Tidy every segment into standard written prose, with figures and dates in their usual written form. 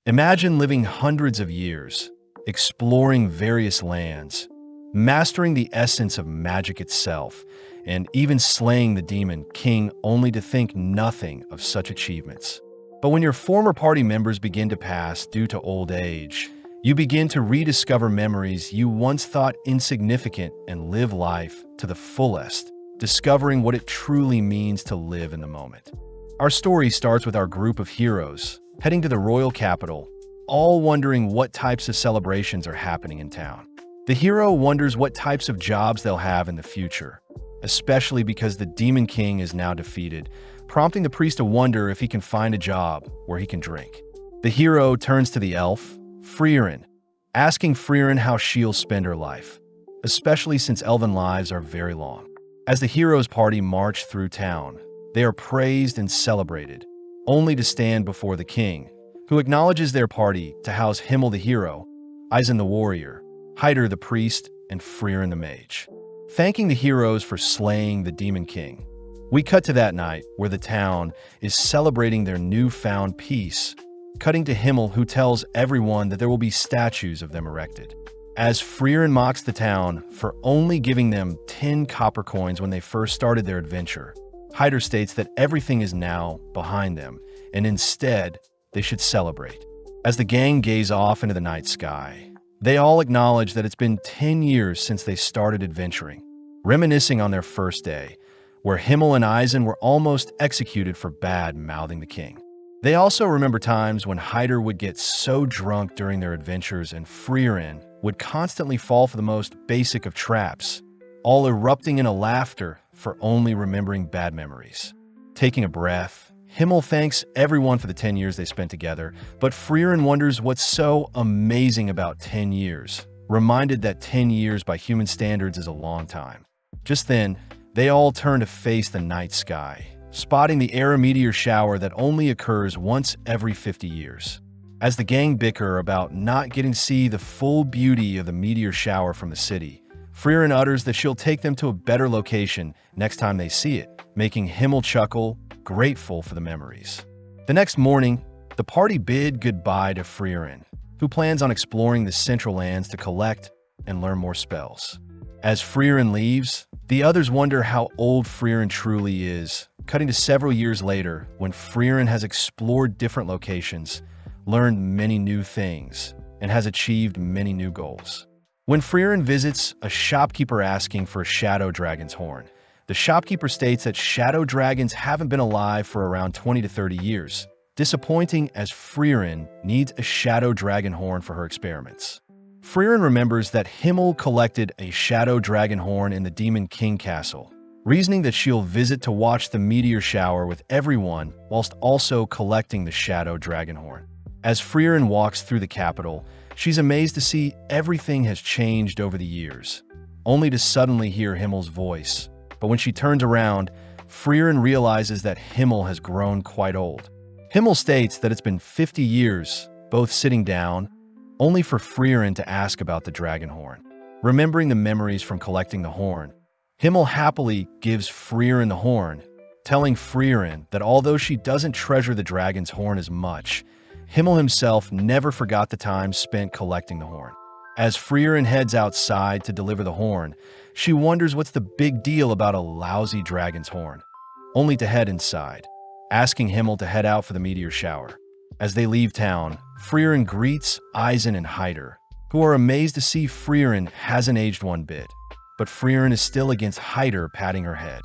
Imagine living hundreds of years, exploring various lands, mastering the essence of magic itself, and even slaying the demon king only to think nothing of such achievements. But when your former party members begin to pass due to old age, you begin to rediscover memories you once thought insignificant and live life to the fullest, discovering what it truly means to live in the moment. Our story starts with our group of heroes heading to the royal capital, all wondering what types of celebrations are happening in town. The hero wonders what types of jobs they'll have in the future, especially because the Demon King is now defeated, prompting the priest to wonder if he can find a job where he can drink. The hero turns to the elf, Freeren, asking Freeren how she'll spend her life, especially since elven lives are very long. As the hero's party march through town, they are praised and celebrated, only to stand before the king, who acknowledges their party to house Himmel the hero, Eisen the warrior, Hyder the priest, and Freeren the mage, thanking the heroes for slaying the Demon King. We cut to that night where the town is celebrating their newfound peace, cutting to Himmel, who tells everyone that there will be statues of them erected. As Freeren mocks the town for only giving them 10 copper coins when they first started their adventure, Hyder states that everything is now behind them, and instead, they should celebrate. As the gang gaze off into the night sky, they all acknowledge that it's been 10 years since they started adventuring, reminiscing on their first day, where Himmel and Eisen were almost executed for bad-mouthing the king. They also remember times when Hyder would get so drunk during their adventures and Freeren would constantly fall for the most basic of traps, all erupting in a laughter for only remembering bad memories. Taking a breath, Himmel thanks everyone for the 10 years they spent together, but Freeren wonders what's so amazing about 10 years, reminded that 10 years by human standards is a long time. Just then, they all turn to face the night sky, spotting the Era meteor shower that only occurs once every 50 years. As the gang bicker about not getting to see the full beauty of the meteor shower from the city, Freeren utters that she'll take them to a better location next time they see it, making Himmel chuckle, grateful for the memories. The next morning, the party bid goodbye to Freeren, who plans on exploring the Central Lands to collect and learn more spells. As Freeren leaves, the others wonder how old Freeren truly is, cutting to several years later when Freeren has explored different locations, learned many new things, and has achieved many new goals. When Freeren visits a shopkeeper asking for a shadow dragon's horn, the shopkeeper states that shadow dragons haven't been alive for around 20 to 30 years, disappointing as Freeren needs a shadow dragon horn for her experiments. Freeren remembers that Himmel collected a shadow dragon horn in the Demon King castle, reasoning that she'll visit to watch the meteor shower with everyone whilst also collecting the shadow dragon horn. As Freeren walks through the capital, she's amazed to see everything has changed over the years, only to suddenly hear Himmel's voice. But when she turns around, Freeren realizes that Himmel has grown quite old. Himmel states that it's been 50 years, both sitting down, only for Freeren to ask about the dragon horn. Remembering the memories from collecting the horn, Himmel happily gives Freeren the horn, telling Freeren that although she doesn't treasure the dragon's horn as much, Himmel himself never forgot the time spent collecting the horn. As Freeren heads outside to deliver the horn, she wonders what's the big deal about a lousy dragon's horn, only to head inside, asking Himmel to head out for the meteor shower. As they leave town, Freeren greets Eisen and Hyder, who are amazed to see Freeren hasn't aged one bit, but Freeren is still against Hyder patting her head.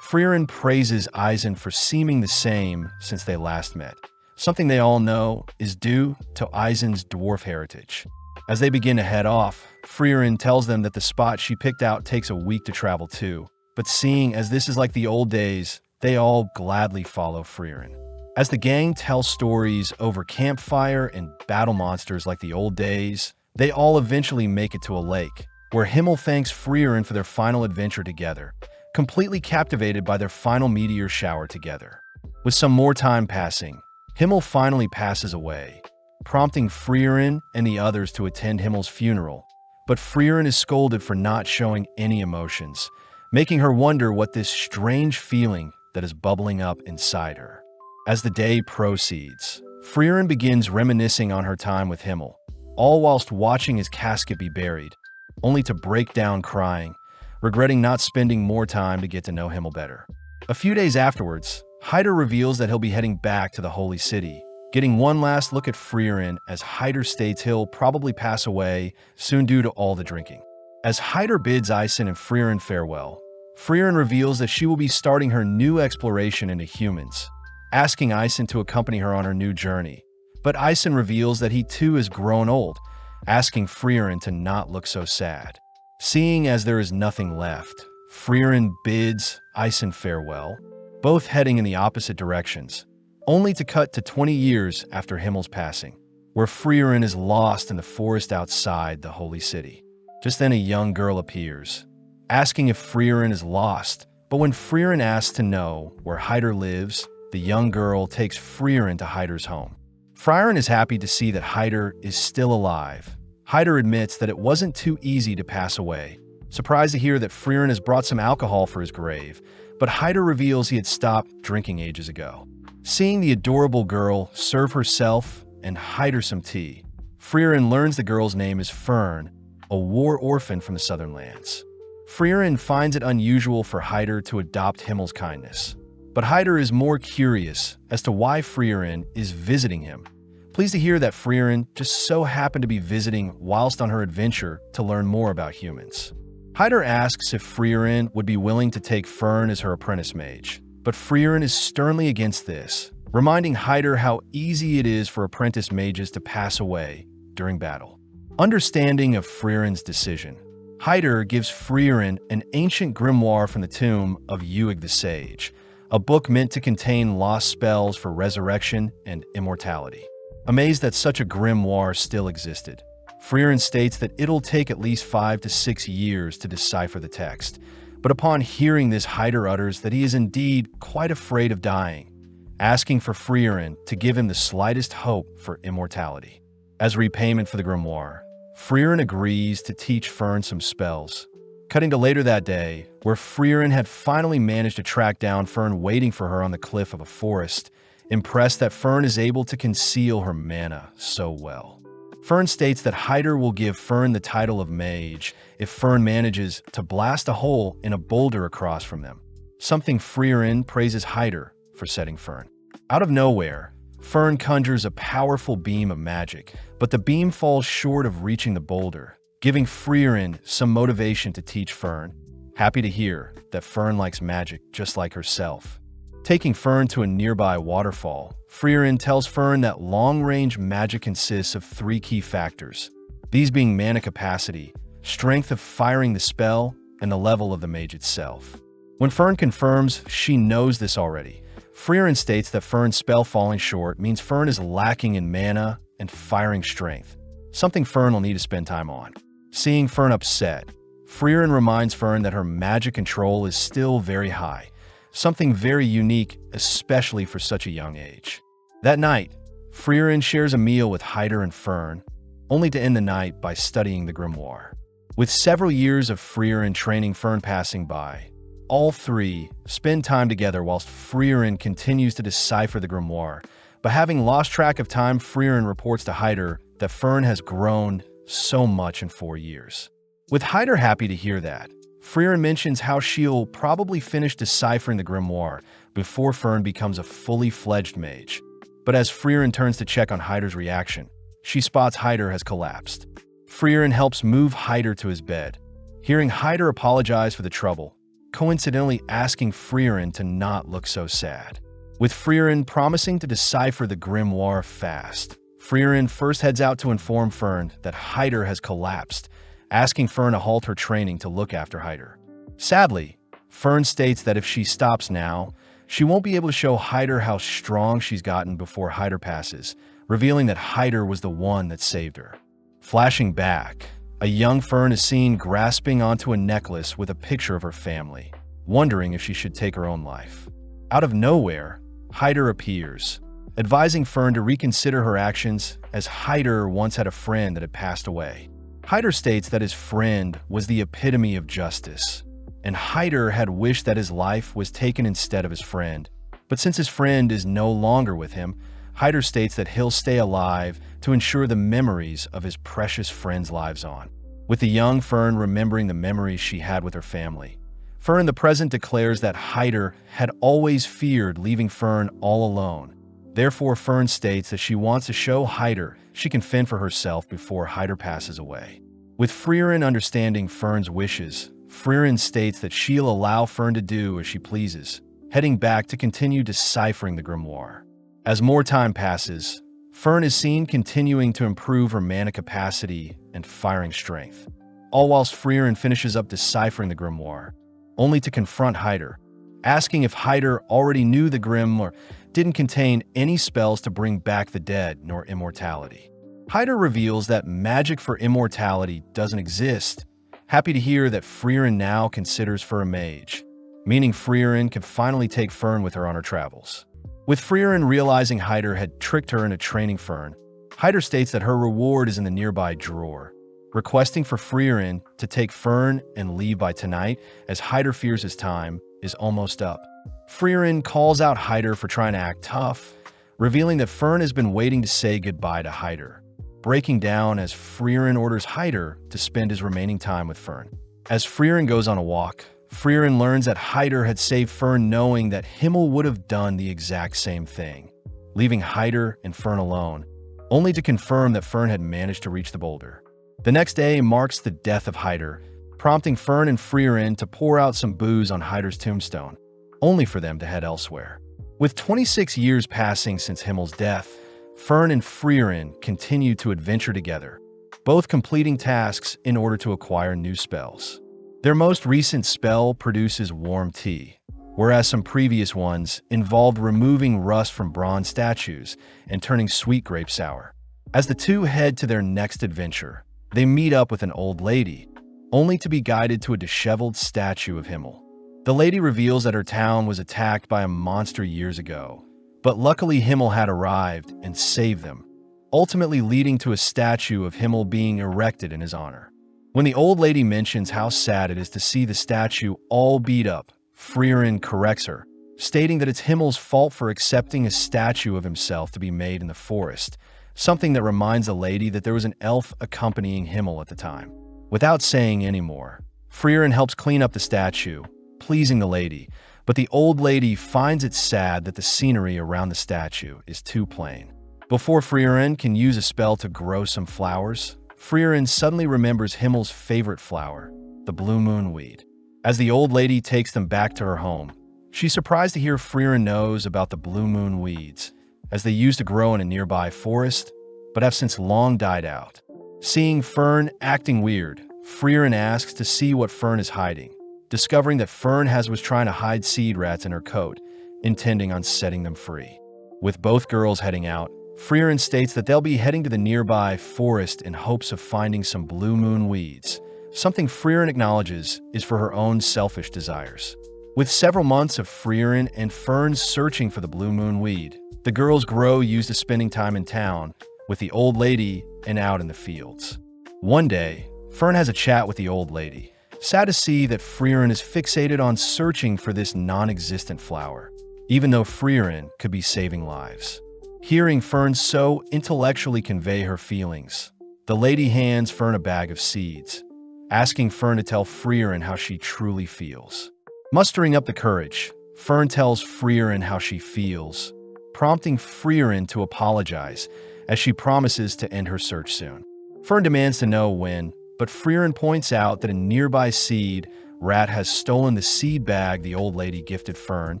Freeren praises Eisen for seeming the same since they last met, something they all know is due to Eisen's dwarf heritage. As they begin to head off, Freeren tells them that the spot she picked out takes a week to travel to, but seeing as this is like the old days, they all gladly follow Freeren. As the gang tells stories over campfire and battle monsters like the old days, they all eventually make it to a lake, where Himmel thanks Freeren for their final adventure together, completely captivated by their final meteor shower together. With some more time passing, Himmel finally passes away, prompting Freeren and the others to attend Himmel's funeral, but Freeren is scolded for not showing any emotions, making her wonder what this strange feeling that is bubbling up inside her. As the day proceeds, Freeren begins reminiscing on her time with Himmel, all whilst watching his casket be buried, only to break down crying, regretting not spending more time to get to know Himmel better. A few days afterwards, Hyder reveals that he'll be heading back to the Holy City, getting one last look at Freeren as Hyder states he'll probably pass away soon due to all the drinking. As Hyder bids Isen and Freeren farewell, Freeren reveals that she will be starting her new exploration into humans, asking Isen to accompany her on her new journey. But Isen reveals that he too has grown old, asking Freeren to not look so sad. Seeing as there is nothing left, Freeren bids Isen farewell, both heading in the opposite directions, only to cut to 20 years after Himmel's passing, where Freeren is lost in the forest outside the Holy City. Just then a young girl appears, asking if Freeren is lost, but when Freeren asks to know where Hyder lives, the young girl takes Freeren to Hyder's home. Freeren is happy to see that Hyder is still alive. Hyder admits that it wasn't too easy to pass away, surprised to hear that Freeren has brought some alcohol for his grave, but Hyder reveals he had stopped drinking ages ago. Seeing the adorable girl serve herself and Hyder some tea, Freeren learns the girl's name is Fern, a war orphan from the southern lands. Freeren finds it unusual for Hyder to adopt Himmel's kindness, but Hyder is more curious as to why Freeren is visiting him. Pleased to hear that Freeren just so happened to be visiting whilst on her adventure to learn more about humans. Hyder asks if Freeren would be willing to take Fern as her apprentice mage, but Freeren is sternly against this, reminding Hyder how easy it is for apprentice mages to pass away during battle. Understanding of Freeren's decision, Hyder gives Freeren an ancient grimoire from the tomb of Uig the Sage, a book meant to contain lost spells for resurrection and immortality. Amazed that such a grimoire still existed, Freeren states that it'll take at least 5 to 6 years to decipher the text, but upon hearing this, Hyder utters that he is indeed quite afraid of dying, asking for Freeren to give him the slightest hope for immortality. As repayment for the grimoire, Freeren agrees to teach Fern some spells. Cutting to later that day, where Freeren had finally managed to track down Fern waiting for her on the cliff of a forest, impressed that Fern is able to conceal her mana so well. Fern states that Hyder will give Fern the title of mage if Fern manages to blast a hole in a boulder across from them, something Freeren praises Hyder for setting Fern. Out of nowhere, Fern conjures a powerful beam of magic, but the beam falls short of reaching the boulder, giving Freeren some motivation to teach Fern. Happy to hear that Fern likes magic just like herself. Taking Fern to a nearby waterfall, Freeren tells Fern that long-range magic consists of 3 key factors, these being mana capacity, strength of firing the spell, and the level of the mage itself. When Fern confirms she knows this already, Freeren states that Fern's spell falling short means Fern is lacking in mana and firing strength, something Fern will need to spend time on. Seeing Fern upset, Freeren reminds Fern that her magic control is still very high, something very unique, especially for such a young age. That night, Freeren shares a meal with Hyder and Fern, only to end the night by studying the grimoire. With several years of Freeren training Fern passing by, all three spend time together whilst Freeren continues to decipher the grimoire, but having lost track of time, Freeren reports to Hyder that Fern has grown so much in 4 years. With Hyder happy to hear that, Freeren mentions how she'll probably finish deciphering the grimoire before Fern becomes a fully fledged mage. But as Freeren turns to check on Hyder's reaction, she spots Hyder has collapsed. Freeren helps move Hyder to his bed. Hearing Hyder apologize for the trouble, coincidentally asking Freeren to not look so sad. With Freeren promising to decipher the grimoire fast, Freeren first heads out to inform Fern that Hyder has collapsed, asking Fern to halt her training to look after Hyder. Sadly, Fern states that if she stops now, she won't be able to show Hyder how strong she's gotten before Hyder passes, revealing that Hyder was the one that saved her. Flashing back, a young Fern is seen grasping onto a necklace with a picture of her family, wondering if she should take her own life. Out of nowhere, Hyder appears, advising Fern to reconsider her actions as Hyder once had a friend that had passed away. Hyder states that his friend was the epitome of justice, and Hyder had wished that his life was taken instead of his friend. But since his friend is no longer with him, Hyder states that he'll stay alive to ensure the memories of his precious friends' lives on. With the young Fern remembering the memories she had with her family, Fern in the present declares that Hyder had always feared leaving Fern all alone. Therefore, Fern states that she wants to show Hyder she can fend for herself before Hyder passes away. With Freeren understanding Fern's wishes, Freeren states that she'll allow Fern to do as she pleases, heading back to continue deciphering the grimoire. As more time passes, Fern is seen continuing to improve her mana capacity and firing strength, all whilst Freeren finishes up deciphering the grimoire, only to confront Hyder, asking if Hyder already knew the grimoire didn't contain any spells to bring back the dead nor immortality. Hyder reveals that magic for immortality doesn't exist, happy to hear that Freeren now considers for a mage, meaning Freeren can finally take Fern with her on her travels. With Freeren realizing Hyder had tricked her into training Fern, Hyder states that her reward is in the nearby drawer, requesting for Freeren to take Fern and leave by tonight as Hyder fears his time is almost up. Freeren calls out Hyder for trying to act tough, revealing that Fern has been waiting to say goodbye to Hyder, breaking down as Freeren orders Hyder to spend his remaining time with Fern. As Freeren goes on a walk, Freeren learns that Hyder had saved Fern knowing that Himmel would have done the exact same thing, leaving Hyder and Fern alone, only to confirm that Fern had managed to reach the boulder. The next day marks the death of Hyder, prompting Fern and Freeren to pour out some booze on Hyder's tombstone, only for them to head elsewhere. With 26 years passing since Himmel's death, Fern and Freeren continue to adventure together, both completing tasks in order to acquire new spells. Their most recent spell produces warm tea, whereas some previous ones involved removing rust from bronze statues and turning sweet grape sour. As the two head to their next adventure, they meet up with an old lady, only to be guided to a disheveled statue of Himmel. The lady reveals that her town was attacked by a monster years ago, but luckily Himmel had arrived and saved them, ultimately leading to a statue of Himmel being erected in his honor. When the old lady mentions how sad it is to see the statue all beat up, Freeren corrects her, stating that it's Himmel's fault for accepting a statue of himself to be made in the forest, something that reminds the lady that there was an elf accompanying Himmel at the time. Without saying any more, Freeren helps clean up the statue, pleasing the lady, but the old lady finds it sad that the scenery around the statue is too plain. Before Freeren can use a spell to grow some flowers, Freeren suddenly remembers Himmel's favorite flower, the blue moon weed. As the old lady takes them back to her home, she's surprised to hear Freeren knows about the blue moon weeds, as they used to grow in a nearby forest, but have since long died out. Seeing Fern acting weird, Freeren asks to see what Fern is hiding, discovering that Fern was trying to hide seed rats in her coat, intending on setting them free. With both girls heading out, Freeren states that they'll be heading to the nearby forest in hopes of finding some blue moon weeds, something Freeren acknowledges is for her own selfish desires. With several months of Freeren and Fern searching for the blue moon weed, the girls grow used to spending time in town with the old lady and out in the fields. One day, Fern has a chat with the old lady, sad to see that Freeren is fixated on searching for this non-existent flower, even though Freeren could be saving lives. Hearing Fern so intellectually convey her feelings, the lady hands Fern a bag of seeds, asking Fern to tell Freeren how she truly feels. Mustering up the courage, Fern tells Freeren how she feels, prompting Freeren to apologize as she promises to end her search soon. Fern demands to know when, but Freeren points out that a nearby seed rat has stolen the seed bag the old lady gifted Fern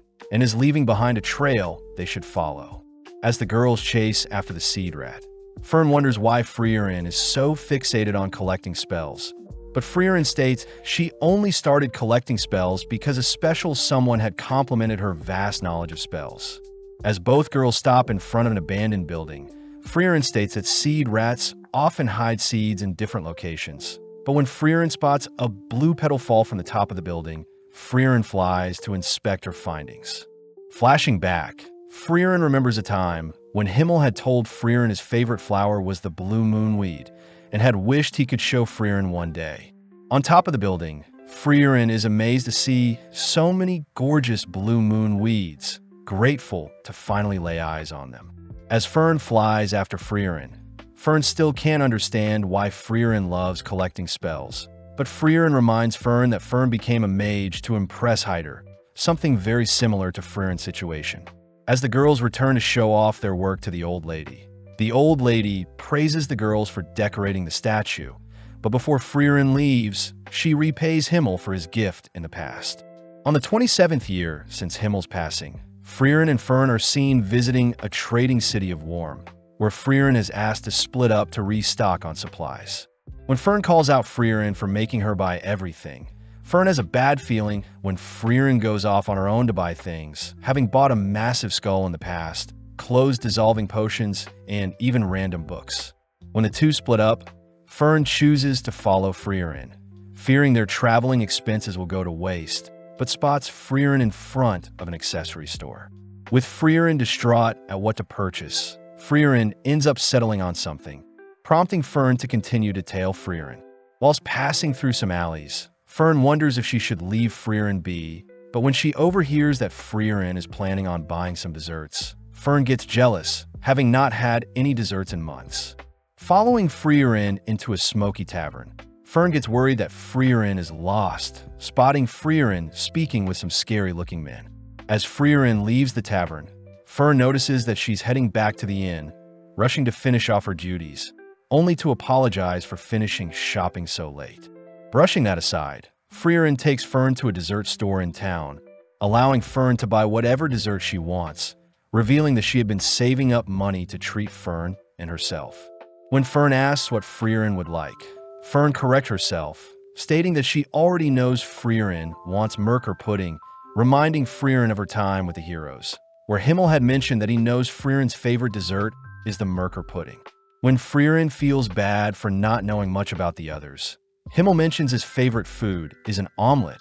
and is leaving behind a trail they should follow. As the girls chase after the seed rat, Fern wonders why Freeren is so fixated on collecting spells, but Freeren states she only started collecting spells because a special someone had complimented her vast knowledge of spells. As both girls stop in front of an abandoned building, Freeren states that seed rats often hide seeds in different locations, but when Freeren spots a blue petal fall from the top of the building, Freeren flies to inspect her findings. Flashing back, Freeren remembers a time when Himmel had told Freeren his favorite flower was the blue moon weed and had wished he could show Freeren one day. On top of the building, Freeren is amazed to see so many gorgeous blue moon weeds, grateful to finally lay eyes on them. As Fern flies after Freeren, Fern still can't understand why Freeren loves collecting spells. But Freeren reminds Fern that Fern became a mage to impress Hyder, something very similar to Freeren's situation. As the girls return to show off their work to the old lady praises the girls for decorating the statue, but before Freeren leaves, she repays Himmel for his gift in the past. On the 27th year since Himmel's passing, Freeren and Fern are seen visiting a trading city of Worm, where Freeren is asked to split up to restock on supplies. When Fern calls out Freeren for making her buy everything, Fern has a bad feeling when Freeren goes off on her own to buy things, having bought a massive skull in the past, clothes dissolving potions, and even random books. When the two split up, Fern chooses to follow Freeren, fearing their traveling expenses will go to waste, but spots Freeren in front of an accessory store. With Freeren distraught at what to purchase, Freeren ends up settling on something, prompting Fern to continue to tail Freeren. Whilst passing through some alleys, Fern wonders if she should leave Freeren be, but when she overhears that Freeren is planning on buying some desserts, Fern gets jealous, having not had any desserts in months. Following Freeren into a smoky tavern, Fern gets worried that Freeren is lost, spotting Freeren speaking with some scary-looking men. As Freeren leaves the tavern, Fern notices that she's heading back to the inn, rushing to finish off her duties, only to apologize for finishing shopping so late. Brushing that aside, Freeren takes Fern to a dessert store in town, allowing Fern to buy whatever dessert she wants, revealing that she had been saving up money to treat Fern and herself. When Fern asks what Freeren would like, Fern corrects herself, stating that she already knows Freeren wants Merker pudding, reminding Freeren of her time with the heroes, where Himmel had mentioned that he knows Freeren's favorite dessert is the Merker pudding. When Freeren feels bad for not knowing much about the others, Himmel mentions his favorite food is an omelet.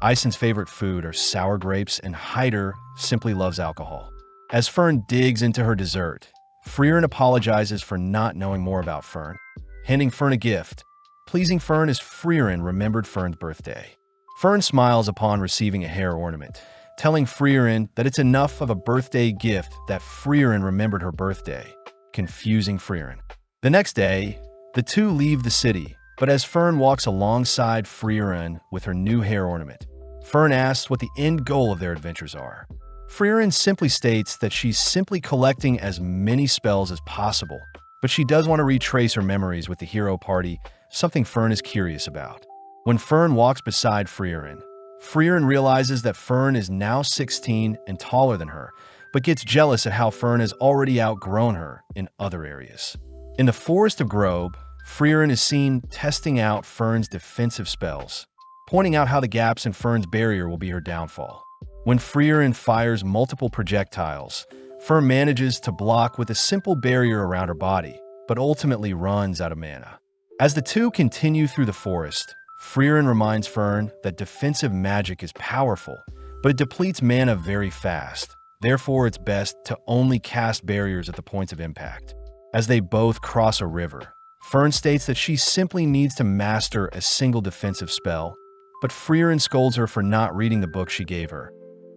Eisen's favorite food are sour grapes, and Hyder simply loves alcohol. As Fern digs into her dessert, Freeren apologizes for not knowing more about Fern, handing Fern a gift, pleasing Fern as Freeren remembered Fern's birthday. Fern smiles upon receiving a hair ornament, telling Freeren that it's enough of a birthday gift that Freeren remembered her birthday, confusing Freeren. The next day, the two leave the city, but as Fern walks alongside Freeren with her new hair ornament, Fern asks what the end goal of their adventures are. Freeren simply states that she's simply collecting as many spells as possible, but she does want to retrace her memories with the hero party, something Fern is curious about. When Fern walks beside Freeren, Freeren realizes that Fern is now 16 and taller than her, but gets jealous at how Fern has already outgrown her in other areas. In the Forest of Grobe, Freeren is seen testing out Fern's defensive spells, pointing out how the gaps in Fern's barrier will be her downfall. When Freeren fires multiple projectiles, Fern manages to block with a simple barrier around her body, but ultimately runs out of mana. As the two continue through the forest, Freeren reminds Fern that defensive magic is powerful, but it depletes mana very fast. Therefore, it's best to only cast barriers at the points of impact. As they both cross a river, Fern states that she simply needs to master a single defensive spell, but Freeren scolds her for not reading the book she gave her,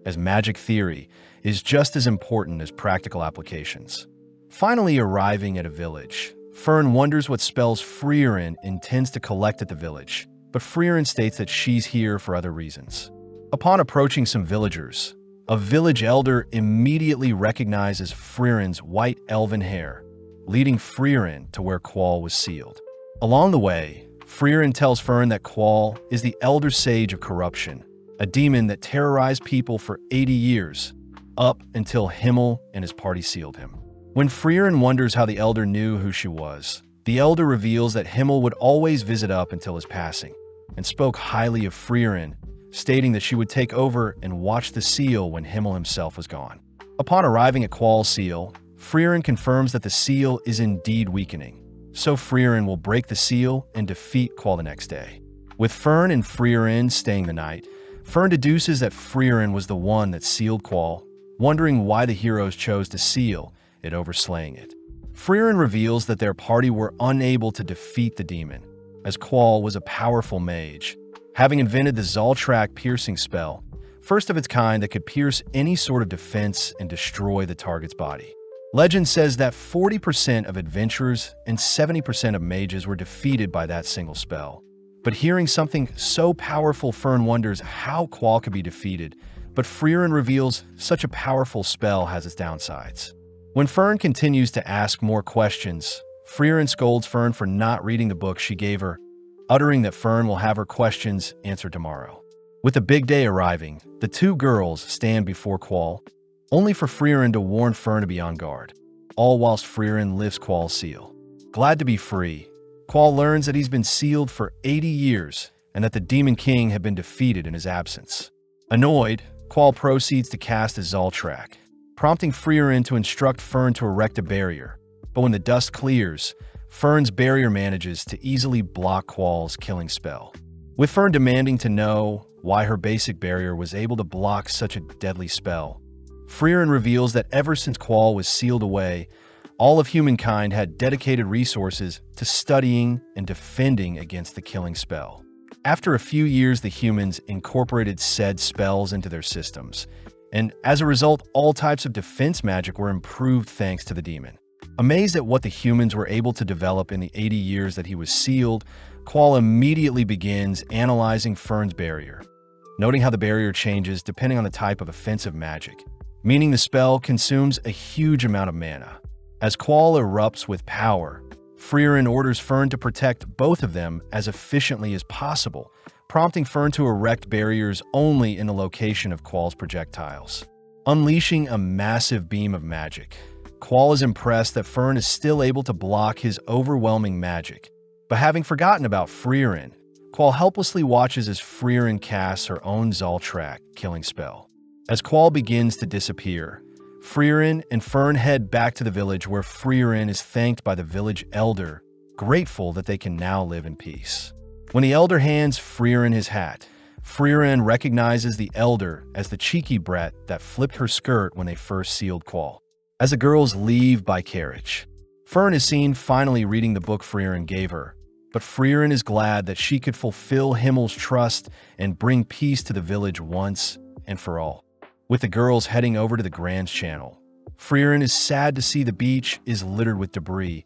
as magic theory is just as important as practical applications. Finally arriving at a village, Fern wonders what spells Freeren intends to collect at the village, but Freeren states that she's here for other reasons. Upon approaching some villagers, a village elder immediately recognizes Freeren's white elven hair, leading Freeren to where Qual was sealed. Along the way, Freeren tells Fern that Qual is the Elder Sage of Corruption, a demon that terrorized people for 80 years, up until Himmel and his party sealed him. When Freeren wonders how the Elder knew who she was, the Elder reveals that Himmel would always visit up until his passing, and spoke highly of Freeren, stating that she would take over and watch the seal when Himmel himself was gone. Upon arriving at Qual's seal, Freeren confirms that the seal is indeed weakening, so Freeren will break the seal and defeat Qual the next day. With Fern and Freeren staying the night, Fern deduces that Freeren was the one that sealed Qual, wondering why the heroes chose to seal it over slaying it. Freeren reveals that their party were unable to defeat the demon, as Qual was a powerful mage, having invented the Zoltrak piercing spell, first of its kind that could pierce any sort of defense and destroy the target's body. Legend says that 40% of adventurers and 70% of mages were defeated by that single spell. But hearing something so powerful, Fern wonders how Qual could be defeated, but Freeren reveals such a powerful spell has its downsides. When Fern continues to ask more questions, Freeren scolds Fern for not reading the book she gave her, uttering that Fern will have her questions answered tomorrow. With the big day arriving, the two girls stand before Qual, only for Freeren to warn Fern to be on guard, all whilst Freeren lifts Qual's seal. Glad to be free, Qual learns that he's been sealed for 80 years and that the Demon King had been defeated in his absence. Annoyed, Qual proceeds to cast a Zoltrak, prompting Freeren to instruct Fern to erect a barrier. But when the dust clears, Fern's barrier manages to easily block Qual's killing spell. With Fern demanding to know why her basic barrier was able to block such a deadly spell, Freeren reveals that ever since Qual was sealed away, all of humankind had dedicated resources to studying and defending against the killing spell. After a few years, the humans incorporated said spells into their systems, and as a result, all types of defense magic were improved thanks to the demon. Amazed at what the humans were able to develop in the 80 years that he was sealed, Qual immediately begins analyzing Fern's barrier, noting how the barrier changes depending on the type of offensive magic, meaning the spell consumes a huge amount of mana. As Qual erupts with power, Freeren orders Fern to protect both of them as efficiently as possible, prompting Fern to erect barriers only in the location of Qual's projectiles. Unleashing a massive beam of magic, Qual is impressed that Fern is still able to block his overwhelming magic. But having forgotten about Freeren, Qual helplessly watches as Freeren casts her own Zoltrak killing spell. As Qual begins to disappear, Freeren and Fern head back to the village where Freeren is thanked by the village elder, grateful that they can now live in peace. When the elder hands Freeren his hat, Freeren recognizes the elder as the cheeky brat that flipped her skirt when they first sealed Qual. As the girls leave by carriage, Fern is seen finally reading the book Freeren gave her, but Freeren is glad that she could fulfill Himmel's trust and bring peace to the village once and for all. With the girls heading over to the Grand Channel, Freeren is sad to see the beach is littered with debris,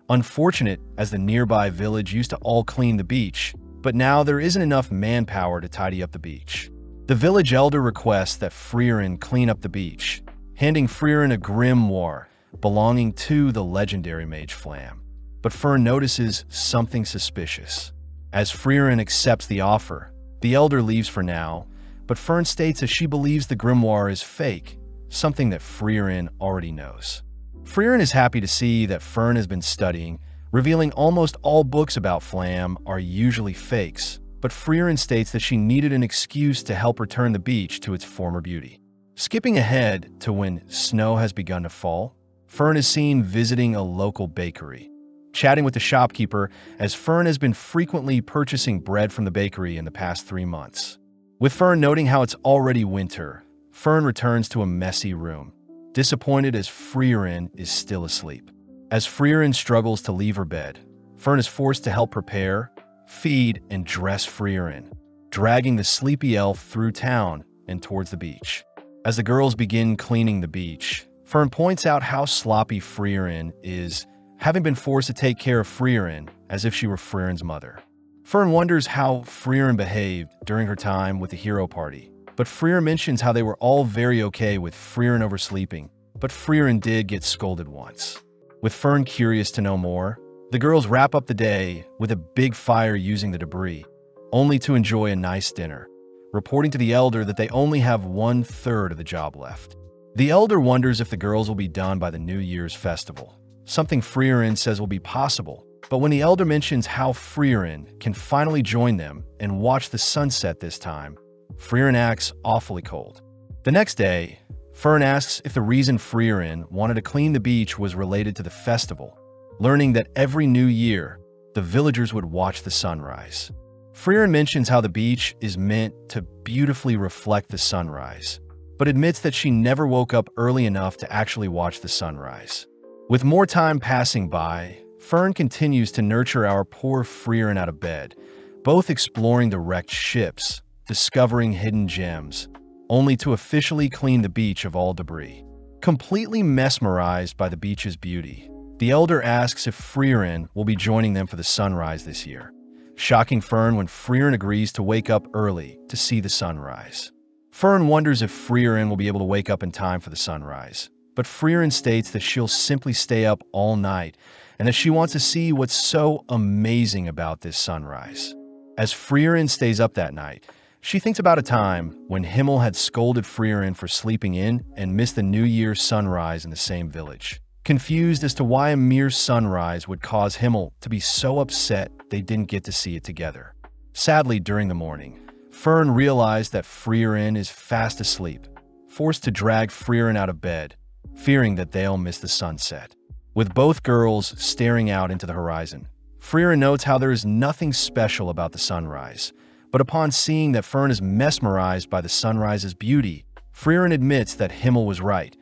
unfortunate as the nearby village used to all clean the beach, but now there isn't enough manpower to tidy up the beach. The village elder requests that Freeren clean up the beach, handing Freeren a grimoire belonging to the legendary mage Flam. But Fern notices something suspicious. As Freeren accepts the offer, the elder leaves for now, but Fern states that she believes the grimoire is fake, something that Freeren already knows. Freeren is happy to see that Fern has been studying, revealing almost all books about Flam are usually fakes, but Freeren states that she needed an excuse to help return the beach to its former beauty. Skipping ahead to when snow has begun to fall, Fern is seen visiting a local bakery, chatting with the shopkeeper as Fern has been frequently purchasing bread from the bakery in the past 3 months. With Fern noting how it's already winter, Fern returns to a messy room, disappointed as Freeren is still asleep. As Freeren struggles to leave her bed, Fern is forced to help prepare, feed, and dress Freeren, dragging the sleepy elf through town and towards the beach. As the girls begin cleaning the beach, Fern points out how sloppy Freeren is, having been forced to take care of Freeren as if she were Freeren's mother. Fern wonders how Freeren behaved during her time with the hero party, but Freeren mentions how they were all very okay with Freeren oversleeping, but Freeren did get scolded once. With Fern curious to know more, the girls wrap up the day with a big fire using the debris, only to enjoy a nice dinner, reporting to the elder that they only have 1/3 of the job left. The elder wonders if the girls will be done by the New Year's festival, something Freeren says will be possible, but when the elder mentions how Freeren can finally join them and watch the sunset this time, Freeren acts awfully cold. The next day, Fern asks if the reason Freeren wanted to clean the beach was related to the festival, learning that every new year, the villagers would watch the sunrise. Freeren mentions how the beach is meant to beautifully reflect the sunrise, but admits that she never woke up early enough to actually watch the sunrise. With more time passing by, Fern continues to nurture our poor Freeren out of bed, both exploring the wrecked ships, discovering hidden gems, only to officially clean the beach of all debris. Completely mesmerized by the beach's beauty, the elder asks if Freeren will be joining them for the sunrise this year, shocking Fern when Freeren agrees to wake up early to see the sunrise. Fern wonders if Freeren will be able to wake up in time for the sunrise, but Freeren states that she'll simply stay up all night and that she wants to see what's so amazing about this sunrise. As Freeren stays up that night, she thinks about a time when Himmel had scolded Freeren for sleeping in and missed the New Year's sunrise in the same village. Confused as to why a mere sunrise would cause Himmel to be so upset they didn't get to see it together. Sadly, during the morning, Fern realized that Freeren is fast asleep, forced to drag Freeren out of bed, fearing that they'll miss the sunset. With both girls staring out into the horizon, Freeren notes how there is nothing special about the sunrise, but upon seeing that Fern is mesmerized by the sunrise's beauty, Freeren admits that Himmel was right,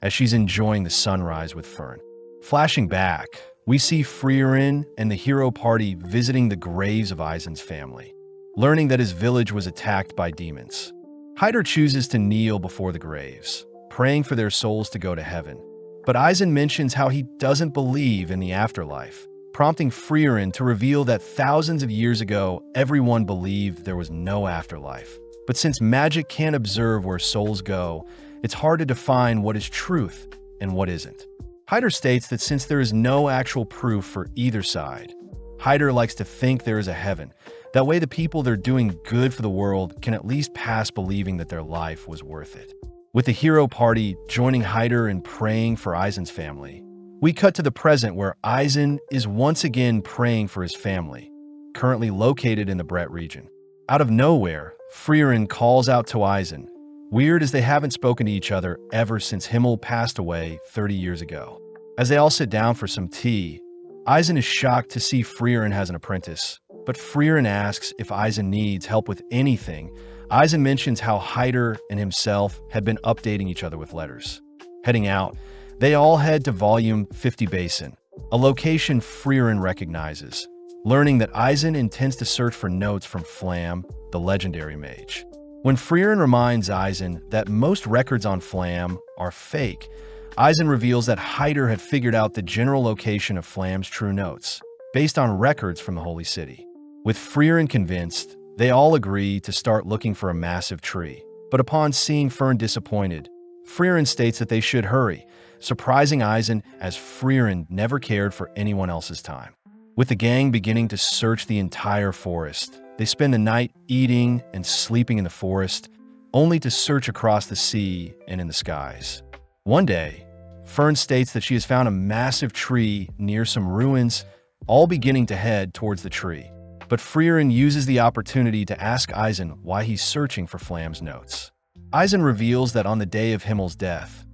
as she's enjoying the sunrise with Fern. Flashing back, we see Freeren and the hero party visiting the graves of Eisen's family, learning that his village was attacked by demons. Hyder chooses to kneel before the graves, praying for their souls to go to heaven. But Eisen mentions how he doesn't believe in the afterlife, prompting Freeren to reveal that thousands of years ago, everyone believed there was no afterlife. But since magic can't observe where souls go, it's hard to define what is truth and what isn't. Hyder states that since there is no actual proof for either side, Hyder likes to think there is a heaven. That way the people that are doing good for the world can at least pass believing that their life was worth it. With the hero party joining Hyder in praying for Eisen's family, we cut to the present where Eisen is once again praying for his family, currently located in the Brett region. Out of nowhere, Freeren calls out to Eisen, weird as they haven't spoken to each other ever since Himmel passed away 30 years ago. As they all sit down for some tea, Eisen is shocked to see Freeren has an apprentice, but Freeren asks if Eisen needs help with anything. Eisen mentions how Hyder and himself had been updating each other with letters. Heading out, they all head to Volume 50 Basin, a location Freeren recognizes, learning that Eisen intends to search for notes from Flam, the legendary mage. When Freeren reminds Eisen that most records on Flam are fake, Eisen reveals that Hyder had figured out the general location of Flam's true notes, based on records from the Holy City. With Freeren convinced, they all agree to start looking for a massive tree. But upon seeing Fern disappointed, Freeren states that they should hurry, surprising Eisen as Freeren never cared for anyone else's time. With the gang beginning to search the entire forest, they spend the night eating and sleeping in the forest, only to search across the sea and in the skies. One day, Fern states that she has found a massive tree near some ruins, all beginning to head towards the tree. But Freeren uses the opportunity to ask Eisen why he's searching for Flam's notes. Eisen reveals that on the day of Himmel's death,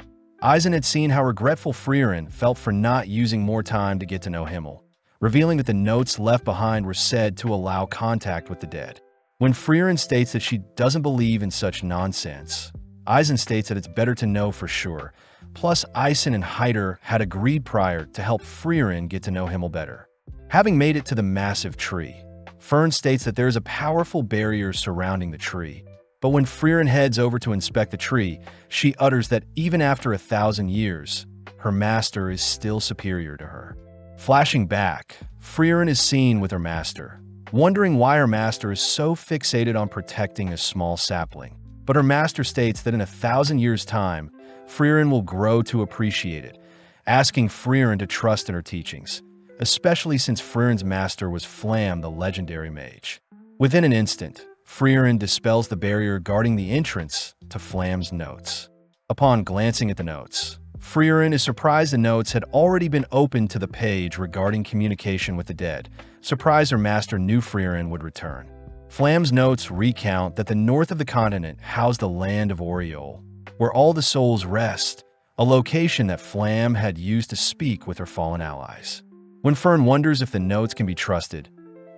Eisen had seen how regretful Freeren felt for not using more time to get to know Himmel, revealing that the notes left behind were said to allow contact with the dead. When Freeren states that she doesn't believe in such nonsense, Eisen states that it's better to know for sure. Plus, Eisen and Hyder had agreed prior to help Freeren get to know Himmel better. Having made it to the massive tree, Fern states that there is a powerful barrier surrounding the tree. But when Freeren heads over to inspect the tree, she utters that even after 1,000 years, her master is still superior to her. Flashing back, Freeren is seen with her master, wondering why her master is so fixated on protecting a small sapling. But her master states that in 1,000 years' time, Freeren will grow to appreciate it, asking Freeren to trust in her teachings, especially since Freeren's master was Flam, the legendary mage. Within an instant, Freeren dispels the barrier guarding the entrance to Flam's notes. Upon glancing at the notes, Freeren is surprised the notes had already been opened to the page regarding communication with the dead, surprised her master knew Freeren would return. Flam's notes recount that the north of the continent housed the land of Oriole, where all the souls rest, a location that Flam had used to speak with her fallen allies. When Fern wonders if the notes can be trusted,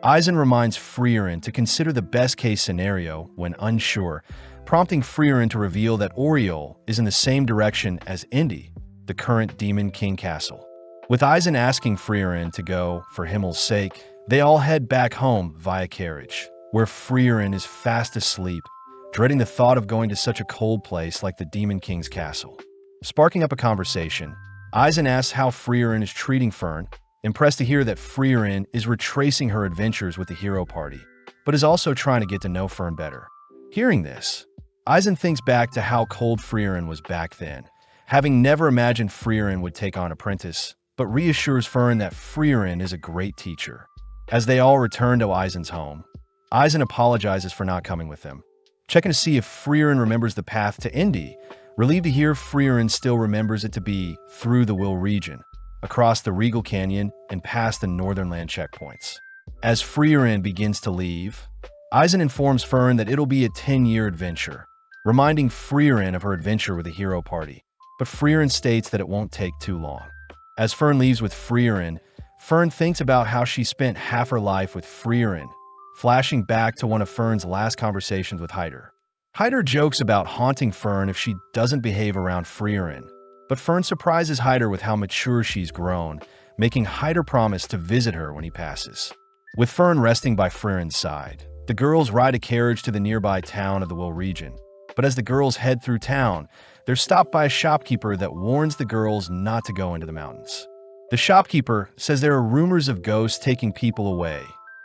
Eisen reminds Freeren to consider the best-case scenario when unsure, prompting Freeren to reveal that Oriole is in the same direction as Indy, the current Demon King Castle. With Eisen asking Freeren to go for Himmel's sake, they all head back home via carriage, where Freeren is fast asleep, dreading the thought of going to such a cold place like the Demon King's castle. Sparking up a conversation, Eisen asks how Freeren is treating Fern, impressed to hear that Freeren is retracing her adventures with the hero party, but is also trying to get to know Fern better. Hearing this, Eisen thinks back to how cold Freeren was back then, having never imagined Freeren would take on Apprentice, but reassures Fern that Freeren is a great teacher. As they all return to Eisen's home, Eisen apologizes for not coming with them, checking to see if Freeren remembers the path to Indy, relieved to hear Freeren still remembers it to be through the Will region, across the Regal Canyon and past the Northern Land checkpoints. As Freeren begins to leave, Eisen informs Fern that it'll be a 10-year adventure, reminding Freeren of her adventure with the hero party, but Freeren states that it won't take too long. As Fern leaves with Freeren, Fern thinks about how she spent half her life with Freeren, flashing back to one of Fern's last conversations with Hyder. Hyder jokes about haunting Fern if she doesn't behave around Freeren, but Fern surprises Hyder with how mature she's grown, making Hyder promise to visit her when he passes. With Fern resting by Freeren's side, the girls ride a carriage to the nearby town of the Will region. But as the girls head through town, they're stopped by a shopkeeper that warns the girls not to go into the mountains. The shopkeeper says there are rumors of ghosts taking people away,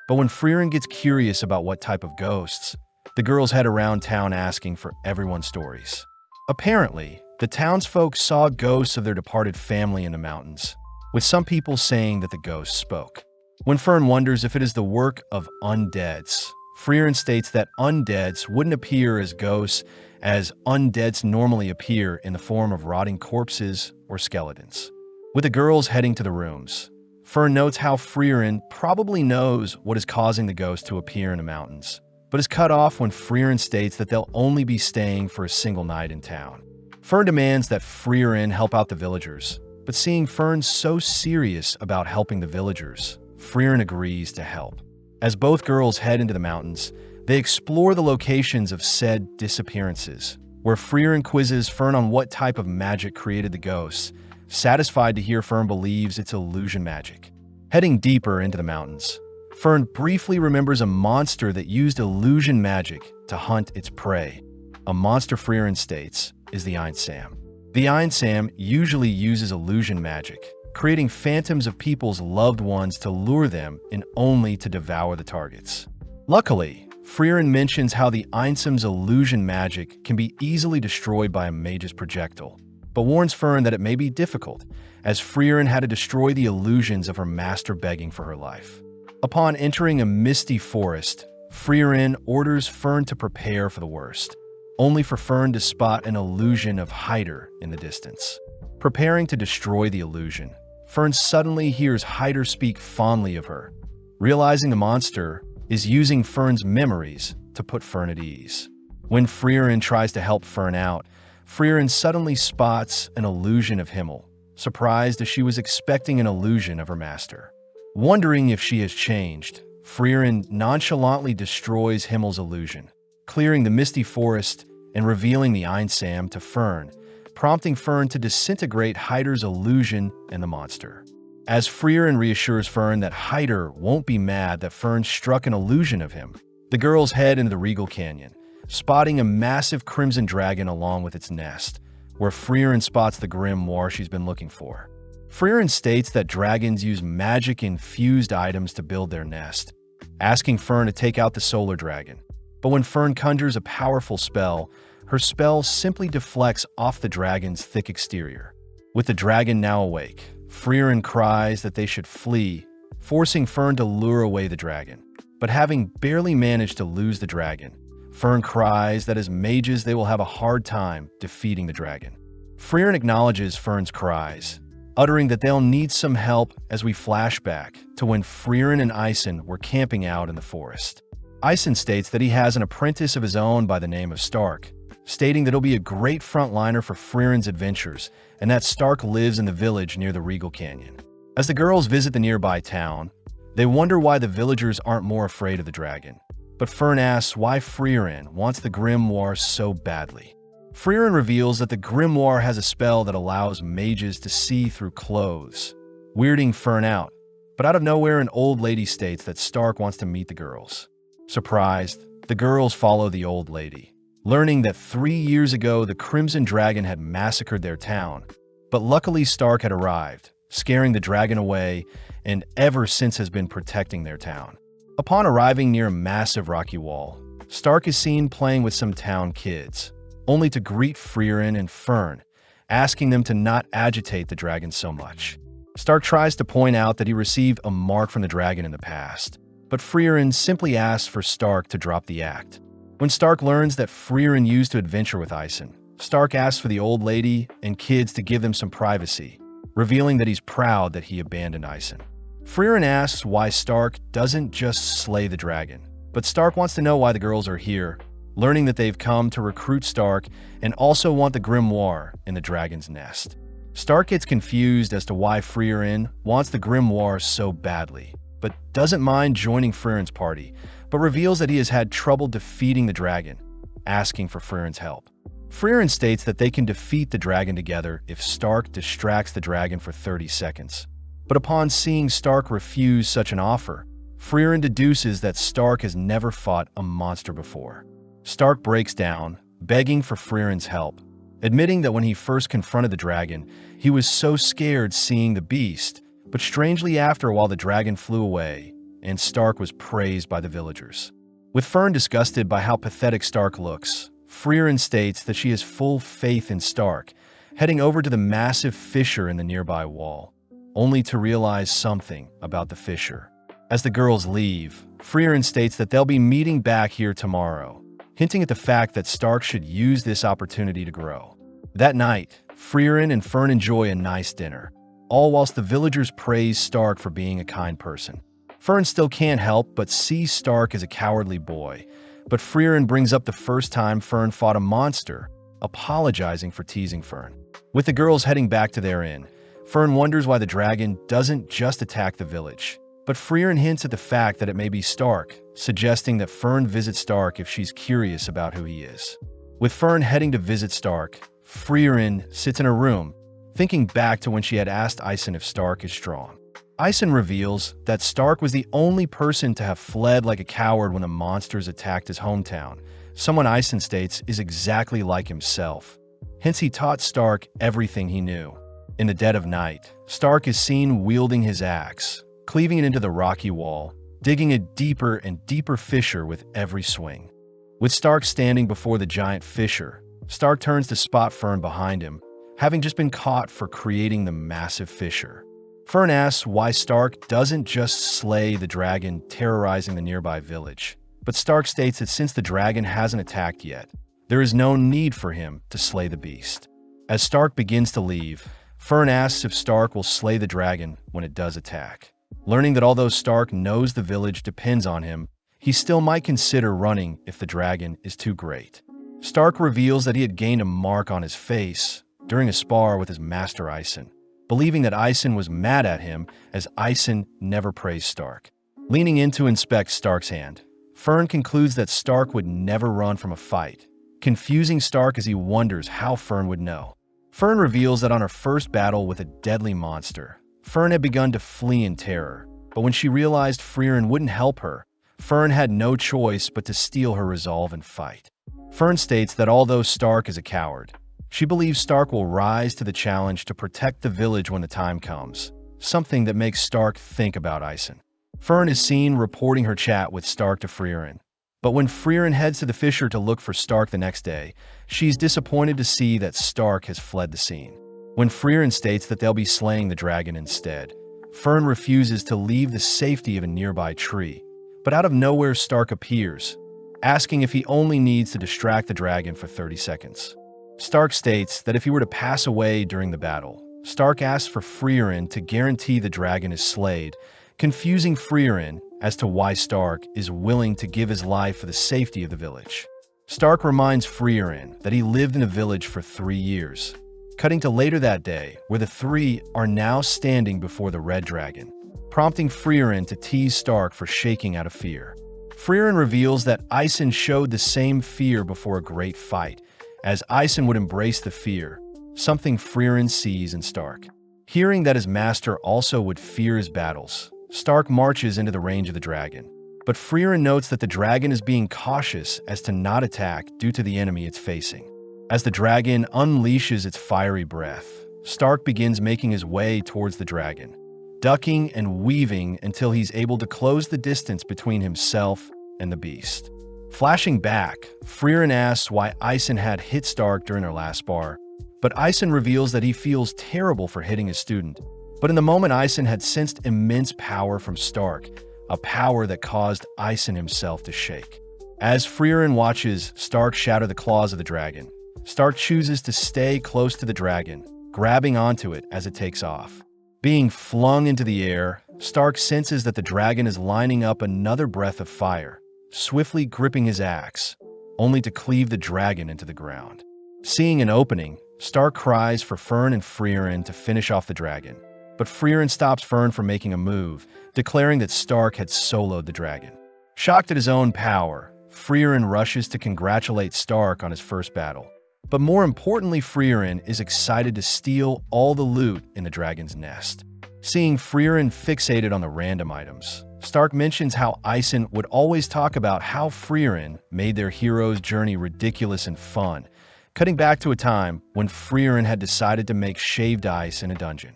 but when Freeren gets curious about what type of ghosts, the girls head around town asking for everyone's stories. Apparently, the townsfolk saw ghosts of their departed family in the mountains, with some people saying that the ghosts spoke. When Fern wonders if it is the work of undeads, Freeren states that undeads wouldn't appear as ghosts, as undeads normally appear in the form of rotting corpses or skeletons. With the girls heading to the rooms, Fern notes how Freeren probably knows what is causing the ghosts to appear in the mountains, but is cut off when Freeren states that they'll only be staying for a single night in town. Fern demands that Freeren help out the villagers, but seeing Fern so serious about helping the villagers, Freeren agrees to help. As both girls head into the mountains, they explore the locations of said disappearances, where Freeren quizzes Fern on what type of magic created the ghosts, satisfied to hear Fern believes it's illusion magic. Heading deeper into the mountains, Fern briefly remembers a monster that used illusion magic to hunt its prey. A monster Freeren states is the Einsam. The Einsam usually uses illusion magic, creating phantoms of people's loved ones to lure them and only to devour the targets. Luckily, Freeren mentions how the Einsam's illusion magic can be easily destroyed by a mage's projectile, but warns Fern that it may be difficult, as Freeren had to destroy the illusions of her master begging for her life. Upon entering a misty forest, Freeren orders Fern to prepare for the worst, only for Fern to spot an illusion of Hyder in the distance. Preparing to destroy the illusion, Fern suddenly hears Hyder speak fondly of her, realizing the monster is using Fern's memories to put Fern at ease. When Freeren tries to help Fern out, Freeren suddenly spots an illusion of Himmel, surprised as she was expecting an illusion of her master. Wondering if she has changed, Freeren nonchalantly destroys Himmel's illusion, clearing the misty forest and revealing the Einsam to Fern, prompting Fern to disintegrate Hyder's illusion and the monster. As Freeren reassures Fern that Hyder won't be mad that Fern struck an illusion of him, the girls head into the Regal Canyon, spotting a massive crimson dragon along with its nest, where Freeren spots the grimoire she's been looking for. Freeren states that dragons use magic-infused items to build their nest, asking Fern to take out the solar dragon. But when Fern conjures a powerful spell, her spell simply deflects off the dragon's thick exterior. With the dragon now awake, Freeren cries that they should flee, forcing Fern to lure away the dragon. But having barely managed to lose the dragon, Fern cries that as mages they will have a hard time defeating the dragon. Freeren acknowledges Fern's cries, uttering that they'll need some help as we flash back to when Freeren and Eisen were camping out in the forest. Eisen states that he has an apprentice of his own by the name of Stark, stating that he'll be a great frontliner for Freeren's adventures and that Stark lives in the village near the Regal Canyon. As the girls visit the nearby town, they wonder why the villagers aren't more afraid of the dragon. But Fern asks why Freeren wants the grimoire so badly. Freeren reveals that the grimoire has a spell that allows mages to see through clothes, weirding Fern out. But out of nowhere, an old lady states that Stark wants to meet the girls. Surprised, the girls follow the old lady, learning that 3 years ago the Crimson Dragon had massacred their town. But luckily Stark had arrived, scaring the dragon away, and ever since has been protecting their town. Upon arriving near a massive rocky wall, Stark is seen playing with some town kids, only to greet Freeren and Fern, asking them to not agitate the dragon so much. Stark tries to point out that he received a mark from the dragon in the past, but Freeren simply asks for Stark to drop the act. When Stark learns that Freeren used to adventure with Ison, Stark asks for the old lady and kids to give them some privacy, revealing that he's proud that he abandoned Ison. Freeren asks why Stark doesn't just slay the dragon, but Stark wants to know why the girls are here, learning that they've come to recruit Stark and also want the grimoire in the dragon's nest. Stark gets confused as to why Freeren wants the grimoire so badly, but doesn't mind joining Freeren's party, but reveals that he has had trouble defeating the dragon, asking for Freeren's help. Freeren states that they can defeat the dragon together if Stark distracts the dragon for 30 seconds. But upon seeing Stark refuse such an offer, Freeren deduces that Stark has never fought a monster before. Stark breaks down, begging for Freeren's help, admitting that when he first confronted the dragon, he was so scared seeing the beast, but strangely after a while the dragon flew away, and Stark was praised by the villagers. With Fern disgusted by how pathetic Stark looks, Freeren states that she has full faith in Stark, heading over to the massive fissure in the nearby wall, only to realize something about the fissure. As the girls leave, Freeren states that they'll be meeting back here tomorrow, hinting at the fact that Stark should use this opportunity to grow. That night, Freeren and Fern enjoy a nice dinner, all whilst the villagers praise Stark for being a kind person. Fern still can't help but see Stark as a cowardly boy, but Freeren brings up the first time Fern fought a monster, apologizing for teasing Fern. With the girls heading back to their inn, Fern wonders why the dragon doesn't just attack the village. But Freeren hints at the fact that it may be Stark, suggesting that Fern visit Stark if she's curious about who he is. With Fern heading to visit Stark, Freeren sits in her room, thinking back to when she had asked Ison if Stark is strong. Ison reveals that Stark was the only person to have fled like a coward when the monsters attacked his hometown, someone Ison states is exactly like himself. Hence he taught Stark everything he knew. In the dead of night, Stark is seen wielding his axe, cleaving it into the rocky wall, digging a deeper and deeper fissure with every swing. With Stark standing before the giant fissure, Stark turns to spot Fern behind him, having just been caught for creating the massive fissure. Fern asks why Stark doesn't just slay the dragon terrorizing the nearby village, but Stark states that since the dragon hasn't attacked yet, there is no need for him to slay the beast. As Stark begins to leave, Fern asks if Stark will slay the dragon when it does attack. Learning that although Stark knows the village depends on him, he still might consider running if the dragon is too great. Stark reveals that he had gained a mark on his face during a spar with his master Ison, believing that Ison was mad at him as Ison never praised Stark. Leaning in to inspect Stark's hand, Fern concludes that Stark would never run from a fight, confusing Stark as he wonders how Fern would know. Fern reveals that on her first battle with a deadly monster, Fern had begun to flee in terror, but when she realized Freeren wouldn't help her, Fern had no choice but to steel her resolve and fight. Fern states that although Stark is a coward, she believes Stark will rise to the challenge to protect the village when the time comes, something that makes Stark think about Ison. Fern is seen reporting her chat with Stark to Freeren, but when Freeren heads to the fissure to look for Stark the next day, she's disappointed to see that Stark has fled the scene. When Freeren states that they'll be slaying the dragon instead, Fern refuses to leave the safety of a nearby tree, but out of nowhere Stark appears, asking if he only needs to distract the dragon for 30 seconds. Stark states that if he were to pass away during the battle, Stark asks for Freeren to guarantee the dragon is slayed, confusing Freeren as to why Stark is willing to give his life for the safety of the village. Stark reminds Freeren that he lived in the village for 3 years, cutting to later that day where the three are now standing before the red dragon, prompting Freeren to tease Stark for shaking out of fear. Freeren reveals that Ison showed the same fear before a great fight, as Ison would embrace the fear, something Freeren sees in Stark. Hearing that his master also would fear his battles, Stark marches into the range of the dragon, But Freeren notes that the dragon is being cautious as to not attack due to the enemy it's facing. As the dragon unleashes its fiery breath, Stark begins making his way towards the dragon, ducking and weaving until he's able to close the distance between himself and the beast. Flashing back, Freeren asks why Ison had hit Stark during their last spar, but Ison reveals that he feels terrible for hitting his student. But in the moment, Ison had sensed immense power from Stark, a power that caused Ison himself to shake. As Freeren watches Stark shatter the claws of the dragon, Stark chooses to stay close to the dragon, grabbing onto it as it takes off. Being flung into the air, Stark senses that the dragon is lining up another breath of fire, swiftly gripping his axe, only to cleave the dragon into the ground. Seeing an opening, Stark cries for Fern and Freeren to finish off the dragon, but Freeren stops Fern from making a move, declaring that Stark had soloed the dragon. Shocked at his own power, Freeren rushes to congratulate Stark on his first battle. But more importantly, Freeren is excited to steal all the loot in the dragon's nest. Seeing Freeren fixated on the random items, Stark mentions how Ison would always talk about how Freeren made their hero's journey ridiculous and fun, cutting back to a time when Freeren had decided to make shaved ice in a dungeon.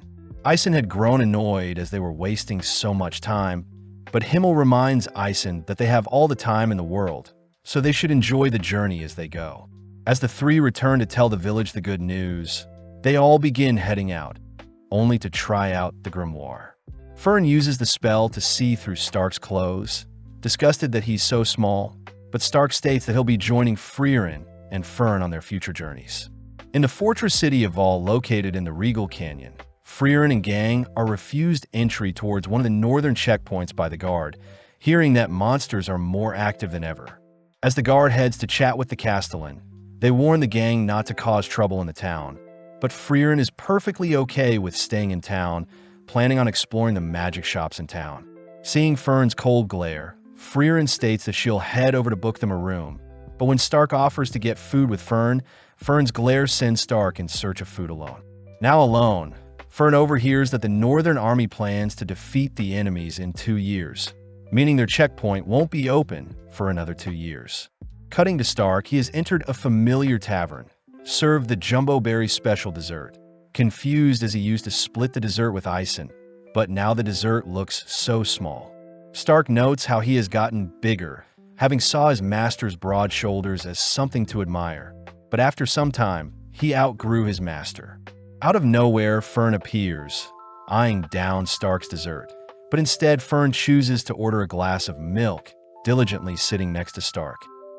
Ison had grown annoyed as they were wasting so much time, but Himmel reminds Ison that they have all the time in the world, so they should enjoy the journey as they go. As the three return to tell the village the good news, they all begin heading out, only to try out the grimoire. Fern uses the spell to see through Stark's clothes, disgusted that he's so small, but Stark states that he'll be joining Freeren and Fern on their future journeys. In the fortress city of Vol, located in the Regal Canyon, Freeren and gang are refused entry towards one of the northern checkpoints by the guard, hearing that monsters are more active than ever. As the guard heads to chat with the Castellan, they warn the gang not to cause trouble in the town, but Freeren is perfectly okay with staying in town, planning on exploring the magic shops in town. Seeing Fern's cold glare, Freeren states that she'll head over to book them a room, but when Stark offers to get food with Fern, Fern's glare sends Stark in search of food alone. Now alone, Fern overhears that the Northern Army plans to defeat the enemies in 2 years, meaning their checkpoint won't be open for another 2 years. Cutting to Stark, he has entered a familiar tavern, served the Jumbo Berry special dessert. Confused as he used to split the dessert with Ison, but now the dessert looks so small. Stark notes how he has gotten bigger, having saw his master's broad shoulders as something to admire, but after some time, he outgrew his master. Out of nowhere, Fern appears, eyeing down Stark's dessert, but instead Fern chooses to order a glass of milk, diligently sitting next to Stark.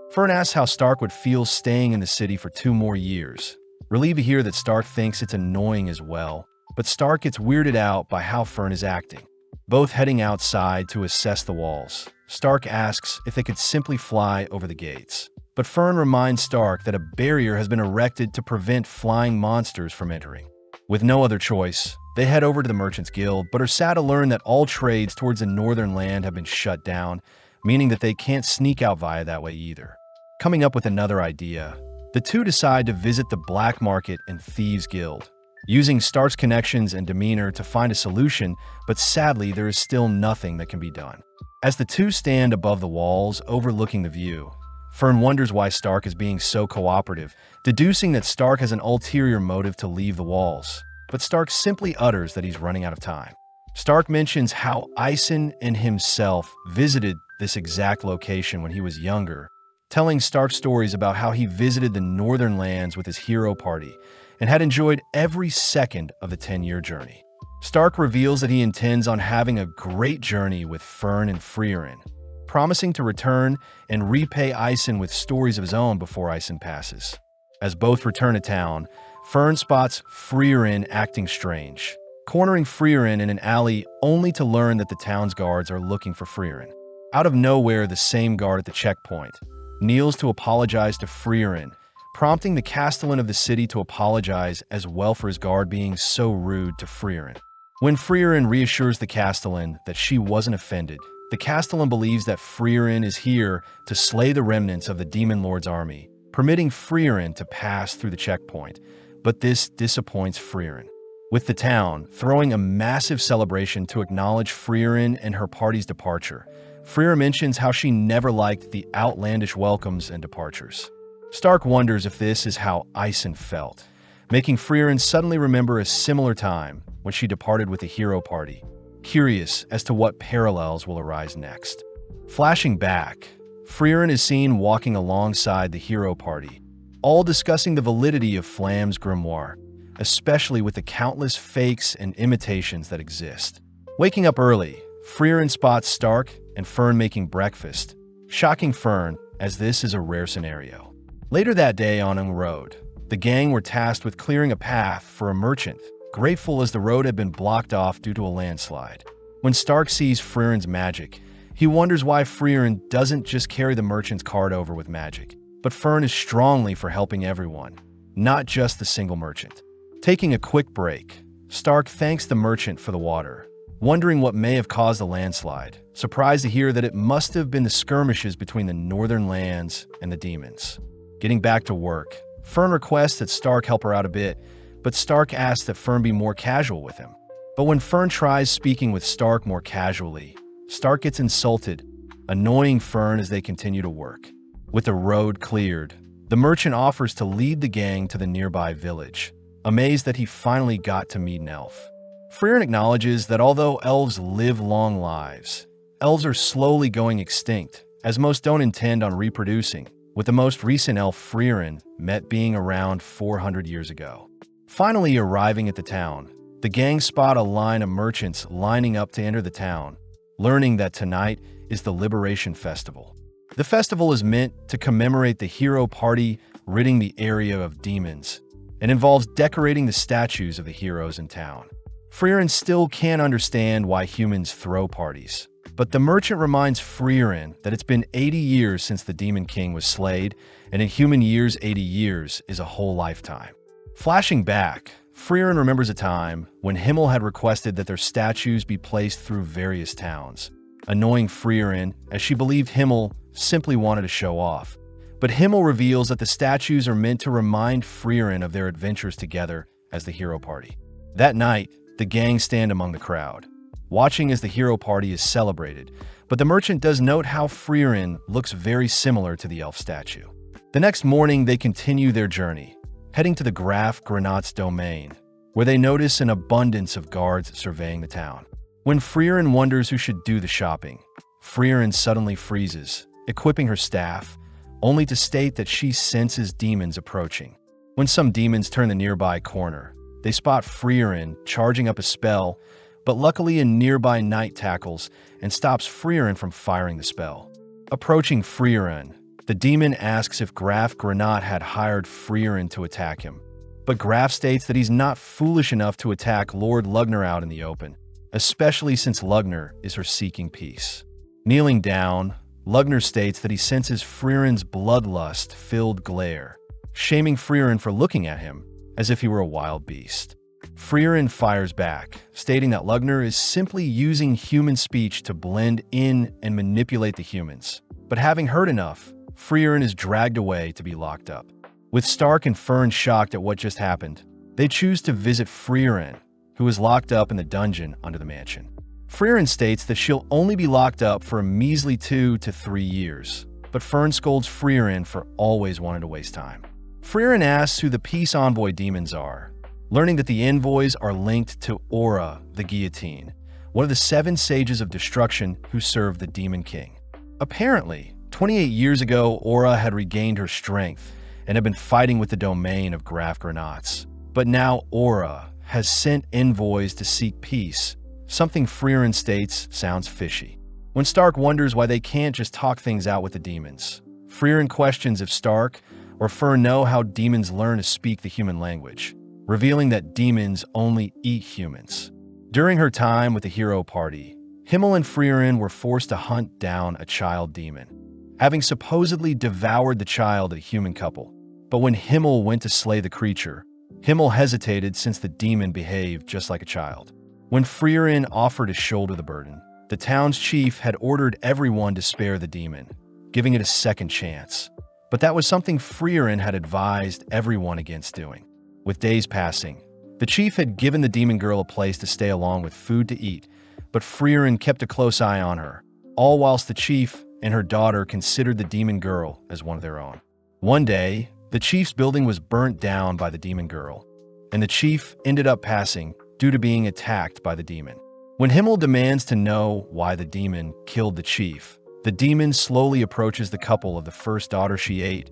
Fern asks how Stark would feel staying in the city for 2 more years. Relieved to hear that Stark thinks it's annoying as well, but Stark gets weirded out by how Fern is acting. Both heading outside to assess the walls, Stark asks if they could simply fly over the gates. But Fern reminds Stark that a barrier has been erected to prevent flying monsters from entering. With no other choice, they head over to the Merchants Guild, but are sad to learn that all trades towards the northern land have been shut down, meaning that they can't sneak out via that way either. Coming up with another idea, the two decide to visit the Black Market and Thieves Guild, using Stark's connections and demeanor to find a solution, but sadly there is still nothing that can be done. As the two stand above the walls overlooking the view, Fern wonders why Stark is being so cooperative, deducing that Stark has an ulterior motive to leave the walls, but Stark simply utters that he's running out of time. Stark mentions how Ison and himself visited this exact location when he was younger, telling Stark stories about how he visited the northern lands with his hero party and had enjoyed every second of the 10-year journey. Stark reveals that he intends on having a great journey with Fern and Freeren, promising to return and repay Ison with stories of his own before Ison passes. As both return to town, Fern spots Freeren acting strange, cornering Freeren in an alley only to learn that the town's guards are looking for Freeren. Out of nowhere, the same guard at the checkpoint kneels to apologize to Freeren, prompting the Castellan of the city to apologize as well for his guard being so rude to Freeren. When Freeren reassures the Castellan that she wasn't offended, the Castellan believes that Freeren is here to slay the remnants of the Demon Lord's army, permitting Freeren to pass through the checkpoint, but this disappoints Freeren. with the town throwing a massive celebration to acknowledge Freeren and her party's departure. Freeren mentions how she never liked the outlandish welcomes and departures. Stark wonders if this is how Isen felt, making Freeren suddenly remember a similar time when she departed with the hero party, curious as to what parallels will arise next. Flashing back, Freeren is seen walking alongside the hero party, all discussing the validity of Flam's grimoire, especially with the countless fakes and imitations that exist. Waking up early, Freeren spots Stark and Fern making breakfast, shocking Fern as this is a rare scenario. Later that day on Ung Road, the gang were tasked with clearing a path for a merchant, grateful as the road had been blocked off due to a landslide. When Stark sees Freeren's magic, he wonders why Freeren doesn't just carry the merchant's cart over with magic. But Fern is strongly for helping everyone, not just the single merchant. Taking a quick break, Stark thanks the merchant for the water, wondering what may have caused the landslide, surprised to hear that it must have been the skirmishes between the northern lands and the demons. Getting back to work, Fern requests that Stark help her out a bit, but Stark asks that Fern be more casual with him. But when Fern tries speaking with Stark more casually, Stark gets insulted, annoying Fern as they continue to work. With the road cleared, the merchant offers to lead the gang to the nearby village, amazed that he finally got to meet an elf. Freeren acknowledges that although elves live long lives, elves are slowly going extinct, as most don't intend on reproducing, with the most recent elf Freeren met being around 400 years ago. Finally arriving at the town, the gang spot a line of merchants lining up to enter the town, learning that tonight is the Liberation Festival. The festival is meant to commemorate the hero party ridding the area of demons, and involves decorating the statues of the heroes in town. Freeren still can't understand why humans throw parties, but the merchant reminds Freeren that it's been 80 years since the Demon King was slayed, and in human years 80 years is a whole lifetime. Flashing back, Freeren remembers a time when Himmel had requested that their statues be placed through various towns, annoying Freeren as she believed Himmel simply wanted to show off. But Himmel reveals that the statues are meant to remind Freeren of their adventures together as the hero party. That night, the gang stand among the crowd, watching as the hero party is celebrated, but the merchant does note how Freeren looks very similar to the elf statue. The next morning, they continue their journey, heading to the Graf Granat's domain, where they notice an abundance of guards surveying the town. When Freeren wonders who should do the shopping, Freeren suddenly freezes, equipping her staff, only to state that she senses demons approaching. When some demons turn the nearby corner, they spot Freeren charging up a spell, but luckily a nearby knight tackles and stops Freeren from firing the spell. Approaching Freeren, the demon asks if Graf Granat had hired Freeren to attack him, but Graf states that he's not foolish enough to attack Lord Lugner out in the open, especially since Lugner is her seeking peace. Kneeling down, Lugner states that he senses Freeren's bloodlust-filled glare, shaming Freeren for looking at him as if he were a wild beast. Freeren fires back, stating that Lugner is simply using human speech to blend in and manipulate the humans. But having heard enough, Freeren is dragged away to be locked up. With Stark and Fern shocked at what just happened, they choose to visit Freeren, who is locked up in the dungeon under the mansion. Freeren states that she'll only be locked up for a measly 2 to 3 years, but Fern scolds Freeren for always wanting to waste time. Freeren asks who the peace envoy demons are, learning that the envoys are linked to Aura, the guillotine, one of the 7 sages of destruction who served the Demon King. Apparently, 28 years ago, Aura had regained her strength and had been fighting with the domain of Graf Granats. But now Aura has sent envoys to seek peace, something Freeren states sounds fishy. When Stark wonders why they can't just talk things out with the demons, Freeren questions if Stark or Fern know how demons learn to speak the human language, revealing that demons only eat humans. During her time with the hero party, Himmel and Freeren were forced to hunt down a child demon, having supposedly devoured the child of a human couple. But when Himmel went to slay the creature, Himmel hesitated since the demon behaved just like a child. When Freeren offered to shoulder the burden, the town's chief had ordered everyone to spare the demon, giving it a second chance. But that was something Freeren had advised everyone against doing. With days passing, The chief had given the demon girl a place to stay along with food to eat, but Freeren kept a close eye on her, all whilst the chief and her daughter considered the demon girl as one of their own. One day, the chief's building was burnt down by the demon girl, and the chief ended up passing due to being attacked by the demon. When Himmel demands to know why the demon killed the chief, the demon slowly approaches the couple of the first daughter she ate,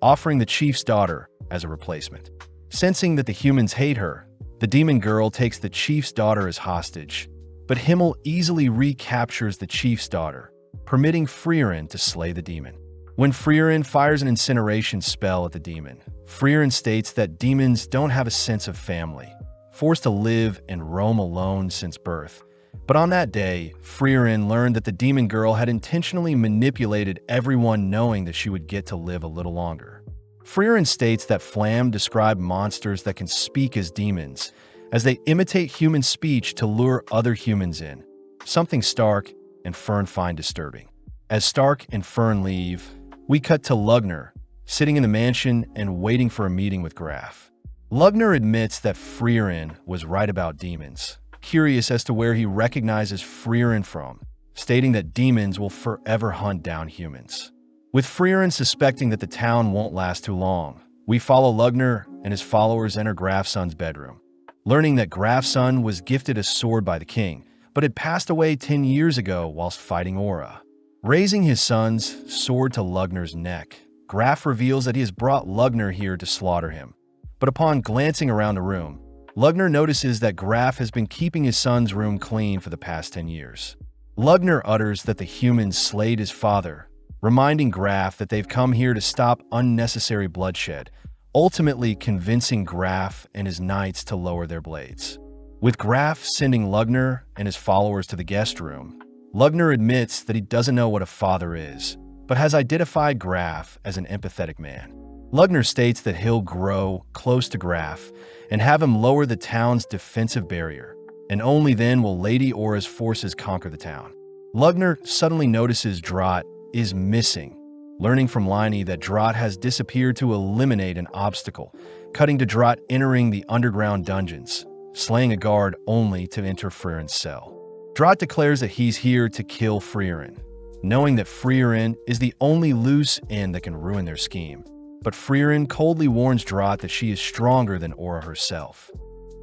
offering the chief's daughter as a replacement. Sensing that the humans hate her, the demon girl takes the chief's daughter as hostage, but Himmel easily recaptures the chief's daughter, permitting Freeren to slay the demon. When Freeren fires an incineration spell at the demon, Freeren states that demons don't have a sense of family, forced to live and roam alone since birth. But on that day, Freeren learned that the demon girl had intentionally manipulated everyone, knowing that she would get to live a little longer. Freeren states that Flam described monsters that can speak as demons, as they imitate human speech to lure other humans in, something Stark and Fern find disturbing. As Stark and Fern leave, we cut to Lugner, sitting in the mansion and waiting for a meeting with Graf. Lugner admits that Freeren was right about demons, curious as to where he recognizes Freeren from, stating that demons will forever hunt down humans. With Freeren suspecting that the town won't last too long, we follow Lugner and his followers enter Graf's son's bedroom. Learning that Graf's son was gifted a sword by the king, but had passed away 10 years ago whilst fighting Aura. Raising his son's sword to Lugner's neck, Graf reveals that he has brought Lugner here to slaughter him. But upon glancing around the room, Lugner notices that Graf has been keeping his son's room clean for the past 10 years. Lugner utters that the humans slayed his father, reminding Graf that they've come here to stop unnecessary bloodshed, ultimately convincing Graf and his knights to lower their blades. With Graf sending Lugner and his followers to the guest room, Lugner admits that he doesn't know what a father is, but has identified Graf as an empathetic man. Lugner states that he'll grow close to Graf and have him lower the town's defensive barrier, and only then will Lady Aura's forces conquer the town. Lugner suddenly notices Drought is missing, learning from Liney that Drought has disappeared to eliminate an obstacle, cutting to Drought entering the underground dungeons, slaying a guard only to enter Freeren's cell. Drought declares that he's here to kill Freeren, knowing that Freeren is the only loose end that can ruin their scheme. But Freeren coldly warns Drought that she is stronger than Aura herself.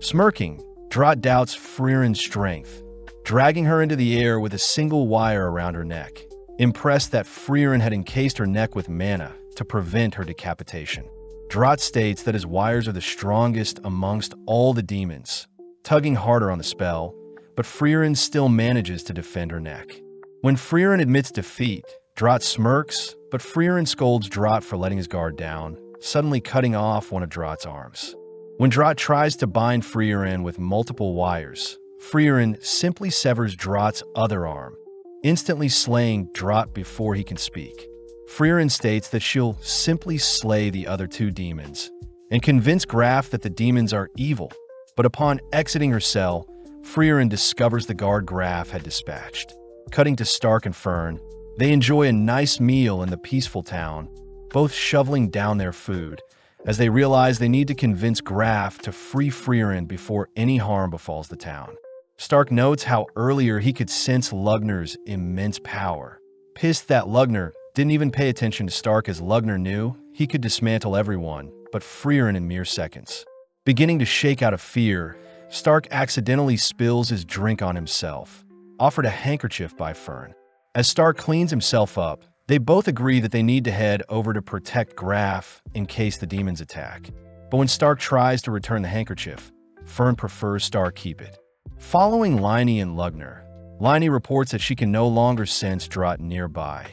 Smirking, Drought doubts Freeren's strength, dragging her into the air with a single wire around her neck, impressed that Freeren had encased her neck with mana to prevent her decapitation. Drought states that his wires are the strongest amongst all the demons, tugging harder on the spell, but Freeren still manages to defend her neck. When Freeren admits defeat, Drought smirks, but Freeren scolds Drought for letting his guard down, suddenly cutting off one of Drought's arms. When Drought tries to bind Freeren with multiple wires, Freeren simply severs Drought's other arm, instantly slaying Drought before he can speak. Freeren states that she'll simply slay the other two demons and convince Graf that the demons are evil, but upon exiting her cell, Freeren discovers the guard Graf had dispatched. Cutting to Stark and Fern, they enjoy a nice meal in the peaceful town, both shoveling down their food, as they realize they need to convince Graf to free Freeren before any harm befalls the town. Stark notes how earlier he could sense Lugner's immense power. Pissed that Lugner didn't even pay attention to Stark, as Lugner knew he could dismantle everyone but Freeren in mere seconds. Beginning to shake out of fear, Stark accidentally spills his drink on himself, offered a handkerchief by Fern. As Stark cleans himself up, they both agree that they need to head over to protect Graf in case the demons attack. But when Stark tries to return the handkerchief, Fern prefers Stark keep it. Following Liney and Lugner, Liney reports that she can no longer sense Drought nearby.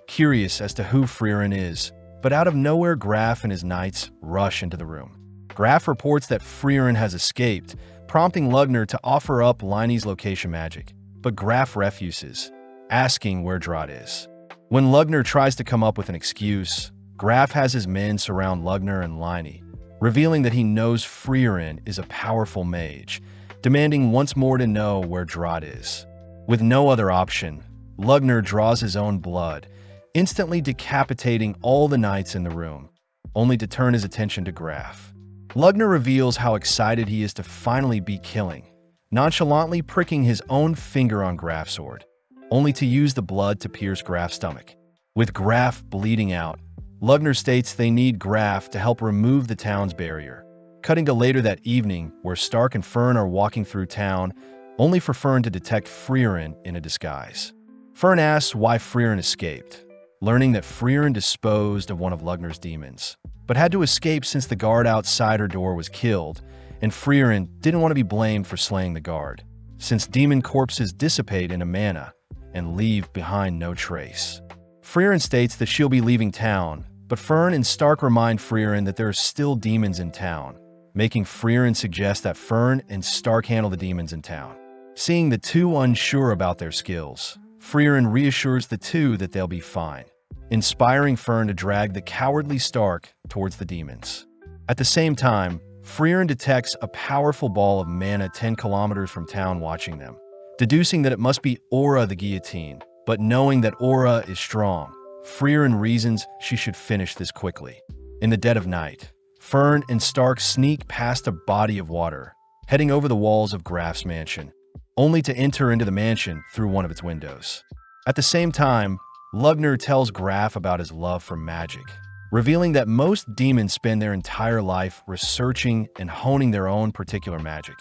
Curious as to who Freeren is, but out of nowhere Graf and his knights rush into the room. Graf reports that Freeren has escaped, prompting Lugner to offer up Liney's location magic, but Graf refuses, asking where Drought is. When Lugner tries to come up with an excuse, Graf has his men surround Lugner and Liney, revealing that he knows Freeren is a powerful mage, demanding once more to know where Drought is. With no other option, Lugner draws his own blood, instantly decapitating all the knights in the room, only to turn his attention to Graf. Lugner reveals how excited he is to finally be killing, nonchalantly pricking his own finger on Graf's sword, only to use the blood to pierce Graf's stomach. With Graf bleeding out, Lugner states they need Graf to help remove the town's barrier. Cutting to later that evening, where Stark and Freeren are walking through town, only for Freeren to detect Freeren in a disguise. Freeren asks why Freeren escaped, learning that Freeren disposed of one of Lugner's demons, but had to escape since the guard outside her door was killed, and Freeren didn't want to be blamed for slaying the guard, since demon corpses dissipate into mana and leave behind no trace. Freeren states that she'll be leaving town, but Freeren and Stark remind Freeren that there are still demons in town, making Freeren suggest that Freeren and Stark handle the demons in town. Seeing the two unsure about their skills, Freeren reassures the two that they'll be fine, inspiring Freeren to drag the cowardly Stark towards the demons. At the same time, Freeren detects a powerful ball of mana 10 kilometers from town watching them, deducing that it must be Aura the guillotine, but knowing that Aura is strong, Freeren reasons she should finish this quickly. In the dead of night, Freeren and Stark sneak past a body of water, heading over the walls of Graf's mansion, only to enter into the mansion through one of its windows. At the same time, Lugner tells Graf about his love for magic, revealing that most demons spend their entire life researching and honing their own particular magic.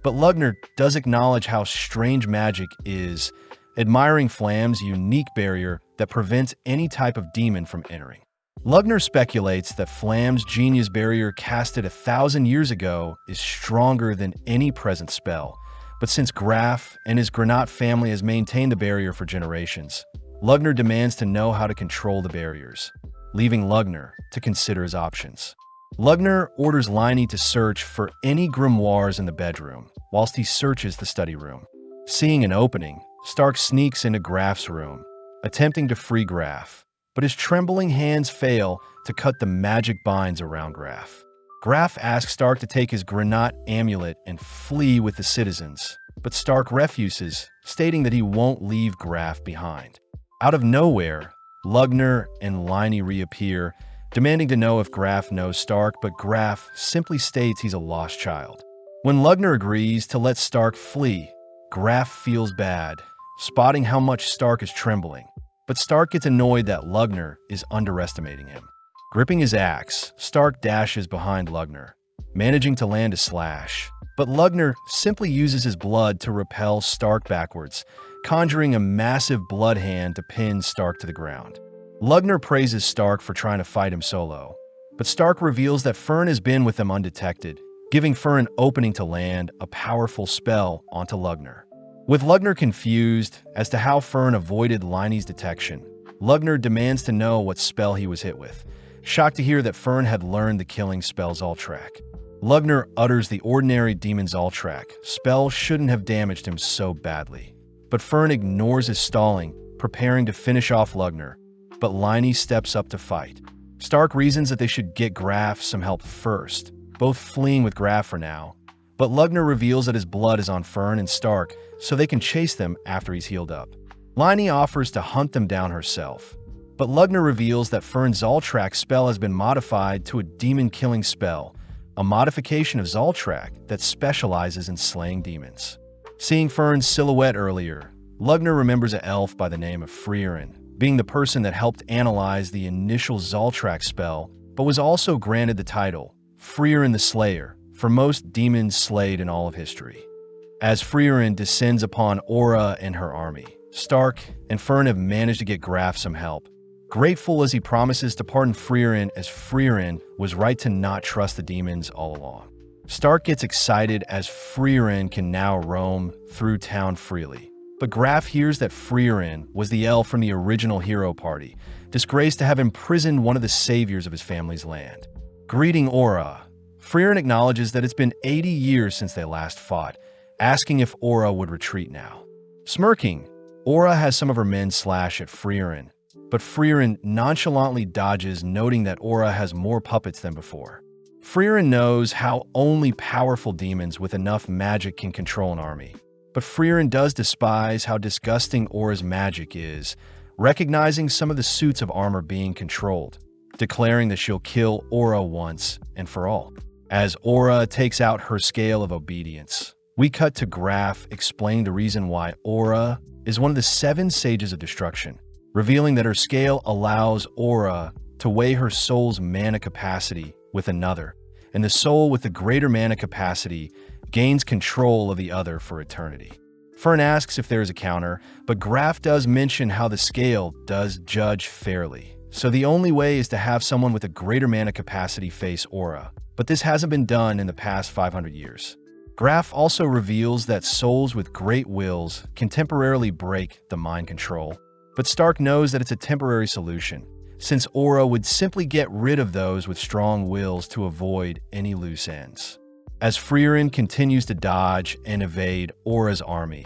But Lugner does acknowledge how strange magic is, admiring Flam's unique barrier that prevents any type of demon from entering. Lugner speculates that Flam's genius barrier casted 1,000 years ago is stronger than any present spell, but since Graf and his Granat family has maintained the barrier for generations, Lugner demands to know how to control the barriers, leaving Lugner to consider his options. Lugner orders Liney to search for any grimoires in the bedroom, whilst he searches the study room. Seeing an opening, Stark sneaks into Graf's room, attempting to free Graf, but his trembling hands fail to cut the magic binds around Graf. Graf asks Stark to take his Granat amulet and flee with the citizens, but Stark refuses, stating that he won't leave Graf behind. Out of nowhere, Lugner and Liney reappear, demanding to know if Graf knows Stark, but Graf simply states he's a lost child. When Lugner agrees to let Stark flee, Graf feels bad, spotting how much Stark is trembling, but Stark gets annoyed that Lugner is underestimating him. Gripping his axe, Stark dashes behind Lugner, managing to land a slash, but Lugner simply uses his blood to repel Stark backwards, conjuring a massive blood hand to pin Stark to the ground. Lugner praises Stark for trying to fight him solo, but Stark reveals that Freeren has been with them undetected, giving Freeren opening to land a powerful spell onto Lugner. With Lugner confused as to how Freeren avoided Liney's detection, Lugner demands to know what spell he was hit with, shocked to hear that Freeren had learned the killing spell Zoltrak. Lugner utters the ordinary demon Zoltrak spell shouldn't have damaged him so badly, but Freeren ignores his stalling, preparing to finish off Lugner, but Liney steps up to fight. Stark reasons that they should get Graf some help first, both fleeing with Graf for now, but Lugner reveals that his blood is on Freeren and Stark so they can chase them after he's healed up. Liney offers to hunt them down herself, but Lugner reveals that Freeren's Zoltrak spell has been modified to a demon-killing spell, a modification of Zoltrak that specializes in slaying demons. Seeing Freeren's silhouette earlier, Lugner remembers an elf by the name of Freeren, being the person that helped analyze the initial Zoltrak spell, but was also granted the title, Freeren the Slayer, for most demons slayed in all of history. As Freeren descends upon Aura and her army, Stark and Freeren have managed to get Graf some help, grateful as he promises to pardon Freeren, as Freeren was right to not trust the demons all along. Stark gets excited as Freeren can now roam through town freely, but Graf hears that Freeren was the elf from the original hero party, disgraced to have imprisoned one of the saviors of his family's land. Greeting Aura, Freeren acknowledges that it's been 80 years since they last fought, asking if Aura would retreat now. Smirking, Aura has some of her men slash at Freeren, but Freeren nonchalantly dodges, noting that Aura has more puppets than before. Freeren knows how only powerful demons with enough magic can control an army, but Freeren does despise how disgusting Aura's magic is, recognizing some of the suits of armor being controlled, declaring that she'll kill Aura once and for all. As Aura takes out her scale of obedience, we cut to Graf explaining the reason why Aura is one of the 7 sages of destruction, revealing that her scale allows Aura to weigh her soul's mana capacity with another, and the soul with the greater mana capacity gains control of the other for eternity. Fern asks if there is a counter, but Graf does mention how the scale does judge fairly. So the only way is to have someone with a greater mana capacity face Aura, but this hasn't been done in the past 500 years. Graf also reveals that souls with great wills can temporarily break the mind control, but Stark knows that it's a temporary solution, since Aura would simply get rid of those with strong wills to avoid any loose ends. As Freeren continues to dodge and evade Aura's army,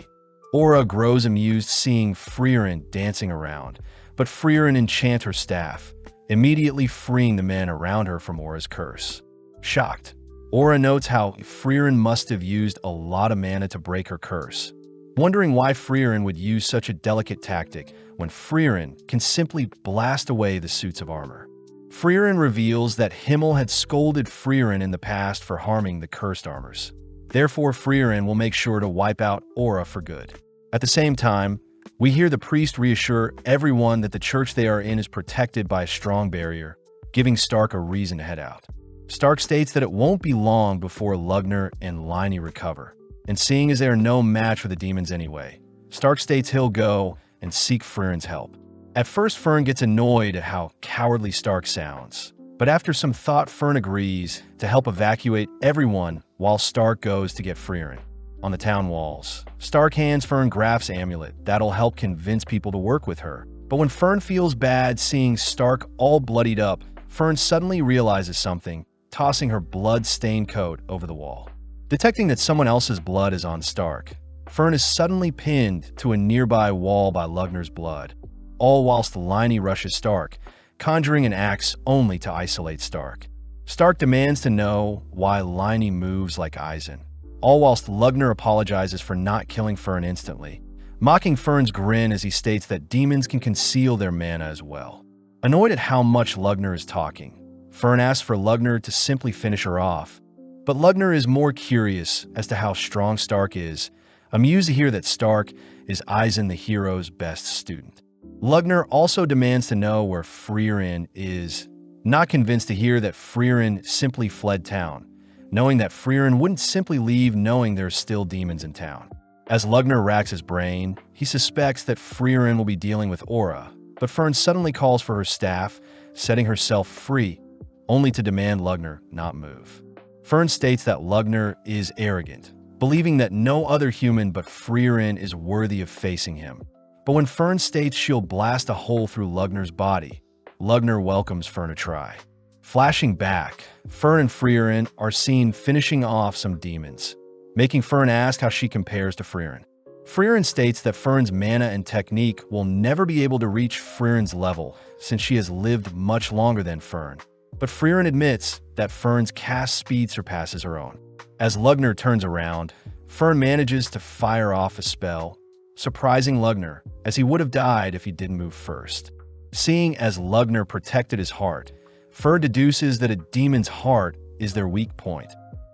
Aura grows amused seeing Freeren dancing around, but Freeren enchants her staff, immediately freeing the men around her from Aura's curse. Shocked, Aura notes how Freeren must have used a lot of mana to break her curse, wondering why Freeren would use such a delicate tactic when Freeren can simply blast away the suits of armor. Freeren reveals that Himmel had scolded Freeren in the past for harming the cursed armors. Therefore, Freeren will make sure to wipe out Aura for good. At the same time, we hear the priest reassure everyone that the church they are in is protected by a strong barrier, giving Stark a reason to head out. Stark states that it won't be long before Lugner and Liney recover, and seeing as they are no match for the demons anyway, Stark states he'll go and seek Freeren's help. At first, Fern gets annoyed at how cowardly Stark sounds, but after some thought, Fern agrees to help evacuate everyone while Stark goes to get Freeren. On the town walls, Stark hands Fern Graf's amulet that'll help convince people to work with her. But when Fern feels bad seeing Stark all bloodied up, Fern suddenly realizes something, tossing her blood-stained coat over the wall. Detecting that someone else's blood is on Stark, Fern is suddenly pinned to a nearby wall by Lugner's blood, all whilst Liney rushes Stark, conjuring an axe only to isolate Stark. Stark demands to know why Liney moves like Eisen, all whilst Lugner apologizes for not killing Fern instantly, mocking Fern's grin as he states that demons can conceal their mana as well. Annoyed at how much Lugner is talking, Fern asks for Lugner to simply finish her off, but Lugner is more curious as to how strong Stark is, amused to hear that Stark is Eisen the hero's best student. Lugner also demands to know where Freeren is, not convinced to hear that Freeren simply fled town, knowing that Freeren wouldn't simply leave knowing there's still demons in town. As Lugner racks his brain, he suspects that Freeren will be dealing with Aura, but Fern suddenly calls for her staff, setting herself free, only to demand Lugner not move. Fern states that Lugner is arrogant, believing that no other human but Freeren is worthy of facing him. But when Fern states she'll blast a hole through Lugner's body, Lugner welcomes Fern to try. Flashing back, Fern and Freeren are seen finishing off some demons, making Fern ask how she compares to Freeren. Freeren states that Fern's mana and technique will never be able to reach Freeren's level since she has lived much longer than Fern, but Freeren admits that Fern's cast speed surpasses her own. As Lugner turns around, Fern manages to fire off a spell, surprising Lugner, as he would have died if he didn't move first. Seeing as Lugner protected his heart, Fern deduces that a demon's heart is their weak point,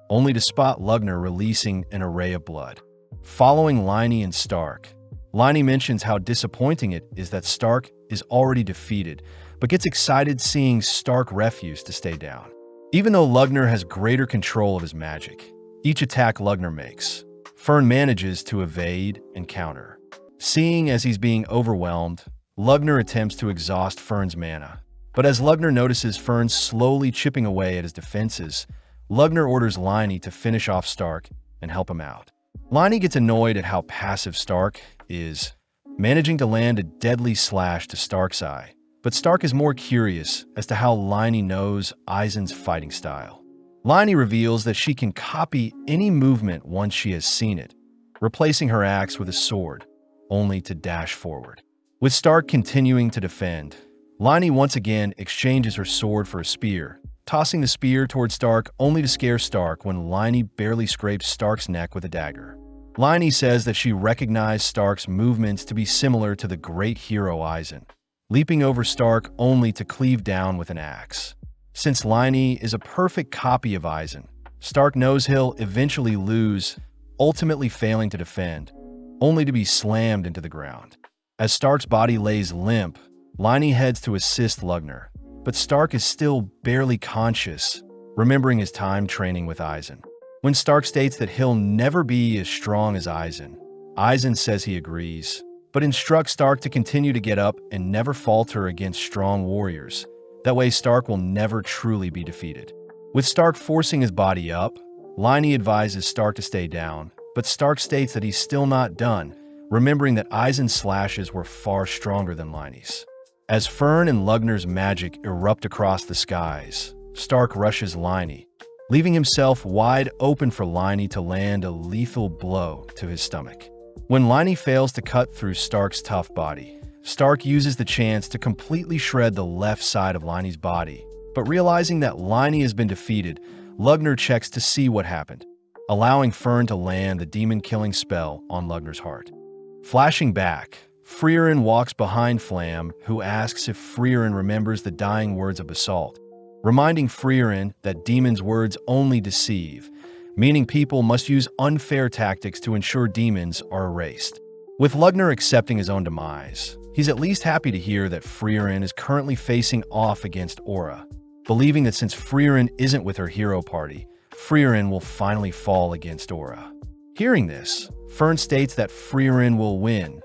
only to spot Lugner releasing an array of blood. Following Liney and Stark, Liney mentions how disappointing it is that Stark is already defeated, but gets excited seeing Stark refuse to stay down. Even though Lugner has greater control of his magic, each attack Lugner makes, Fern manages to evade and counter. Seeing as he's being overwhelmed, Lugner attempts to exhaust Fern's mana. But as Lugner notices Fern slowly chipping away at his defenses, Lugner orders Liney to finish off Stark and help him out. Liney gets annoyed at how passive Stark is, managing to land a deadly slash to Stark's eye. But Stark is more curious as to how Liney knows Eisen's fighting style. Liney reveals that she can copy any movement once she has seen it, replacing her axe with a sword, only to dash forward. With Stark continuing to defend, Liney once again exchanges her sword for a spear, tossing the spear towards Stark only to scare Stark when Liney barely scrapes Stark's neck with a dagger. Liney says that she recognized Stark's movements to be similar to the great hero Eisen, leaping over Stark only to cleave down with an axe. Since Liney is a perfect copy of Eisen, Stark knows he'll eventually lose, ultimately failing to defend, only to be slammed into the ground. As Stark's body lays limp, Liney heads to assist Lugner, but Stark is still barely conscious, remembering his time training with Eisen. When Stark states that he'll never be as strong as Eisen says he agrees, but instructs Stark to continue to get up and never falter against strong warriors. That way Stark will never truly be defeated. With Stark forcing his body up, Liney advises Stark to stay down, but Stark states that he's still not done, remembering that Eisen's slashes were far stronger than Liney's. As Freeren and Lugner's magic erupt across the skies, Stark rushes Liney, leaving himself wide open for Liney to land a lethal blow to his stomach. When Liney fails to cut through Stark's tough body, Stark uses the chance to completely shred the left side of Liney's body, but realizing that Liney has been defeated, Lugner checks to see what happened, allowing Freeren to land the demon-killing spell on Lugner's heart. Flashing back, Freeren walks behind Flam, who asks if Freeren remembers the dying words of Basalt, reminding Freeren that demons' words only deceive, meaning people must use unfair tactics to ensure demons are erased. With Lugner accepting his own demise, he's at least happy to hear that Freeren is currently facing off against Aura, believing that since Freeren isn't with her hero party, Freeren will finally fall against Aura. Hearing this, Fern states that Freeren will win,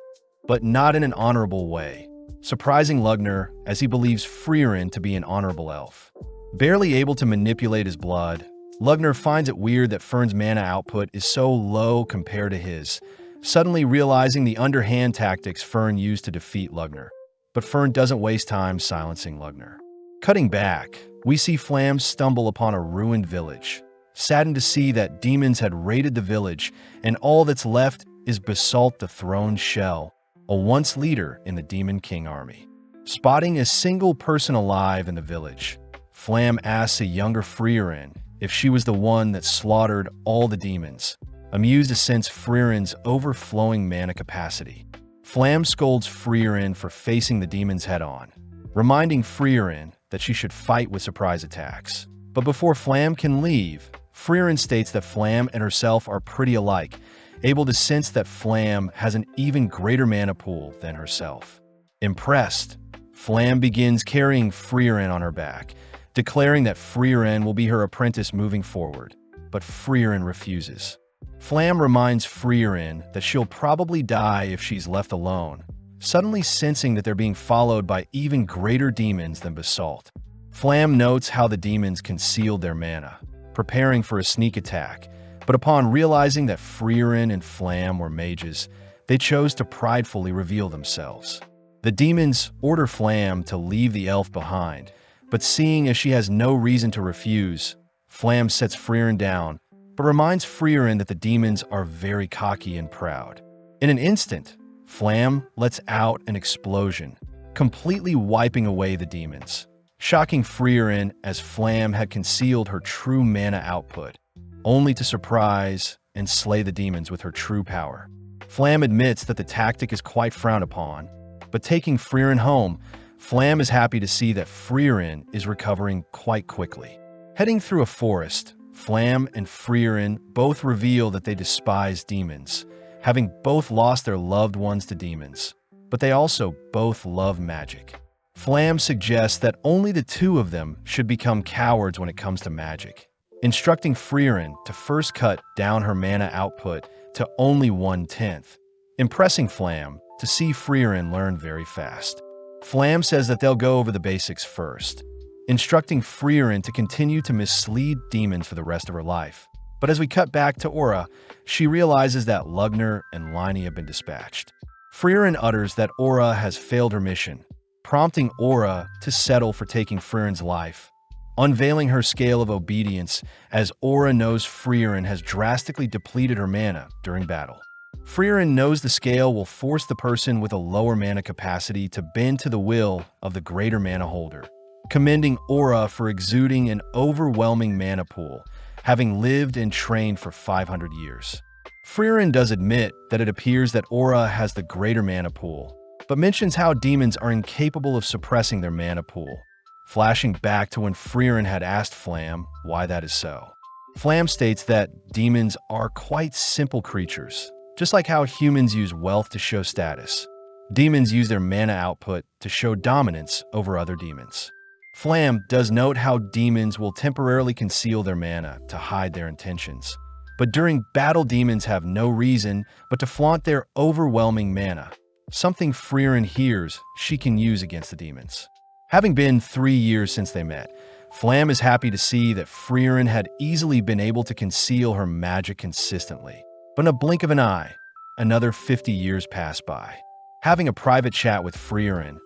but not in an honorable way, surprising Lugner as he believes Freeren to be an honorable elf. Barely able to manipulate his blood, Lugner finds it weird that Fern's mana output is so low compared to his, suddenly realizing the underhand tactics Fern used to defeat Lugner. But Fern doesn't waste time silencing Lugner. Cutting back, we see Flam stumble upon a ruined village, saddened to see that demons had raided the village and all that's left is Basalt the Throned Shell, a once leader in the Demon King army. Spotting a single person alive in the village, Flam asks a younger Freeren if she was the one that slaughtered all the demons, amused to sense Freeren's overflowing mana capacity. Flam scolds Freeren for facing the demons head-on, reminding Freeren that she should fight with surprise attacks. But before Flam can leave, Freeren states that Flam and herself are pretty alike, able to sense that Flam has an even greater mana pool than herself. Impressed, Flam begins carrying Freeren on her back, declaring that Freeren will be her apprentice moving forward, but Freeren refuses. Flam reminds Freeren that she'll probably die if she's left alone, suddenly sensing that they're being followed by even greater demons than Basalt. Flam notes how the demons concealed their mana, preparing for a sneak attack, but upon realizing that Freeren and Flam were mages, they chose to pridefully reveal themselves. The demons order Flam to leave the elf behind, but seeing as she has no reason to refuse, Flam sets Freeren down, but reminds Freeren that the demons are very cocky and proud. In an instant, Flam lets out an explosion, completely wiping away the demons, shocking Freeren as Flam had concealed her true mana output, only to surprise and slay the demons with her true power. Flam admits that the tactic is quite frowned upon, but taking Freeren home, Flam is happy to see that Freeren is recovering quite quickly. Heading through a forest, Flam and Freeren both reveal that they despise demons, having both lost their loved ones to demons, but they also both love magic. Flam suggests that only the two of them should become cowards when it comes to magic, instructing Freeren to first cut down her mana output to only 1/10, impressing Flam to see Freeren learn very fast. Flam says that they'll go over the basics first, instructing Freeren to continue to mislead demons for the rest of her life. But as we cut back to Aura, she realizes that Lugner and Liney have been dispatched. Freeren utters that Aura has failed her mission, prompting Aura to settle for taking Freeren's life, unveiling her scale of obedience as Aura knows Freeren has drastically depleted her mana during battle. Freeren knows the scale will force the person with a lower mana capacity to bend to the will of the greater mana holder, commending Aura for exuding an overwhelming mana pool, having lived and trained for 500 years. Freeren does admit that it appears that Aura has the greater mana pool, but mentions how demons are incapable of suppressing their mana pool, flashing back to when Freeren had asked Flam why that is so. Flam states that demons are quite simple creatures, just like how humans use wealth to show status. Demons use their mana output to show dominance over other demons. Flam does note how demons will temporarily conceal their mana to hide their intentions. But during battle, demons have no reason but to flaunt their overwhelming mana, something Freeren hears she can use against the demons. Having been 3 years since they met, Flam is happy to see that Freeren had easily been able to conceal her magic consistently. But in a blink of an eye, another 50 years pass by. Having a private chat with Freeren,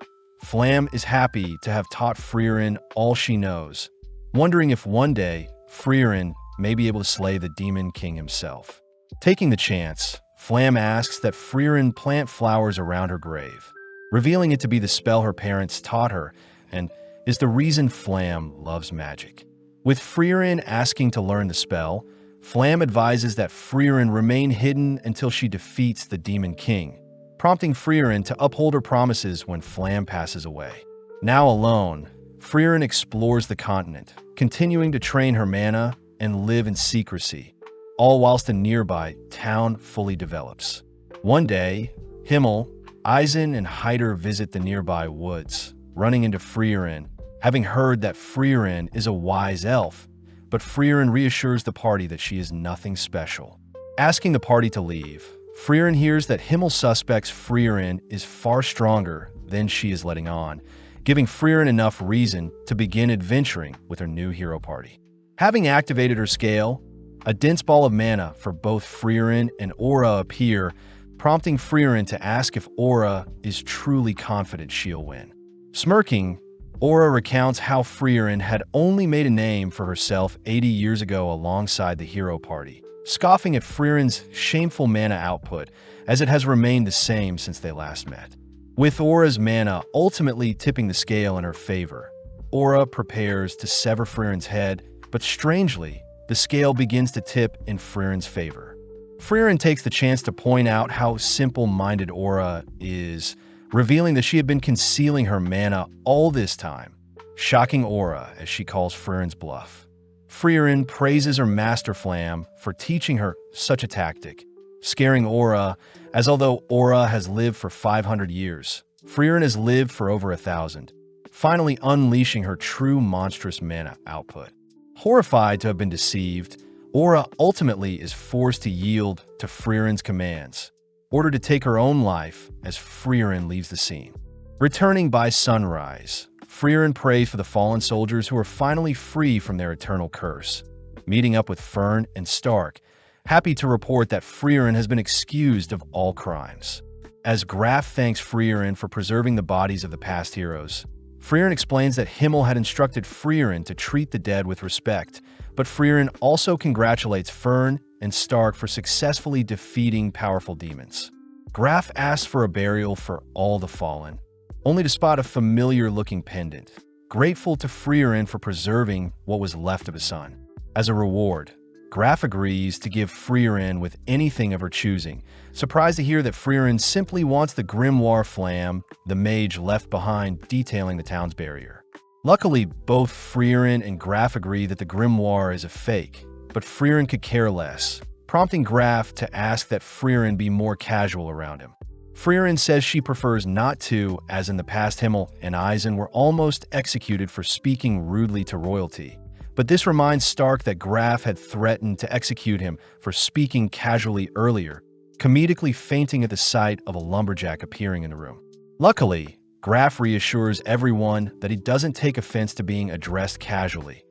Flam is happy to have taught Freeren all she knows, wondering if one day Freeren may be able to slay the Demon King himself. Taking the chance, Flam asks that Freeren plant flowers around her grave, revealing it to be the spell her parents taught her and is the reason Flam loves magic. With Freeren asking to learn the spell, Flam advises that Freeren remain hidden until she defeats the Demon King, prompting Freeren to uphold her promises when Flam passes away. Now alone, Freeren explores the continent, continuing to train her mana and live in secrecy, all whilst a nearby town fully develops. One day, Himmel, Eisen, and Hyder visit the nearby woods, running into Freeren, having heard that Freeren is a wise elf, but Freeren reassures the party that she is nothing special. Asking the party to leave, Freeren hears that Himmel suspects Freeren is far stronger than she is letting on, giving Freeren enough reason to begin adventuring with her new hero party. Having activated her scale, a dense ball of mana for both Freeren and Aura appear, prompting Freeren to ask if Aura is truly confident she'll win. Smirking, Aura recounts how Freeren had only made a name for herself 80 years ago alongside the hero party, scoffing at Freeren's shameful mana output as it has remained the same since they last met. With Aura's mana ultimately tipping the scale in her favor, Aura prepares to sever Freeren's head, but strangely, the scale begins to tip in Freeren's favor. Freeren takes the chance to point out how simple-minded Aura is, revealing that she had been concealing her mana all this time, shocking Aura as she calls Freeren's bluff. Freeren praises her master Flam for teaching her such a tactic, scaring Aura, as although Aura has lived for 500 years, Freeren has lived for over 1,000, finally unleashing her true monstrous mana output. Horrified to have been deceived, Aura ultimately is forced to yield to Freeren's commands, ordered to take her own life as Freeren leaves the scene. Returning by sunrise, Freeren prays for the fallen soldiers who are finally free from their eternal curse. Meeting up with Fern and Stark, happy to report that Freeren has been excused of all crimes. As Graf thanks Freeren for preserving the bodies of the past heroes, Freeren explains that Himmel had instructed Freeren to treat the dead with respect, but Freeren also congratulates Fern and Stark for successfully defeating powerful demons. Graf asks for a burial for all the fallen, only to spot a familiar-looking pendant, grateful to Freeren for preserving what was left of his son. As a reward, Graf agrees to give Freeren with anything of her choosing, surprised to hear that Freeren simply wants the grimoire Flam, the mage left behind detailing the town's barrier. Luckily, both Freeren and Graf agree that the grimoire is a fake, but Freeren could care less, prompting Graf to ask that Freeren be more casual around him. Freeren says she prefers not to, as in the past Himmel and Eisen were almost executed for speaking rudely to royalty. But this reminds Stark that Graf had threatened to execute him for speaking casually earlier, comedically fainting at the sight of a lumberjack appearing in the room. Luckily, Graf reassures everyone that he doesn't take offense to being addressed casually,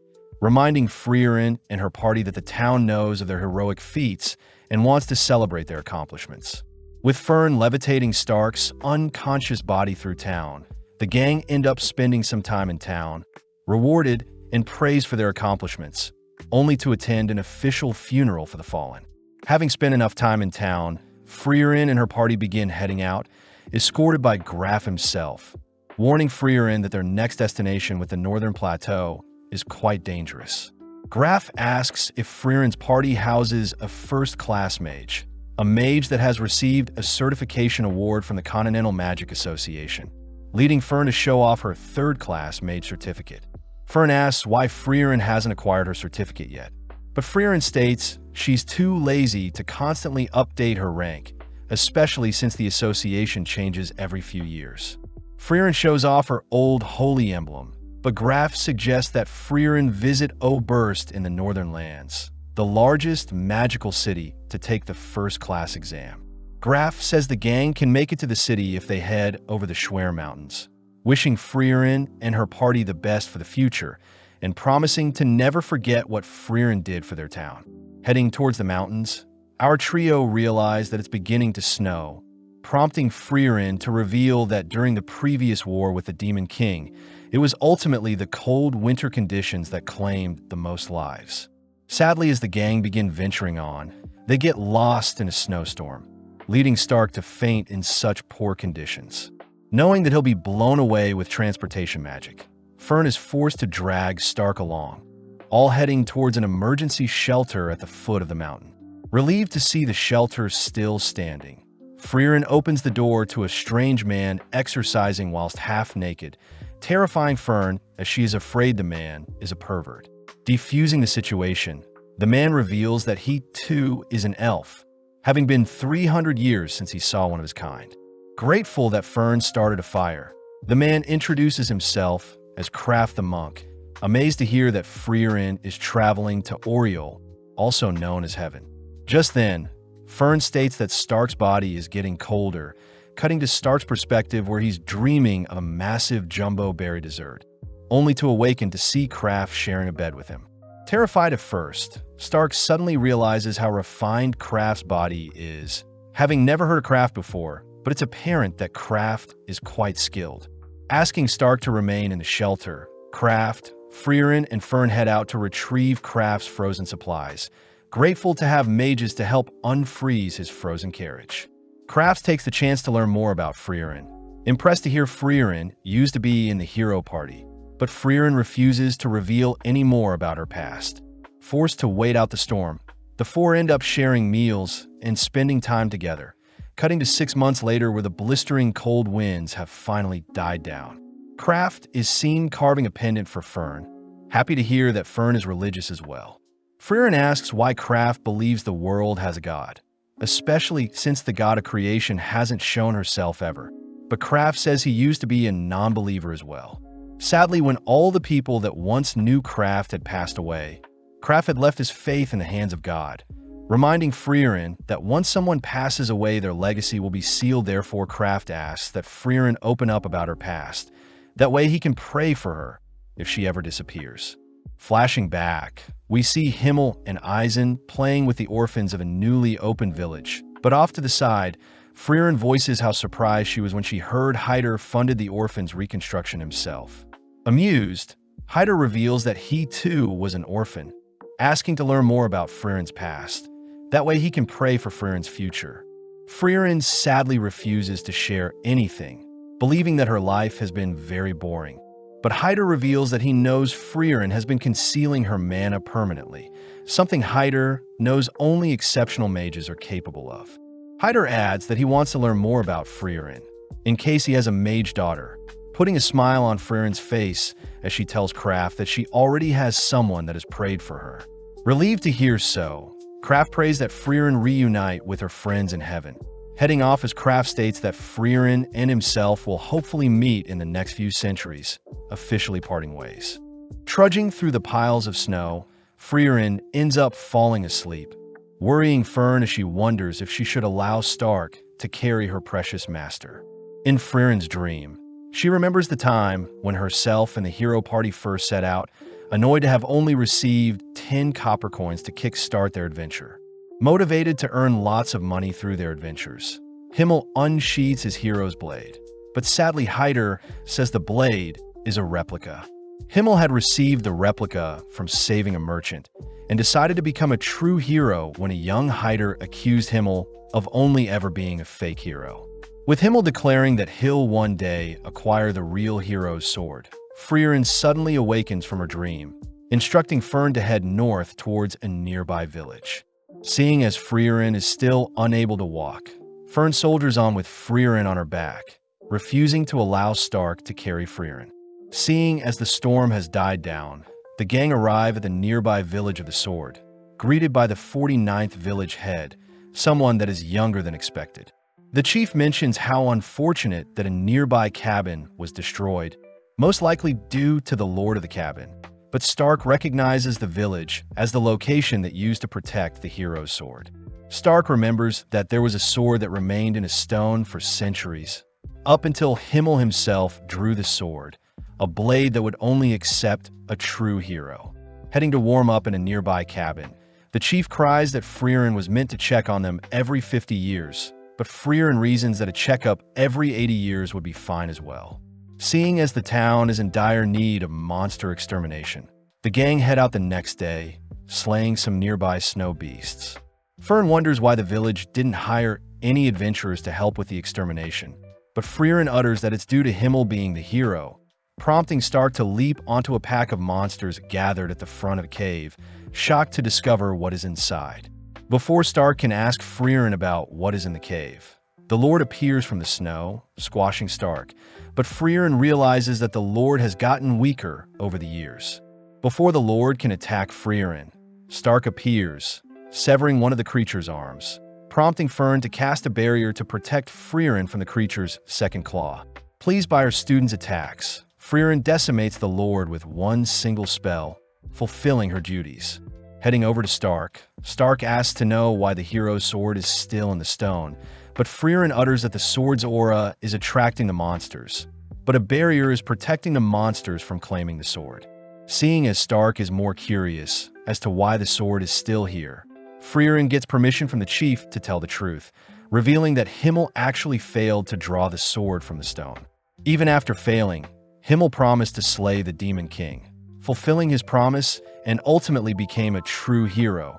reminding Freeren and her party that the town knows of their heroic feats and wants to celebrate their accomplishments. With Fern levitating Stark's unconscious body through town, the gang end up spending some time in town, rewarded and praised for their accomplishments, only to attend an official funeral for the fallen. Having spent enough time in town, Freeren and her party begin heading out, escorted by Graf himself, warning Freeren that their next destination with the Northern Plateau is quite dangerous. Graf asks if Freeren's party houses a first-class mage, a mage that has received a certification award from the Continental Magic Association, leading Fern to show off her third-class mage certificate. Fern asks why Freeren hasn't acquired her certificate yet. But Freeren states she's too lazy to constantly update her rank, especially since the association changes every few years. Freeren shows off her old holy emblem, but Graf suggests that Freeren visit Oberst in the Northern Lands, the largest magical city, to take the first-class exam. Graf says the gang can make it to the city if they head over the Schwer Mountains, wishing Freeren and her party the best for the future, and promising to never forget what Freeren did for their town. Heading towards the mountains, our trio realize that it's beginning to snow, prompting Freeren to reveal that during the previous war with the Demon King, it was ultimately the cold winter conditions that claimed the most lives. Sadly, as the gang begin venturing on, they get lost in a snowstorm, leading Stark to faint in such poor conditions. Knowing that he'll be blown away with transportation magic, Fern is forced to drag Stark along, all heading towards an emergency shelter at the foot of the mountain. Relieved to see the shelter still standing, Freeren opens the door to a strange man exercising whilst half-naked, terrifying Fern as she is afraid the man is a pervert. Defusing the situation, the man reveals that he too is an elf, having been 300 years since he saw one of his kind. Grateful that Fern started a fire, the man introduces himself as Kraft the Monk, amazed to hear that Freeren is traveling to Oriol, also known as Heaven. Just then, Fern states that Stark's body is getting colder, cutting to Stark's perspective where he's dreaming of a massive jumbo berry dessert, only to awaken to see Kraft sharing a bed with him. Terrified at first, Stark suddenly realizes how refined Kraft's body is, having never heard of Kraft before, but it's apparent that Kraft is quite skilled. Asking Stark to remain in the shelter, Kraft, Freeren, and Fern head out to retrieve Kraft's frozen supplies, grateful to have mages to help unfreeze his frozen carriage. Kraft takes the chance to learn more about Freeren, impressed to hear Freeren used to be in the hero party, but Freeren refuses to reveal any more about her past. Forced to wait out the storm, the four end up sharing meals and spending time together, cutting to 6 months later where the blistering cold winds have finally died down. Kraft is seen carving a pendant for Fern, happy to hear that Fern is religious as well. Freeren asks why Kraft believes the world has a god, especially since the god of creation hasn't shown herself ever, but Kraft says he used to be a non-believer as well. Sadly, when all the people that once knew Kraft had passed away, Kraft had left his faith in the hands of God, reminding Freeren that once someone passes away, their legacy will be sealed. Therefore, Kraft asks that Freeren open up about her past. That way he can pray for her if she ever disappears. Flashing back, we see Himmel and Eisen playing with the orphans of a newly opened village. But off to the side, Freeren voices how surprised she was when she heard Hyder funded the orphans' reconstruction himself. Amused, Hyder reveals that he too was an orphan, asking to learn more about Freeren's past. That way he can pray for Freeren's future. Freeren sadly refuses to share anything, believing that her life has been very boring. But Hyder reveals that he knows Freeren has been concealing her mana permanently, something Hyder knows only exceptional mages are capable of. Hyder adds that he wants to learn more about Freeren, in case he has a mage daughter, putting a smile on Freeren's face as she tells Kraft that she already has someone that has prayed for her. Relieved to hear so, Kraft prays that Freeren reunite with her friends in heaven, heading off as Kraft states that Freeren and himself will hopefully meet in the next few centuries, officially parting ways. Trudging through the piles of snow, Freeren ends up falling asleep, worrying Fern as she wonders if she should allow Stark to carry her precious master. In Freeren's dream, she remembers the time when herself and the hero party first set out, annoyed to have only received 10 copper coins to kickstart their adventure. Motivated to earn lots of money through their adventures, Himmel unsheathes his hero's blade, but sadly Hyder says the blade is a replica. Himmel had received the replica from saving a merchant and decided to become a true hero when a young Hyder accused Himmel of only ever being a fake hero. With Himmel declaring that he'll one day acquire the real hero's sword, Freeren suddenly awakens from her dream, instructing Fern to head north towards a nearby village. Seeing as Freeren is still unable to walk, Fern soldiers on with Freeren on her back, refusing to allow Stark to carry Freeren. Seeing as the storm has died down, the gang arrive at the nearby village of the sword, greeted by the 49th village head, someone that is younger than expected. The chief mentions how unfortunate that a nearby cabin was destroyed, most likely due to the lord of the cabin. But Stark recognizes the village as the location that used to protect the hero's sword. Stark remembers that there was a sword that remained in a stone for centuries, up until Himmel himself drew the sword, a blade that would only accept a true hero. Heading to warm up in a nearby cabin, the chief cries that Freeren was meant to check on them every 50 years, but Freeren reasons that a checkup every 80 years would be fine as well. Seeing as the town is in dire need of monster extermination, the gang head out the next day, slaying some nearby snow beasts. Fern wonders why the village didn't hire any adventurers to help with the extermination, but Freeren utters that it's due to Himmel being the hero, prompting Stark to leap onto a pack of monsters gathered at the front of the cave, shocked to discover what is inside. Before Stark can ask Freeren about what is in the cave, the Lord appears from the snow, squashing Stark, but Freeren realizes that the Lord has gotten weaker over the years. Before the Lord can attack Freeren, Stark appears, severing one of the creature's arms, prompting Fern to cast a barrier to protect Freeren from the creature's second claw. Pleased by her students' attacks, Freeren decimates the Lord with one single spell, fulfilling her duties. Heading over to Stark, Stark asks to know why the hero's sword is still in the stone, but Freeren utters that the sword's aura is attracting the monsters, but a barrier is protecting the monsters from claiming the sword. Seeing as Stark is more curious as to why the sword is still here, Freeren gets permission from the chief to tell the truth, revealing that Himmel actually failed to draw the sword from the stone. Even after failing, Himmel promised to slay the Demon King, fulfilling his promise and ultimately became a true hero,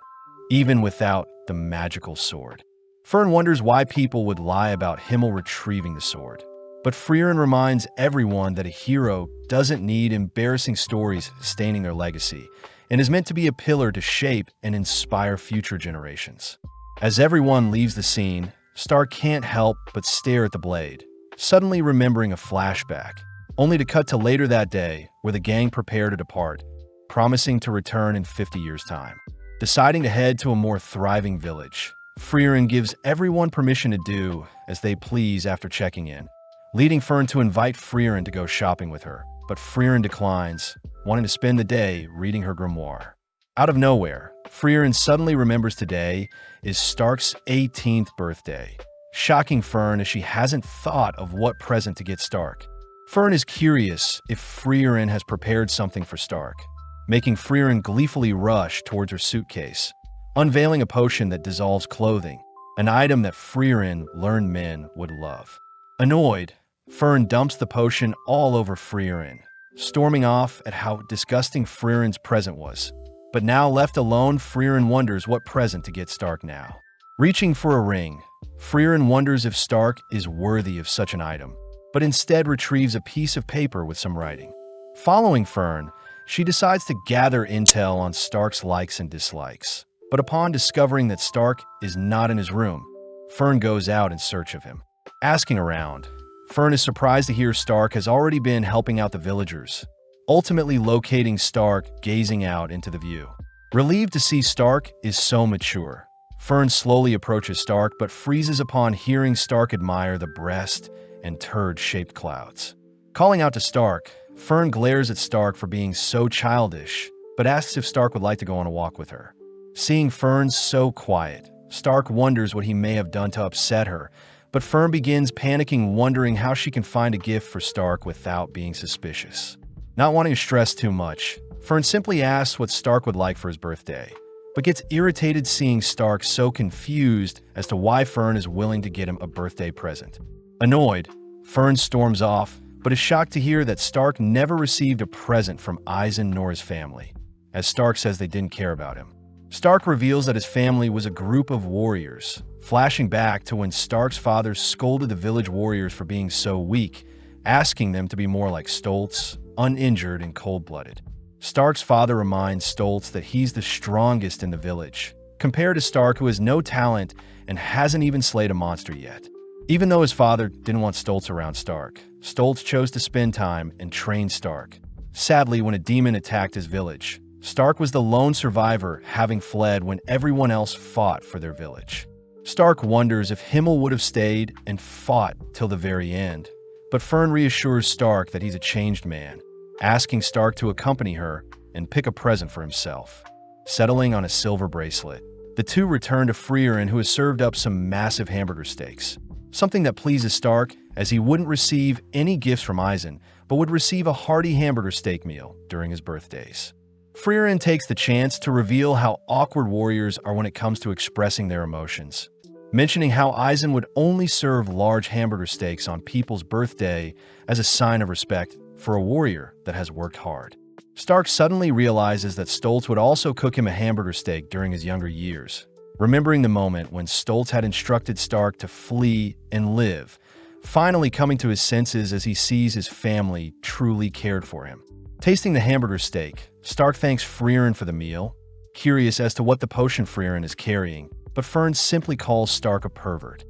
even without the magical sword. Fern wonders why people would lie about Himmel retrieving the sword, but Freeren reminds everyone that a hero doesn't need embarrassing stories staining their legacy, and is meant to be a pillar to shape and inspire future generations. As everyone leaves the scene, Stark can't help but stare at the blade, suddenly remembering a flashback, only to cut to later that day where the gang prepare to depart, promising to return in 50 years' time. Deciding to head to a more thriving village, Freeren gives everyone permission to do as they please after checking in, leading Fern to invite Freeren to go shopping with her, but Freeren declines, wanting to spend the day reading her grimoire. Out of nowhere, Freeren suddenly remembers today is Stark's 18th birthday, shocking Fern as she hasn't thought of what present to get Stark. Fern is curious if Freeren has prepared something for Stark, making Freeren gleefully rush towards her suitcase, unveiling a potion that dissolves clothing, an item that Freeren learned men would love. Annoyed, Fern dumps the potion all over Freeren, storming off at how disgusting Freeren's present was. But now left alone, Freeren wonders what present to get Stark now. Reaching for a ring, Freeren wonders if Stark is worthy of such an item, but instead retrieves a piece of paper with some writing. Following Fern, she decides to gather intel on Stark's likes and dislikes. But upon discovering that Stark is not in his room, Fern goes out in search of him. Asking around, Fern is surprised to hear Stark has already been helping out the villagers, ultimately locating Stark gazing out into the view. Relieved to see Stark is so mature, Fern slowly approaches Stark but freezes upon hearing Stark admire the breast and turd-shaped clouds. Calling out to Stark, Fern glares at Stark for being so childish, but asks if Stark would like to go on a walk with her. Seeing Fern so quiet, Stark wonders what he may have done to upset her, but Fern begins panicking, wondering how she can find a gift for Stark without being suspicious. Not wanting to stress too much, Fern simply asks what Stark would like for his birthday, but gets irritated seeing Stark so confused as to why Fern is willing to get him a birthday present. Annoyed, Fern storms off, but is shocked to hear that Stark never received a present from Eisen nor his family, as Stark says they didn't care about him. Stark reveals that his family was a group of warriors, flashing back to when Stark's father scolded the village warriors for being so weak, asking them to be more like Stoltz, uninjured and cold-blooded. Stark's father reminds Stoltz that he's the strongest in the village, compared to Stark, who has no talent and hasn't even slayed a monster yet. Even though his father didn't want Stoltz around Stark, Stoltz chose to spend time and train Stark. Sadly, when a demon attacked his village, Stark was the lone survivor, having fled when everyone else fought for their village. Stark wonders if Himmel would have stayed and fought till the very end, but Fern reassures Stark that he's a changed man, asking Stark to accompany her and pick a present for himself. Settling on a silver bracelet, the two return to Freeren, who has served up some massive hamburger steaks, something that pleases Stark, as he wouldn't receive any gifts from Eisen, but would receive a hearty hamburger steak meal during his birthdays. Freeren takes the chance to reveal how awkward warriors are when it comes to expressing their emotions, mentioning how Eisen would only serve large hamburger steaks on people's birthday as a sign of respect for a warrior that has worked hard. Stark suddenly realizes that Stoltz would also cook him a hamburger steak during his younger years, remembering the moment when Stoltz had instructed Stark to flee and live, finally coming to his senses as he sees his family truly cared for him. Tasting the hamburger steak, Stark thanks Freeren for the meal, curious as to what the potion Freeren is carrying, but Fern simply calls Stark a pervert.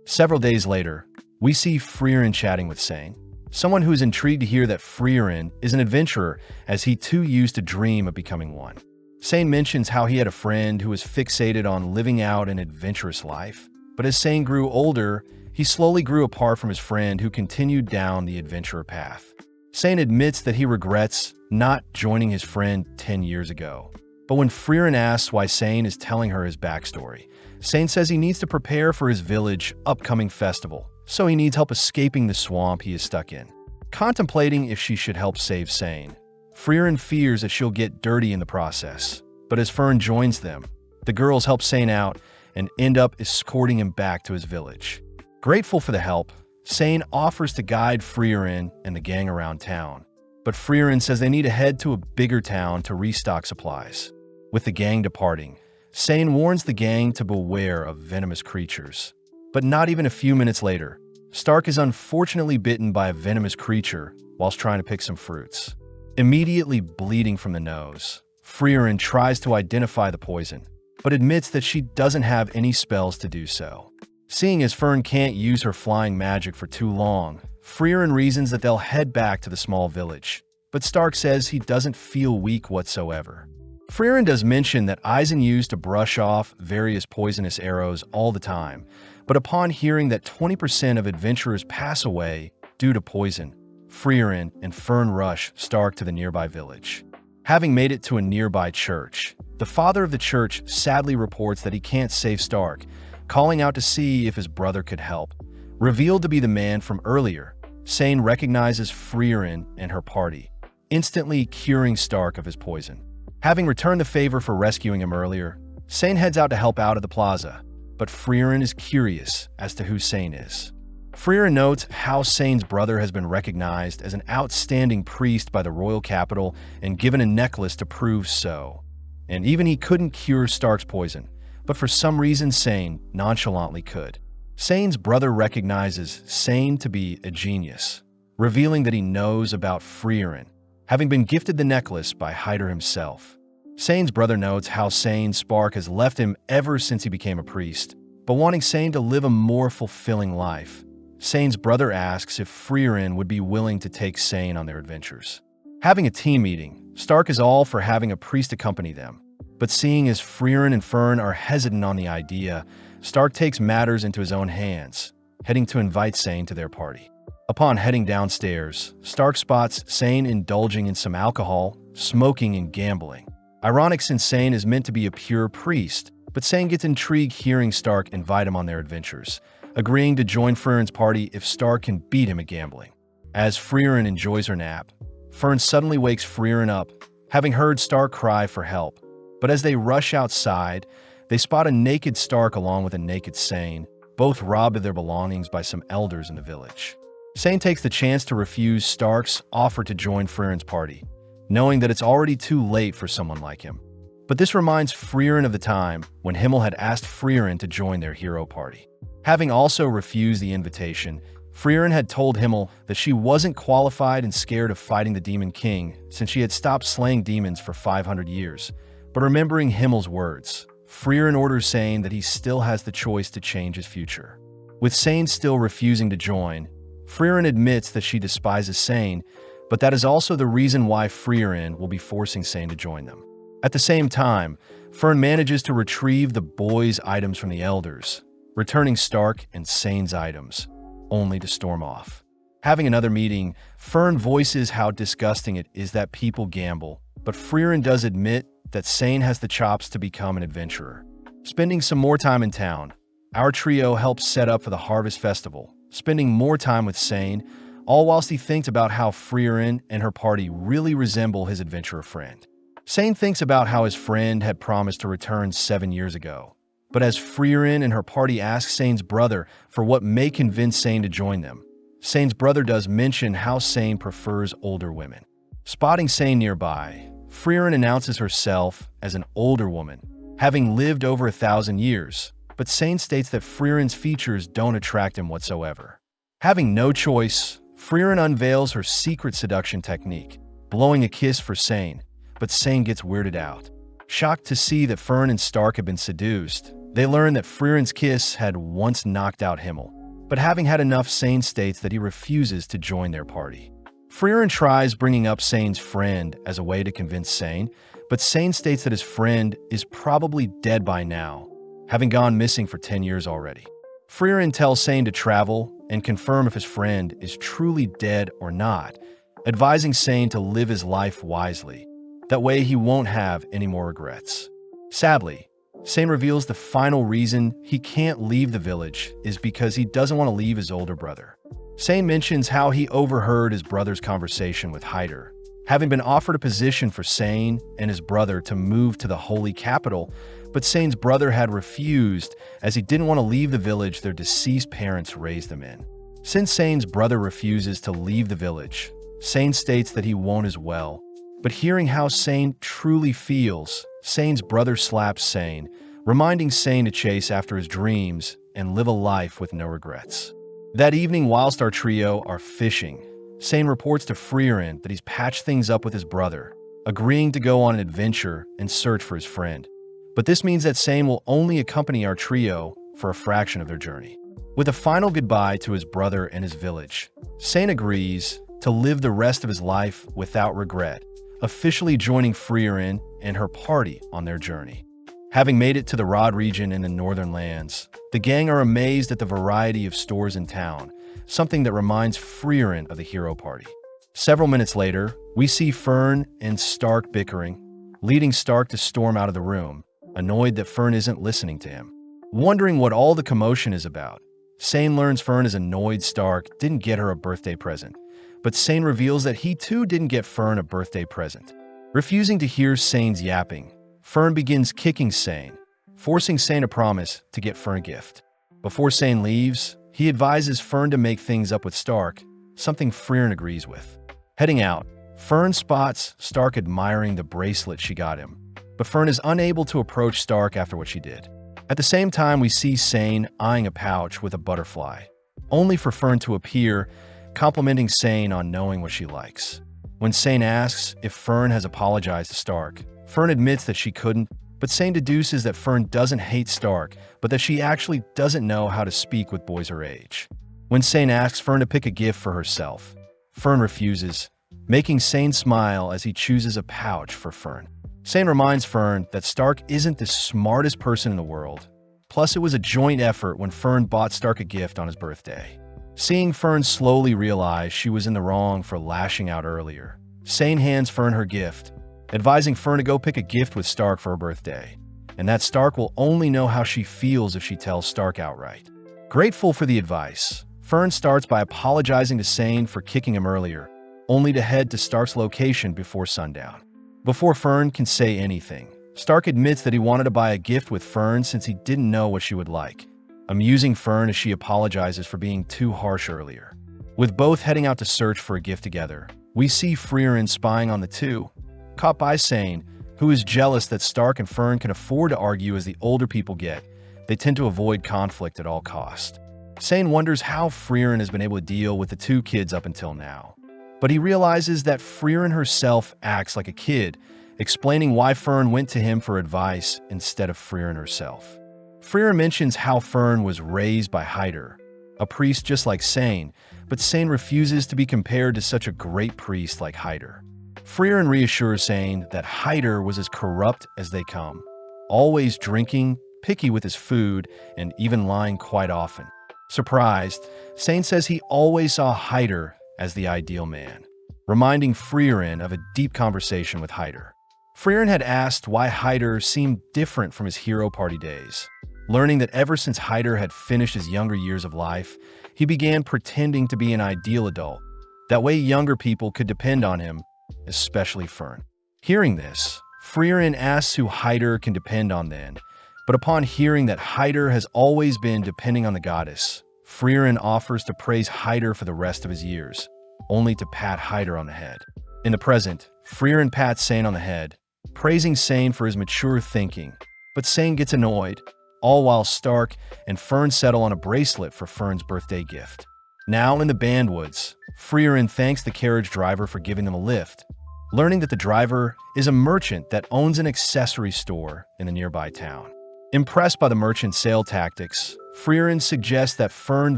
Several days later, we see Freeren chatting with Sane, someone who is intrigued to hear that Freeren is an adventurer, as he too used to dream of becoming one. Sane mentions how he had a friend who was fixated on living out an adventurous life, but as Sane grew older, he slowly grew apart from his friend who continued down the adventurer path. Sane admits that he regrets not joining his friend 10 years ago. But when Freeren asks why Sane is telling her his backstory, Sane says he needs to prepare for his village upcoming festival, so he needs help escaping the swamp he is stuck in. Contemplating if she should help save Sane, Freeren fears that she'll get dirty in the process. But as Fern joins them, the girls help Sane out and end up escorting him back to his village. Grateful for the help, Sane offers to guide Freeren and the gang around town. But Freeren says they need to head to a bigger town to restock supplies. With the gang departing, Sane warns the gang to beware of venomous creatures. But not even a few minutes later, Stark is unfortunately bitten by a venomous creature whilst trying to pick some fruits. Immediately bleeding from the nose, Freeren tries to identify the poison, but admits that she doesn't have any spells to do so. Seeing as Fern can't use her flying magic for too long, Freeren reasons that they'll head back to the small village, but Stark says he doesn't feel weak whatsoever. Freeren does mention that Eisen used to brush off various poisonous arrows all the time, but upon hearing that 20% of adventurers pass away due to poison, Freeren and Fern rush Stark to the nearby village. Having made it to a nearby church, the father of the church sadly reports that he can't save Stark, calling out to see if his brother could help. Revealed to be the man from earlier, Sane recognizes Freeren and her party, instantly curing Stark of his poison. Having returned the favor for rescuing him earlier, Sane heads out to help out at the plaza, but Freeren is curious as to who Sane is. Freeren notes how Sane's brother has been recognized as an outstanding priest by the royal capital and given a necklace to prove so. And even he couldn't cure Stark's poison, but for some reason Sane nonchalantly could. Sane's brother recognizes Sane to be a genius, revealing that he knows about Freeren, having been gifted the necklace by Hyder himself. Sane's brother notes how Sane's spark has left him ever since he became a priest, but wanting Sane to live a more fulfilling life. Sane's brother asks if Freeren would be willing to take Sane on their adventures. Having a team meeting, Stark is all for having a priest accompany them, but seeing as Freeren and Fern are hesitant on the idea, Stark takes matters into his own hands, heading to invite Sane to their party. Upon heading downstairs, Stark spots Sane indulging in some alcohol, smoking, and gambling. Ironic since Sane is meant to be a pure priest, but Sane gets intrigued hearing Stark invite him on their adventures, agreeing to join Freeren's party if Stark can beat him at gambling. As Freeren enjoys her nap, Fern suddenly wakes Freeren up, having heard Stark cry for help. But as they rush outside, they spot a naked Stark along with a naked Sane, both robbed of their belongings by some elders in the village. Sane takes the chance to refuse Stark's offer to join Freeren's party, knowing that it's already too late for someone like him. But this reminds Freeren of the time when Himmel had asked Freeren to join their hero party. Having also refused the invitation, Freeren had told Himmel that she wasn't qualified and scared of fighting the Demon King since she had stopped slaying demons for 500 years. But remembering Himmel's words, Freeren orders Sane that he still has the choice to change his future. With Sane still refusing to join, Freeren admits that she despises Sane, but that is also the reason why Freeren will be forcing Sane to join them. At the same time, Fern manages to retrieve the boys' items from the elders, returning Stark and Sane's items, only to storm off. Having another meeting, Fern voices how disgusting it is that people gamble, but Freeren does admit that Sane has the chops to become an adventurer. Spending some more time in town, our trio helps set up for the Harvest Festival, spending more time with Sane, all whilst he thinks about how Freeren and her party really resemble his adventurer friend. Sane thinks about how his friend had promised to return 7 years ago. But as Freeren and her party ask Sane's brother for what may convince Sane to join them, Sane's brother does mention how Sane prefers older women. Spotting Sane nearby, Freeren announces herself as an older woman, having lived over 1,000 years, but Sane states that Freeren's features don't attract him whatsoever. Having no choice, Freeren unveils her secret seduction technique, blowing a kiss for Sane, but Sane gets weirded out. Shocked to see that Fern and Stark have been seduced, they learn that Freeren's kiss had once knocked out Himmel, but having had enough, Sane states that he refuses to join their party. Freeren tries bringing up Sane's friend as a way to convince Sane, but Sane states that his friend is probably dead by now, having gone missing for 10 years already. Freeren tells Sane to travel and confirm if his friend is truly dead or not, advising Sane to live his life wisely. That way he won't have any more regrets. Sadly, Sane reveals the final reason he can't leave the village is because he doesn't want to leave his older brother. Sane mentions how he overheard his brother's conversation with Hyder, having been offered a position for Sane and his brother to move to the holy capital, but Sane's brother had refused as he didn't want to leave the village their deceased parents raised them in. Since Sane's brother refuses to leave the village, Sane states that he won't as well, but hearing how Sane truly feels, Sane's brother slaps Sane, reminding Sane to chase after his dreams and live a life with no regrets. That evening, whilst our trio are fishing, Sane reports to Freeren that he's patched things up with his brother, agreeing to go on an adventure and search for his friend. But this means that Sane will only accompany our trio for a fraction of their journey. With a final goodbye to his brother and his village, Sane agrees to live the rest of his life without regret, officially joining Freeren and her party on their journey. Having made it to the Rod region in the Northern Lands, the gang are amazed at the variety of stores in town, something that reminds Freeren of the hero party. Several minutes later, we see Fern and Stark bickering, leading Stark to storm out of the room, annoyed that Fern isn't listening to him. Wondering what all the commotion is about, Sane learns Fern is annoyed Stark didn't get her a birthday present, but Sane reveals that he too didn't get Fern a birthday present. Refusing to hear Sane's yapping, Fern begins kicking Sane, forcing Sane to promise to get Fern a gift. Before Sane leaves, he advises Fern to make things up with Stark, something Freeren agrees with. Heading out, Fern spots Stark admiring the bracelet she got him, but Fern is unable to approach Stark after what she did. At the same time, we see Sane eyeing a pouch with a butterfly, only for Fern to appear, complimenting Sane on knowing what she likes. When Sane asks if Fern has apologized to Stark, Fern admits that she couldn't, but Sane deduces that Fern doesn't hate Stark, but that she actually doesn't know how to speak with boys her age. When Sane asks Fern to pick a gift for herself, Fern refuses, making Sane smile as he chooses a pouch for Fern. Sane reminds Fern that Stark isn't the smartest person in the world. Plus, it was a joint effort when Fern bought Stark a gift on his birthday. Seeing Fern slowly realize she was in the wrong for lashing out earlier, Sane hands Fern her gift, advising Fern to go pick a gift with Stark for her birthday, and that Stark will only know how she feels if she tells Stark outright. Grateful for the advice, Fern starts by apologizing to Sane for kicking him earlier, only to head to Stark's location before sundown. Before Fern can say anything, Stark admits that he wanted to buy a gift with Fern since he didn't know what she would like, amusing Fern as she apologizes for being too harsh earlier. With both heading out to search for a gift together, we see Freeren spying on the two, caught by Sane, who is jealous that Stark and Fern can afford to argue as the older people get. They tend to avoid conflict at all costs. Sane wonders how Freeren has been able to deal with the two kids up until now. But he realizes that Freeren herself acts like a kid, explaining why Fern went to him for advice instead of Freeren herself. Freeren mentions how Fern was raised by Hyder, a priest just like Sane, but Sane refuses to be compared to such a great priest like Hyder. Freeren reassures Sane that Hyder was as corrupt as they come, always drinking, picky with his food, and even lying quite often. Surprised, Sane says he always saw Hyder as the ideal man, reminding Freeren of a deep conversation with Hyder. Freeren had asked why Hyder seemed different from his hero party days. Learning that ever since Hyder had finished his younger years of life, he began pretending to be an ideal adult. That way younger people could depend on him, especially Fern. Hearing this, Freeren asks who Hyder can depend on then, but upon hearing that Hyder has always been depending on the goddess, Freeren offers to praise Hyder for the rest of his years, only to pat Hyder on the head. In the present, Freeren pats Sane on the head, praising Sane for his mature thinking, but Sane gets annoyed, all while Stark and Fern settle on a bracelet for Fern's birthday gift. Now in the Bandwoods, Freeren thanks the carriage driver for giving them a lift, learning that the driver is a merchant that owns an accessory store in the nearby town. Impressed by the merchant's sale tactics, Freeren suggests that Fern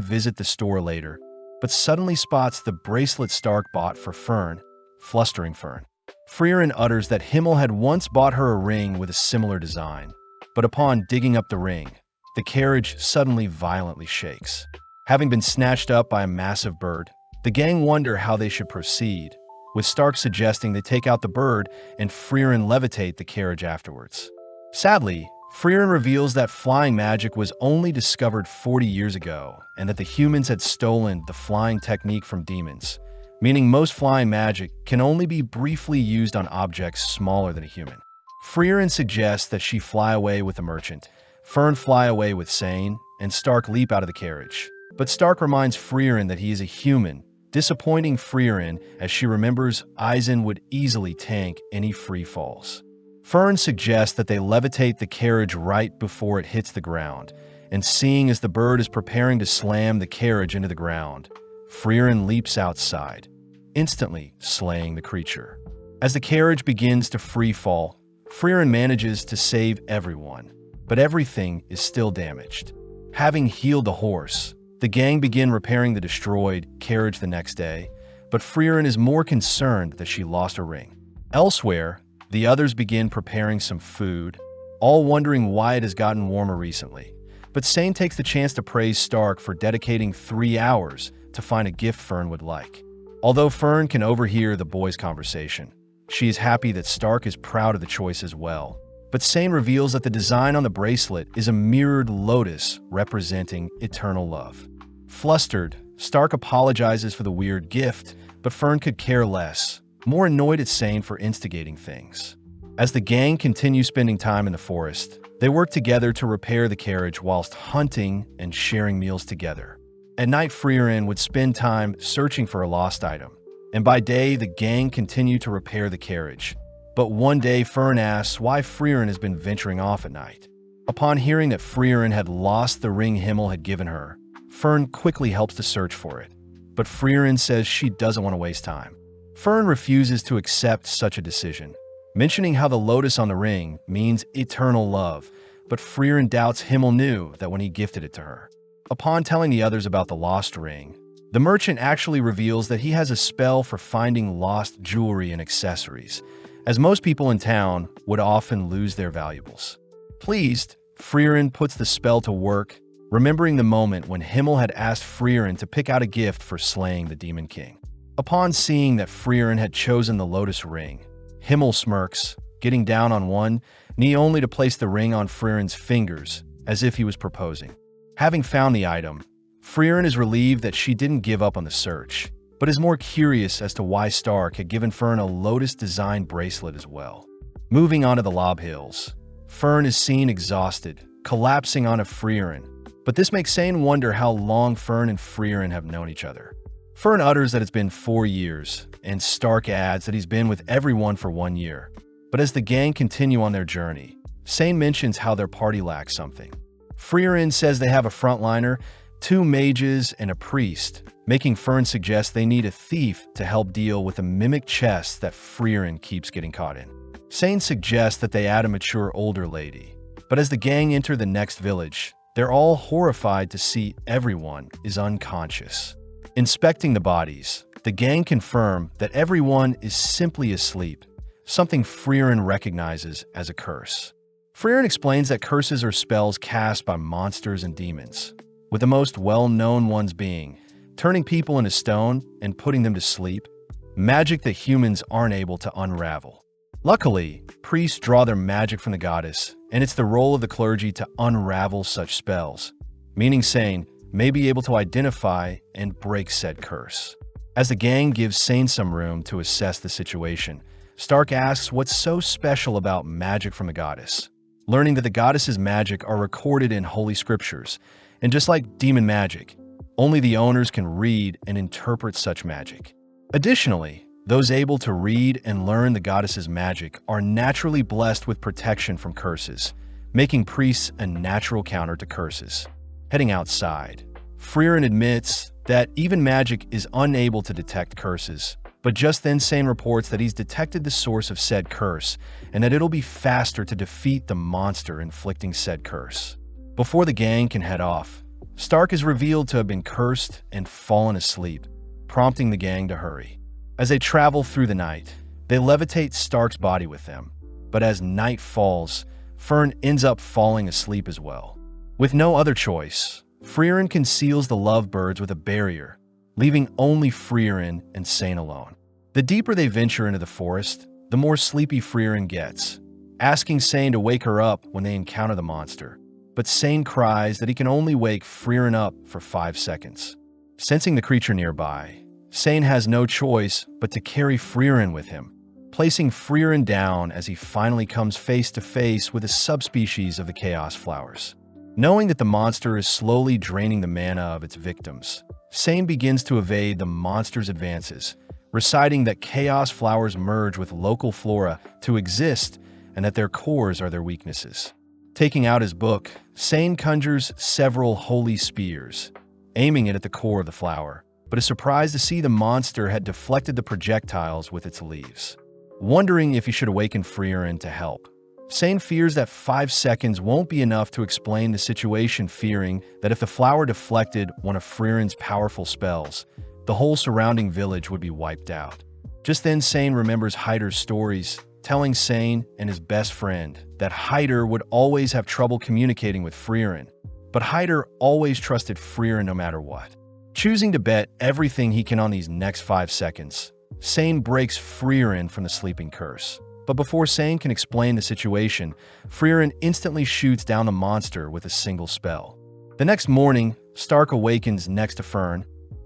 visit the store later, but suddenly spots the bracelet Stark bought for Fern, flustering Fern. Freeren utters that Himmel had once bought her a ring with a similar design, but upon digging up the ring, the carriage suddenly violently shakes. Having been snatched up by a massive bird, the gang wonder how they should proceed, with Stark suggesting they take out the bird and Freeren levitate the carriage afterwards. Sadly, Freeren reveals that flying magic was only discovered 40 years ago and that the humans had stolen the flying technique from demons, meaning most flying magic can only be briefly used on objects smaller than a human. Freeren suggests that she fly away with the merchant, Fern fly away with Sane, and Stark leap out of the carriage. But Stark reminds Freeren that he is a human, disappointing Freeren as she remembers Eisen would easily tank any free falls. Fern suggests that they levitate the carriage right before it hits the ground, and seeing as the bird is preparing to slam the carriage into the ground, Freeren leaps outside, instantly slaying the creature. As the carriage begins to free fall, Freeren manages to save everyone, but everything is still damaged. Having healed the horse, the gang begin repairing the destroyed carriage the next day, but Freeren is more concerned that she lost a ring. Elsewhere, the others begin preparing some food, all wondering why it has gotten warmer recently. But Sane takes the chance to praise Stark for dedicating 3 hours to find a gift Fern would like. Although Fern can overhear the boys' conversation, she is happy that Stark is proud of the choice as well. But Sane reveals that the design on the bracelet is a mirrored lotus representing eternal love. Flustered, Stark apologizes for the weird gift, but Fern could care less, more annoyed at Sane for instigating things. As the gang continue spending time in the forest, they work together to repair the carriage whilst hunting and sharing meals together. At night, Freeren would spend time searching for a lost item, and by day, the gang continued to repair the carriage. But one day, Fern asks why Freeren has been venturing off at night. Upon hearing that Freeren had lost the ring Himmel had given her, Fern quickly helps to search for it. But Freeren says she doesn't want to waste time. Fern refuses to accept such a decision, mentioning how the lotus on the ring means eternal love, but Freeren doubts Himmel knew that when he gifted it to her. Upon telling the others about the lost ring, the merchant actually reveals that he has a spell for finding lost jewelry and accessories, as most people in town would often lose their valuables. Pleased, Freeren puts the spell to work, remembering the moment when Himmel had asked Freeren to pick out a gift for slaying the Demon King. Upon seeing that Freeren had chosen the lotus ring, Himmel smirks, getting down on one knee only to place the ring on Freeren's fingers, as if he was proposing. Having found the item, Freeren is relieved that she didn't give up on the search, but is more curious as to why Stark had given Fern a lotus-designed bracelet as well. Moving on to the Lob Hills, Fern is seen exhausted, collapsing onto Freeren, but this makes Sane wonder how long Fern and Freeren have known each other. Fern utters that it's been 4 years, and Stark adds that he's been with everyone for 1 year. But as the gang continue on their journey, Sane mentions how their party lacks something. Freeren says they have a frontliner, 2 mages, and a priest, making Fern suggest they need a thief to help deal with the mimic chest that Freeren keeps getting caught in. Sane suggests that they add a mature older lady, but as the gang enter the next village, they're all horrified to see everyone is unconscious. Inspecting the bodies, The gang confirm that everyone is simply asleep, something Freeren recognizes as a curse. Freeren explains that curses are spells cast by monsters and demons, with the most well-known ones being turning people into stone and putting them to sleep, magic that humans aren't able to unravel. Luckily, priests draw their magic from the goddess, and it's the role of the clergy to unravel such spells, meaning Sane may be able to identify and break said curse. As the gang gives Sane some room to assess the situation, Stark asks what's so special about magic from the goddess. Learning that the goddess's magic are recorded in holy scriptures, and just like demon magic, only the owners can read and interpret such magic. Additionally, those able to read and learn the goddess's magic are naturally blessed with protection from curses, making priests a natural counter to curses. Heading outside, Freeren admits that even magic is unable to detect curses, but just then Sane reports that he's detected the source of said curse and that it'll be faster to defeat the monster inflicting said curse. Before the gang can head off, Stark is revealed to have been cursed and fallen asleep, prompting the gang to hurry. As they travel through the night, they levitate Stark's body with them, but as night falls, Fern ends up falling asleep as well. With no other choice, Freeren conceals the lovebirds with a barrier, leaving only Freeren and Sane alone. The deeper they venture into the forest, the more sleepy Freeren gets, asking Sane to wake her up when they encounter the monster. But Sane cries that he can only wake Freeren up for 5 seconds. Sensing the creature nearby, Sane has no choice but to carry Freeren with him, placing Freeren down as he finally comes face to face with a subspecies of the Chaos Flowers. Knowing that the monster is slowly draining the mana of its victims, Sane begins to evade the monster's advances, reciting that Chaos Flowers merge with local flora to exist and that their cores are their weaknesses. Taking out his book, Sane conjures several holy spears, aiming it at the core of the flower, but is surprised to see the monster had deflected the projectiles with its leaves. Wondering if he should awaken Freeren to help, Sane fears that 5 seconds won't be enough to explain the situation, fearing that if the flower deflected one of Freeren's powerful spells, the whole surrounding village would be wiped out. Just then, Sane remembers Hyder's stories, telling Sane and his best friend that Hyder would always have trouble communicating with Freeren, but Hyder always trusted Freeren no matter what. Choosing to bet everything he can on these next 5 seconds, Sane breaks Freeren from the sleeping curse. But before Sane can explain the situation, Freeren instantly shoots down the monster with a single spell. The next morning, Stark awakens next to Fern,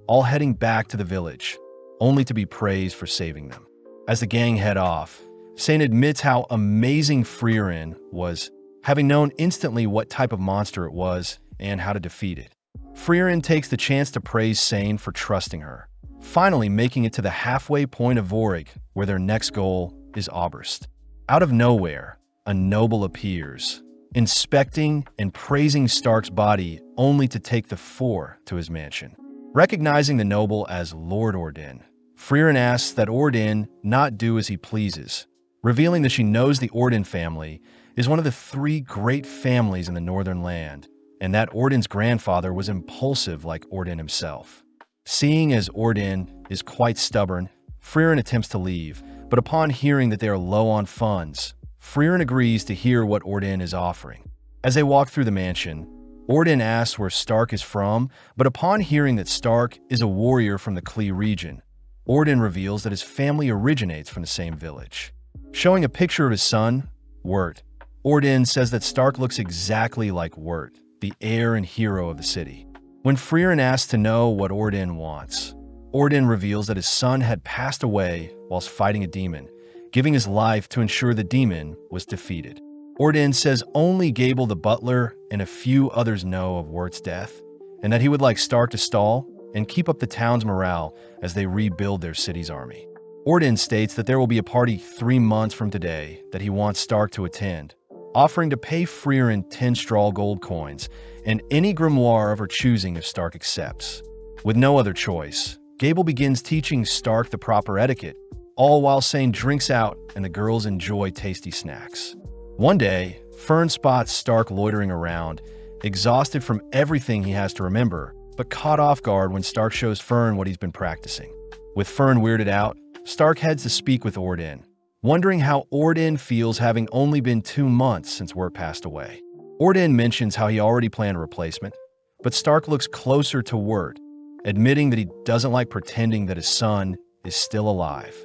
all heading back to the village, only to be praised for saving them. As the gang head off, Sane admits how amazing Freeren was, having known instantly what type of monster it was and how to defeat it. Freeren takes the chance to praise Sane for trusting her, finally making it to the halfway point of Vorig, where their next goal is Oberst. Out of nowhere, a noble appears, inspecting and praising Stark's body only to take the four to his mansion. Recognizing the noble as Lord Ordin, Freeren asks that Ordin not do as he pleases, revealing that she knows the Ordin family is one of the 3 great families in the Northern Land, and that Ordin's grandfather was impulsive like Ordin himself. Seeing as Ordin is quite stubborn, Freeren attempts to leave, but upon hearing that they are low on funds, Freeren agrees to hear what Ordin is offering. As they walk through the mansion, Ordin asks where Stark is from, but upon hearing that Stark is a warrior from the Klee region, Ordin reveals that his family originates from the same village. Showing a picture of his son, Wirt, Ordin says that Stark looks exactly like Wirt, the heir and hero of the city. When Freeren asks to know what Ordin wants, Ordin reveals that his son had passed away whilst fighting a demon, giving his life to ensure the demon was defeated. Ordin says only Gable the butler and a few others know of Wirt's death, and that he would like Stark to stall and keep up the town's morale as they rebuild their city's army. Ordin states that there will be a party 3 months from today that he wants Stark to attend, offering to pay Freeren 10 straw gold coins and any grimoire of her choosing if Stark accepts. With no other choice, Gable begins teaching Stark the proper etiquette, all while Sane drinks out and the girls enjoy tasty snacks. One day, Fern spots Stark loitering around, exhausted from everything he has to remember, but caught off guard when Stark shows Fern what he's been practicing. With Fern weirded out, Stark heads to speak with Orden, wondering how Orden feels having only been 2 months since Wirt passed away. Orden mentions how he already planned a replacement, but Stark looks closer to Wirt, admitting that he doesn't like pretending that his son is still alive.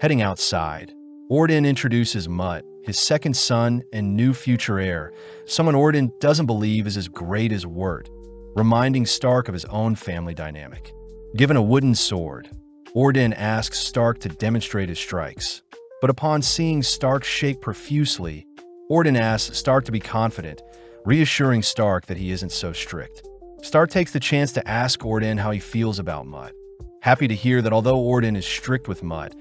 Heading outside, Orden introduces Mutt, his second son and new future heir, someone Orden doesn't believe is as great as Wirt, reminding Stark of his own family dynamic. Given a wooden sword, Orden asks Stark to demonstrate his strikes, but upon seeing Stark shake profusely, Orden asks Stark to be confident, reassuring Stark that he isn't so strict. Stark takes the chance to ask Orden how he feels about Mutt, happy to hear that although Orden is strict with Mutt,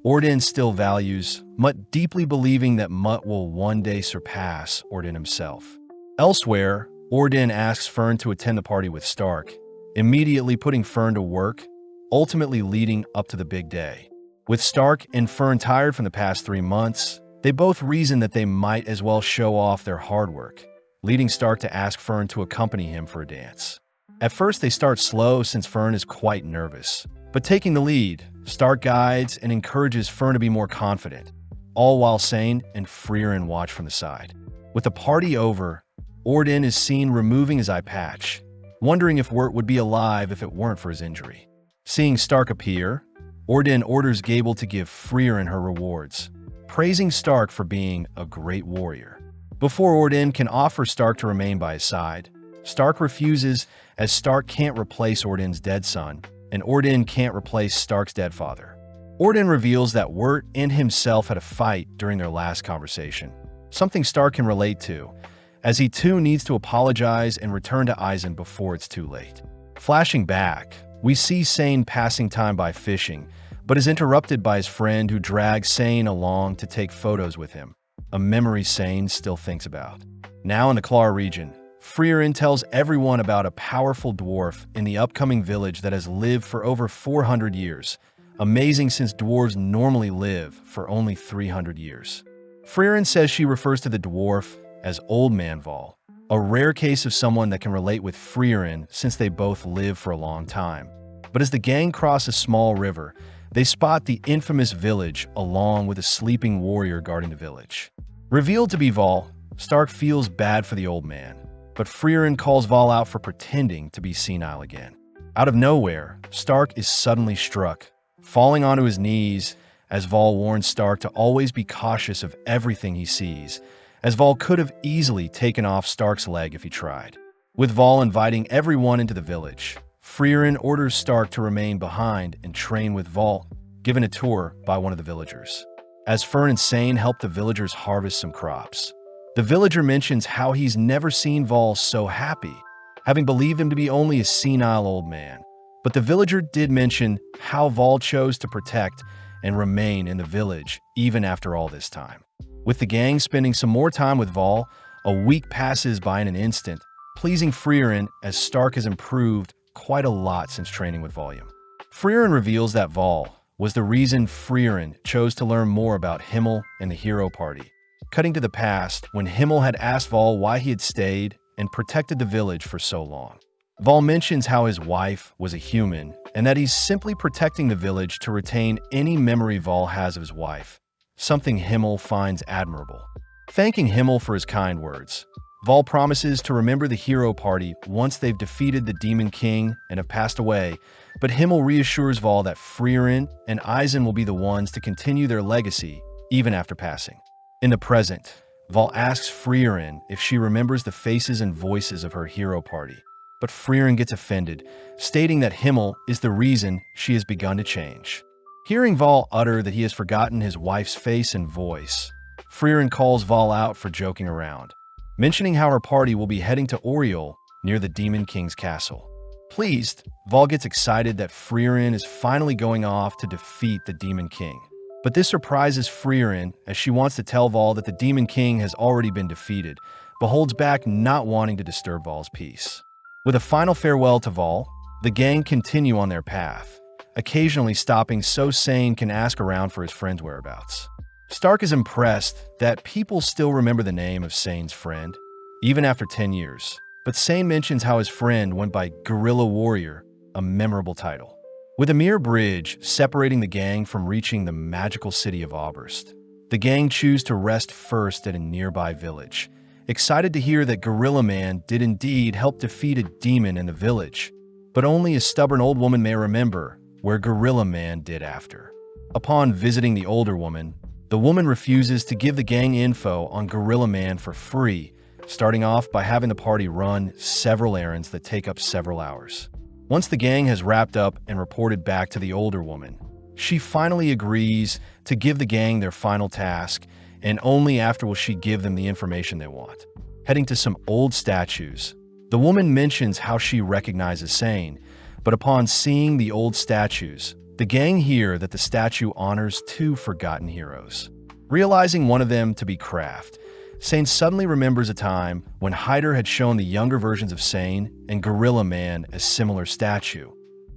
Orden still values Mutt, deeply believing that Mutt will one day surpass Orden himself. Elsewhere, Orden asks Fern to attend the party with Stark, immediately putting Fern to work, ultimately leading up to the big day. With Stark and Fern tired from the past 3 months, they both reason that they might as well show off their hard work, leading Stark to ask Fern to accompany him for a dance. At first, they start slow since Fern is quite nervous, but taking the lead, Stark guides and encourages Fern to be more confident, all while Sane and Freeren watch from the side. With the party over, Orden is seen removing his eye patch, wondering if Wirt would be alive if it weren't for his injury. Seeing Stark appear, Orden orders Gable to give Freeren her rewards, praising Stark for being a great warrior. Before Orden can offer Stark to remain by his side, Stark refuses as Stark can't replace Orden's dead son, and Orden can't replace Stark's dead father. Orden reveals that Wirt and himself had a fight during their last conversation, something Stark can relate to, as he too needs to apologize and return to Eisen before it's too late. Flashing back, we see Sane passing time by fishing, but is interrupted by his friend who drags Sane along to take photos with him, a memory Sane still thinks about. Now in the Klar region, Freeren tells everyone about a powerful dwarf in the upcoming village that has lived for over 400 years, amazing since dwarves normally live for only 300 years. Freeren says she refers to the dwarf as Old Man Vol, a rare case of someone that can relate with Freeren since they both live for a long time. But as the gang cross a small river, they spot the infamous village along with a sleeping warrior guarding the village. Revealed to be Vol, Stark feels bad for the old man, but Freeren calls Vol out for pretending to be senile again. Out of nowhere, Stark is suddenly struck, falling onto his knees as Vol warns Stark to always be cautious of everything he sees, as Vol could have easily taken off Stark's leg if he tried. With Vol inviting everyone into the village, Freeren orders Stark to remain behind and train with Vol, given a tour by one of the villagers. As Fern and Sane help the villagers harvest some crops, the villager mentions how he's never seen Vol so happy, having believed him to be only a senile old man. But the villager did mention how Vol chose to protect and remain in the village even after all this time. With the gang spending some more time with Vol, a week passes by in an instant, pleasing Freeren as Stark has improved quite a lot since training with Volume. Freeren reveals that Vol was the reason Freeren chose to learn more about Himmel and the Hero Party, cutting to the past when Himmel had asked Vol why he had stayed and protected the village for so long. Vol mentions how his wife was a human and that he's simply protecting the village to retain any memory Vol has of his wife, something Himmel finds admirable. Thanking Himmel for his kind words, Vol promises to remember the Hero Party once they've defeated the Demon King and have passed away, but Himmel reassures Vol that Freeren and Eisen will be the ones to continue their legacy even after passing. In the present, Vol asks Freeren if she remembers the faces and voices of her Hero Party, but Freeren gets offended, stating that Himmel is the reason she has begun to change. Hearing Vol utter that he has forgotten his wife's face and voice, Freeren calls Vol out for joking around, mentioning how her party will be heading to Oriole near the Demon King's castle. Pleased, Vol gets excited that Freeren is finally going off to defeat the Demon King. But this surprises Freeren as she wants to tell Vol that the Demon King has already been defeated, but holds back not wanting to disturb Vol's peace. With a final farewell to Vol, the gang continue on their path, occasionally stopping so Sane can ask around for his friend's whereabouts. Stark is impressed that people still remember the name of Sane's friend, even after 10 years, but Sane mentions how his friend went by Guerrilla Warrior, a memorable title. With a mere bridge separating the gang from reaching the magical city of Oberst, the gang choose to rest first at a nearby village, excited to hear that Gorilla Man did indeed help defeat a demon in the village, but only a stubborn old woman may remember where Gorilla Man did after. Upon visiting the older woman, the woman refuses to give the gang info on Gorilla Man for free, starting off by having the party run several errands that take up several hours. Once the gang has wrapped up and reported back to the older woman, she finally agrees to give the gang their final task, and only after will she give them the information they want. Heading to some old statues, the woman mentions how she recognizes Sane, but upon seeing the old statues, the gang hear that the statue honors two forgotten heroes. Realizing one of them to be Kraft, Sane suddenly remembers a time when Hyder had shown the younger versions of Sane and Gorilla Man a similar statue,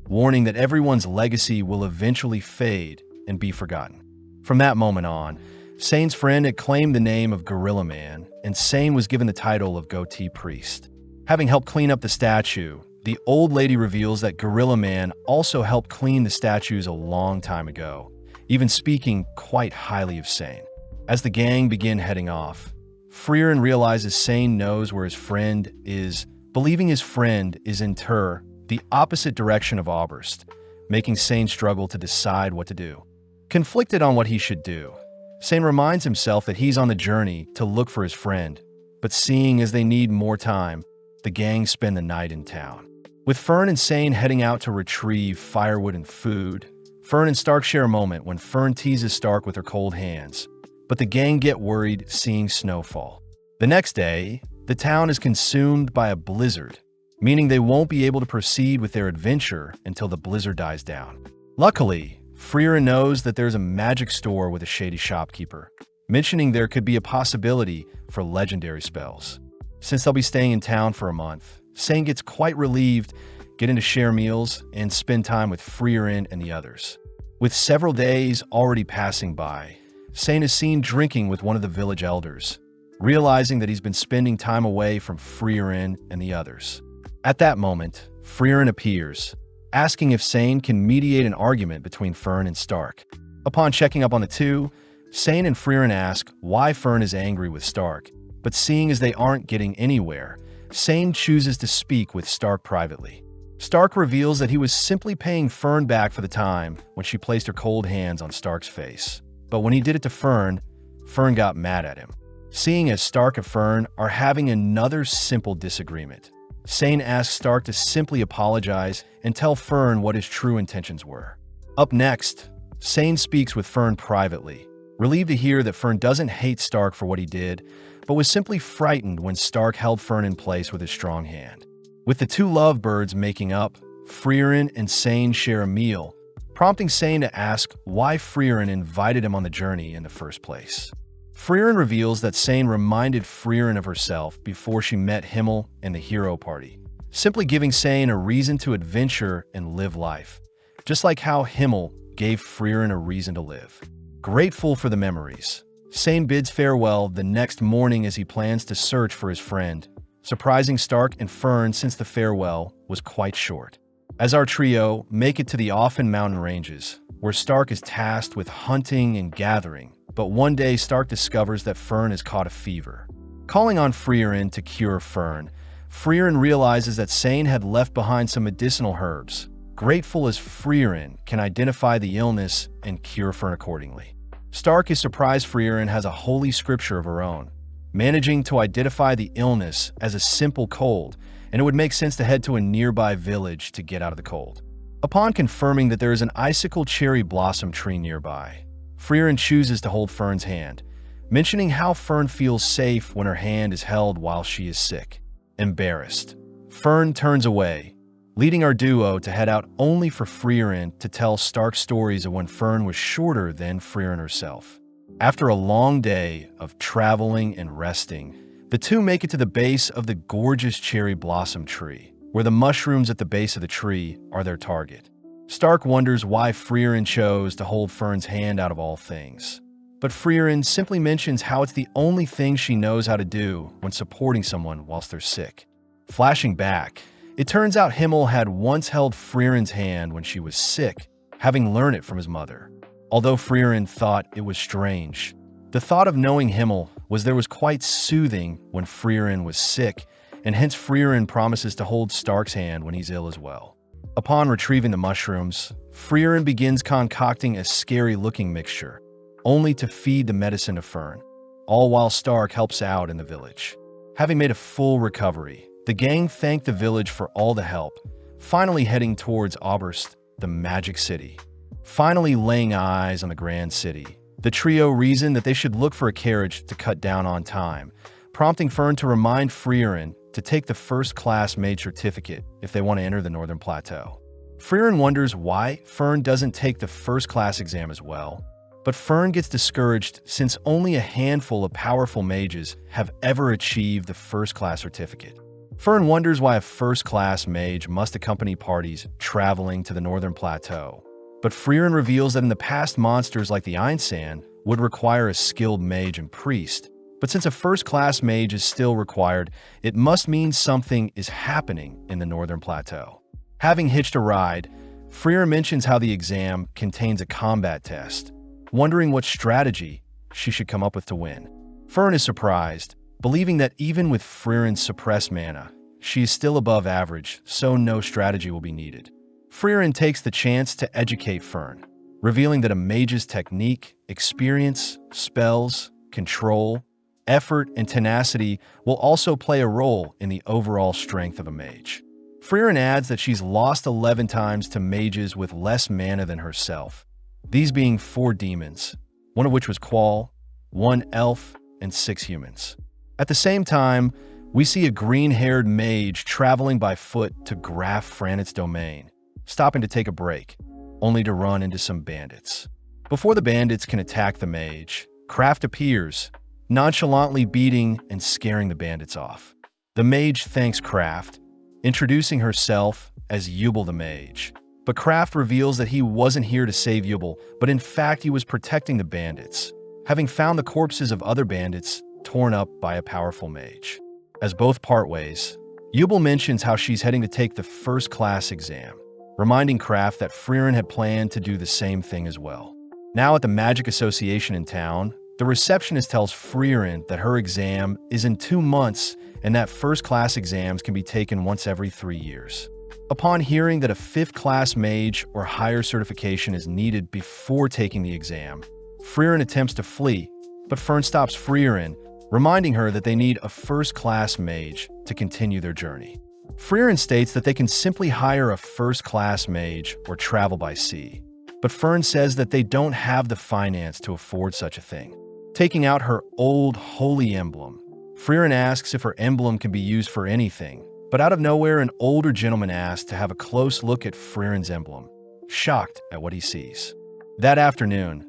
warning that everyone's legacy will eventually fade and be forgotten. From that moment on, Sane's friend had claimed the name of Gorilla Man, and Sane was given the title of Goatee Priest. Having helped clean up the statue, the old lady reveals that Gorilla Man also helped clean the statues a long time ago, even speaking quite highly of Sane. As the gang begin heading off, Freeren realizes Sane knows where his friend is, believing his friend is in the opposite direction of Oberst, making Sane struggle to decide what to do. Conflicted on what he should do, Sane reminds himself that he's on the journey to look for his friend, but seeing as they need more time, the gang spend the night in town. With Fern and Sane heading out to retrieve firewood and food, Fern and Stark share a moment when Fern teases Stark with her cold hands, but the gang get worried seeing snowfall. The next day, the town is consumed by a blizzard, meaning they won't be able to proceed with their adventure until the blizzard dies down. Luckily, Freeren knows that there's a magic store with a shady shopkeeper, mentioning there could be a possibility for legendary spells. Since they'll be staying in town for a month, Sane gets quite relieved, getting to share meals and spend time with Freeren and the others. With several days already passing by, Sane is seen drinking with one of the village elders, realizing that he's been spending time away from Freeren and the others. At that moment, Freeren appears, asking if Sane can mediate an argument between Fern and Stark. Upon checking up on the two, Sane and Freeren ask why Fern is angry with Stark, but seeing as they aren't getting anywhere, Sane chooses to speak with Stark privately. Stark reveals that he was simply paying Fern back for the time when she placed her cold hands on Stark's face. But when he did it to Fern, Fern got mad at him. Seeing as Stark and Fern are having another simple disagreement, Sane asks Stark to simply apologize and tell Fern what his true intentions were. Up next, Sane speaks with Fern privately, relieved to hear that Fern doesn't hate Stark for what he did, but was simply frightened when Stark held Fern in place with his strong hand. With the two lovebirds making up, Freeren and Sane share a meal, prompting Sane to ask why Freeren invited him on the journey in the first place. Freeren reveals that Sane reminded Freeren of herself before she met Himmel and the hero party, simply giving Sane a reason to adventure and live life, just like how Himmel gave Freeren a reason to live. Grateful for the memories, Sane bids farewell the next morning as he plans to search for his friend, surprising Stark and Fern since the farewell was quite short. As our trio make it to the Offen mountain ranges, where Stark is tasked with hunting and gathering, but one day Stark discovers that Fern has caught a fever. Calling on Freeren to cure Fern, Freeren realizes that Sane had left behind some medicinal herbs. Grateful as Freeren can identify the illness and cure Fern accordingly. Stark is surprised Freeren has a holy scripture of her own, managing to identify the illness as a simple cold, and it would make sense to head to a nearby village to get out of the cold. Upon confirming that there is an icicle cherry blossom tree nearby, Freeren chooses to hold Fern's hand, mentioning how Fern feels safe when her hand is held while she is sick. Embarrassed, Fern turns away, leading our duo to head out only for Freeren to tell Stark stories of when Fern was shorter than Freeren herself. After a long day of traveling and resting, the two make it to the base of the gorgeous cherry blossom tree, where the mushrooms at the base of the tree are their target. Stark wonders why Freeren chose to hold Fern's hand out of all things, but Freeren simply mentions how it's the only thing she knows how to do when supporting someone whilst they're sick. Flashing back, It turns out Himmel had once held Freeren's hand when she was sick, having learned it from his mother. Although Freeren thought it was strange, the thought of knowing Himmel was quite soothing when Freeren was sick, and hence Freeren promises to hold Stark's hand when he's ill as well. Upon retrieving the mushrooms, Freeren begins concocting a scary-looking mixture, only to feed the medicine to Fern, all while Stark helps out in the village. Having made a full recovery, the gang thank the village for all the help, finally heading towards Oberst, the Magic City. Finally laying eyes on the Grand City, the trio reason that they should look for a carriage to cut down on time, prompting Fern to remind Freeren to take the first-class mage certificate if they want to enter the Northern Plateau. Freeren wonders why Fern doesn't take the first-class exam as well, but Fern gets discouraged since only a handful of powerful mages have ever achieved the first-class certificate. Fern wonders why a first-class mage must accompany parties traveling to the Northern Plateau, but Freeren reveals that in the past monsters like the Einsan would require a skilled mage and priest, but since a first-class mage is still required, it must mean something is happening in the Northern Plateau. Having hitched a ride, Freeren mentions how the exam contains a combat test, wondering what strategy she should come up with to win. Fern is surprised, believing that even with Freeren's suppressed mana, she is still above average, so no strategy will be needed. Freeren takes the chance to educate Fern, revealing that a mage's technique, experience, spells, control, effort, and tenacity will also play a role in the overall strength of a mage. Freeren adds that she's lost 11 times to mages with less mana than herself, these being 4 demons, one of which was Qual, 1 elf, and 6 humans. At the same time, we see a green-haired mage traveling by foot to Graf Franit's domain, stopping to take a break, only to run into some bandits. Before the bandits can attack the mage, Kraft appears, nonchalantly beating and scaring the bandits off. The mage thanks Kraft, introducing herself as Yubel the mage. But Kraft reveals that he wasn't here to save Yubel, but in fact he was protecting the bandits, having found the corpses of other bandits torn up by a powerful mage. As both part ways, Yubel mentions how she's heading to take the first-class exam, reminding Kraft that Freeren had planned to do the same thing as well. Now at the Magic Association in town, the receptionist tells Freeren that her exam is in 2 months and that first-class exams can be taken once every 3 years. Upon hearing that a 5th-class mage or higher certification is needed before taking the exam, Freeren attempts to flee, but Fern stops Freeren, reminding her that they need a first-class mage to continue their journey. Freeren states that they can simply hire a first-class mage or travel by sea, but Fern says that they don't have the finance to afford such a thing. Taking out her old holy emblem, Freeren asks if her emblem can be used for anything, but out of nowhere an older gentleman asks to have a close look at Freeren's emblem, shocked at what he sees. That afternoon,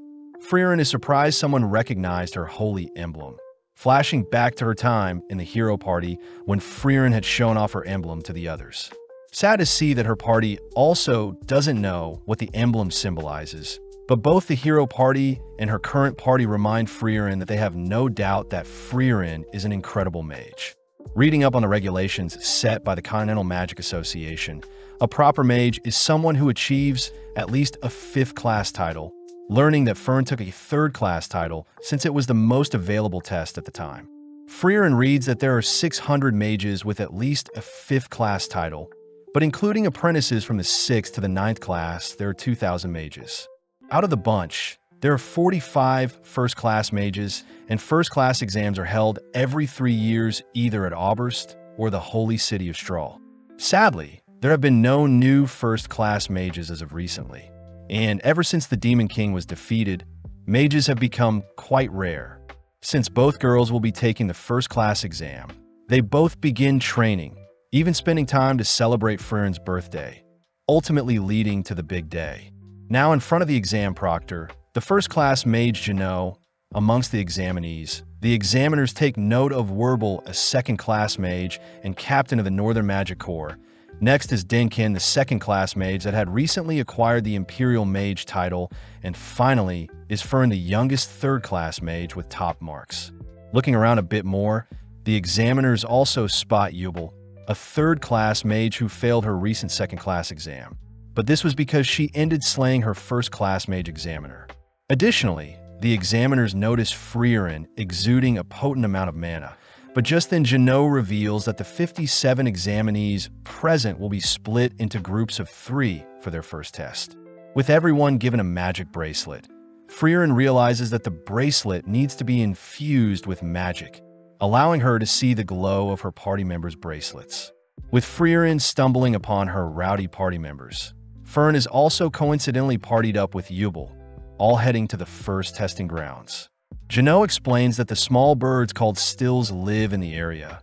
Freeren is surprised someone recognized her holy emblem, flashing back to her time in the hero party when Freeren had shown off her emblem to the others. Sad to see that her party also doesn't know what the emblem symbolizes, but both the hero party and her current party remind Freeren that they have no doubt that Freeren is an incredible mage. Reading up on the regulations set by the Continental Magic Association, a proper mage is someone who achieves at least a 5th-class title, learning that Fern took a 3rd-class title since it was the most available test at the time. Freeren reads that there are 600 mages with at least a 5th-class title, but including apprentices from the 6th to the 9th class, there are 2,000 mages. Out of the bunch, there are 45 first-class mages, and first-class exams are held every 3 years either at Oberst or the Holy City of Strahl. Sadly, there have been no new first-class mages as of recently, and ever since the Demon King was defeated, mages have become quite rare. Since both girls will be taking the first-class exam, they both begin training, even spending time to celebrate Freeren's birthday, ultimately leading to the big day. Now in front of the exam proctor, the first-class mage Janot, amongst the examinees, the examiners take note of Werbel, a 2nd-class mage and captain of the Northern Magic Corps. Next is Denkin, the 2nd-class mage that had recently acquired the Imperial Mage title, and finally is Fern, the youngest 3rd-class mage with top marks. Looking around a bit more, the examiners also spot Yubel, a third-class mage who failed her recent second-class exam. But this was because she ended slaying her first-class mage examiner. Additionally, the examiners noticed Freeren exuding a potent amount of mana, but just then Jeannot reveals that the 57 examinees present will be split into groups of 3 for their first test. With everyone given a magic bracelet, Freeren realizes that the bracelet needs to be infused with magic, allowing her to see the glow of her party members' bracelets. With Freeren stumbling upon her rowdy party members, Fern is also coincidentally partied up with Yubel, all heading to the first testing grounds. Jeannot explains that the small birds called stills live in the area,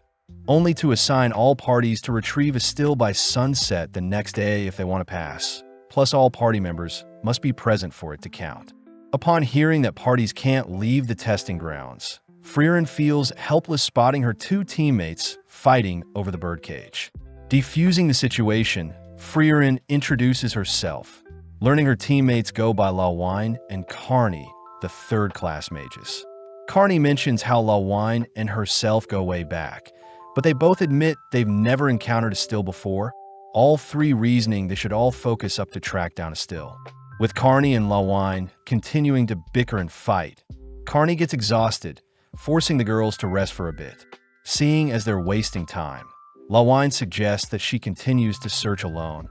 only to assign all parties to retrieve a still by sunset the next day if they want to pass. Plus, all party members must be present for it to count. Upon hearing that parties can't leave the testing grounds, Freeren feels helpless spotting her 2 teammates fighting over the birdcage. Defusing the situation, Freeren introduces herself, learning her teammates go by Lawine and Carney, the third-class mages. Carney mentions how Lawine and herself go way back, but they both admit they've never encountered a still before, all 3 reasoning they should all focus up to track down a still. With Carney and Lawine continuing to bicker and fight, Carney gets exhausted, forcing the girls to rest for a bit. Seeing as they're wasting time, Lawine suggests that she continues to search alone,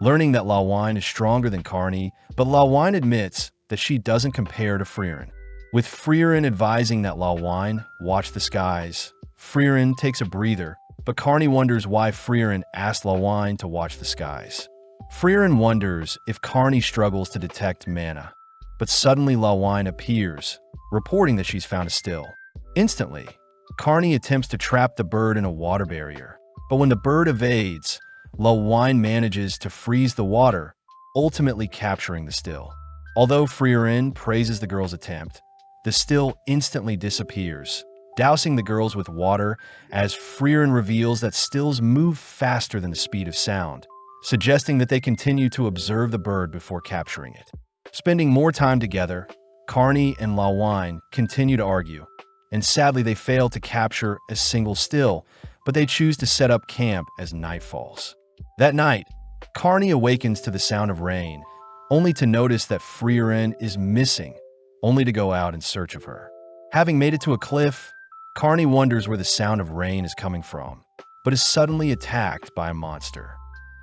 learning that Lawine is stronger than Carney, but Lawine admits that she doesn't compare to Freeren. With Freeren advising that Lawine watch the skies, Freeren takes a breather, but Carney wonders why Freeren asked Lawine to watch the skies. Freeren wonders if Carney struggles to detect mana, but suddenly Lawine appears, reporting that she's found a still. Instantly, Carney attempts to trap the bird in a water barrier, but when the bird evades, Lawine manages to freeze the water, ultimately capturing the still. Although Freeren praises the girl's attempt, the still instantly disappears, dousing the girls with water as Freeren reveals that stills move faster than the speed of sound, suggesting that they continue to observe the bird before capturing it. Spending more time together, Carney and Lawine continue to argue, and sadly they fail to capture a single still, but they choose to set up camp as night falls. That night, Carney awakens to the sound of rain, only to notice that Freeren is missing, only to go out in search of her. Having made it to a cliff, Carney wonders where the sound of rain is coming from, but is suddenly attacked by a monster.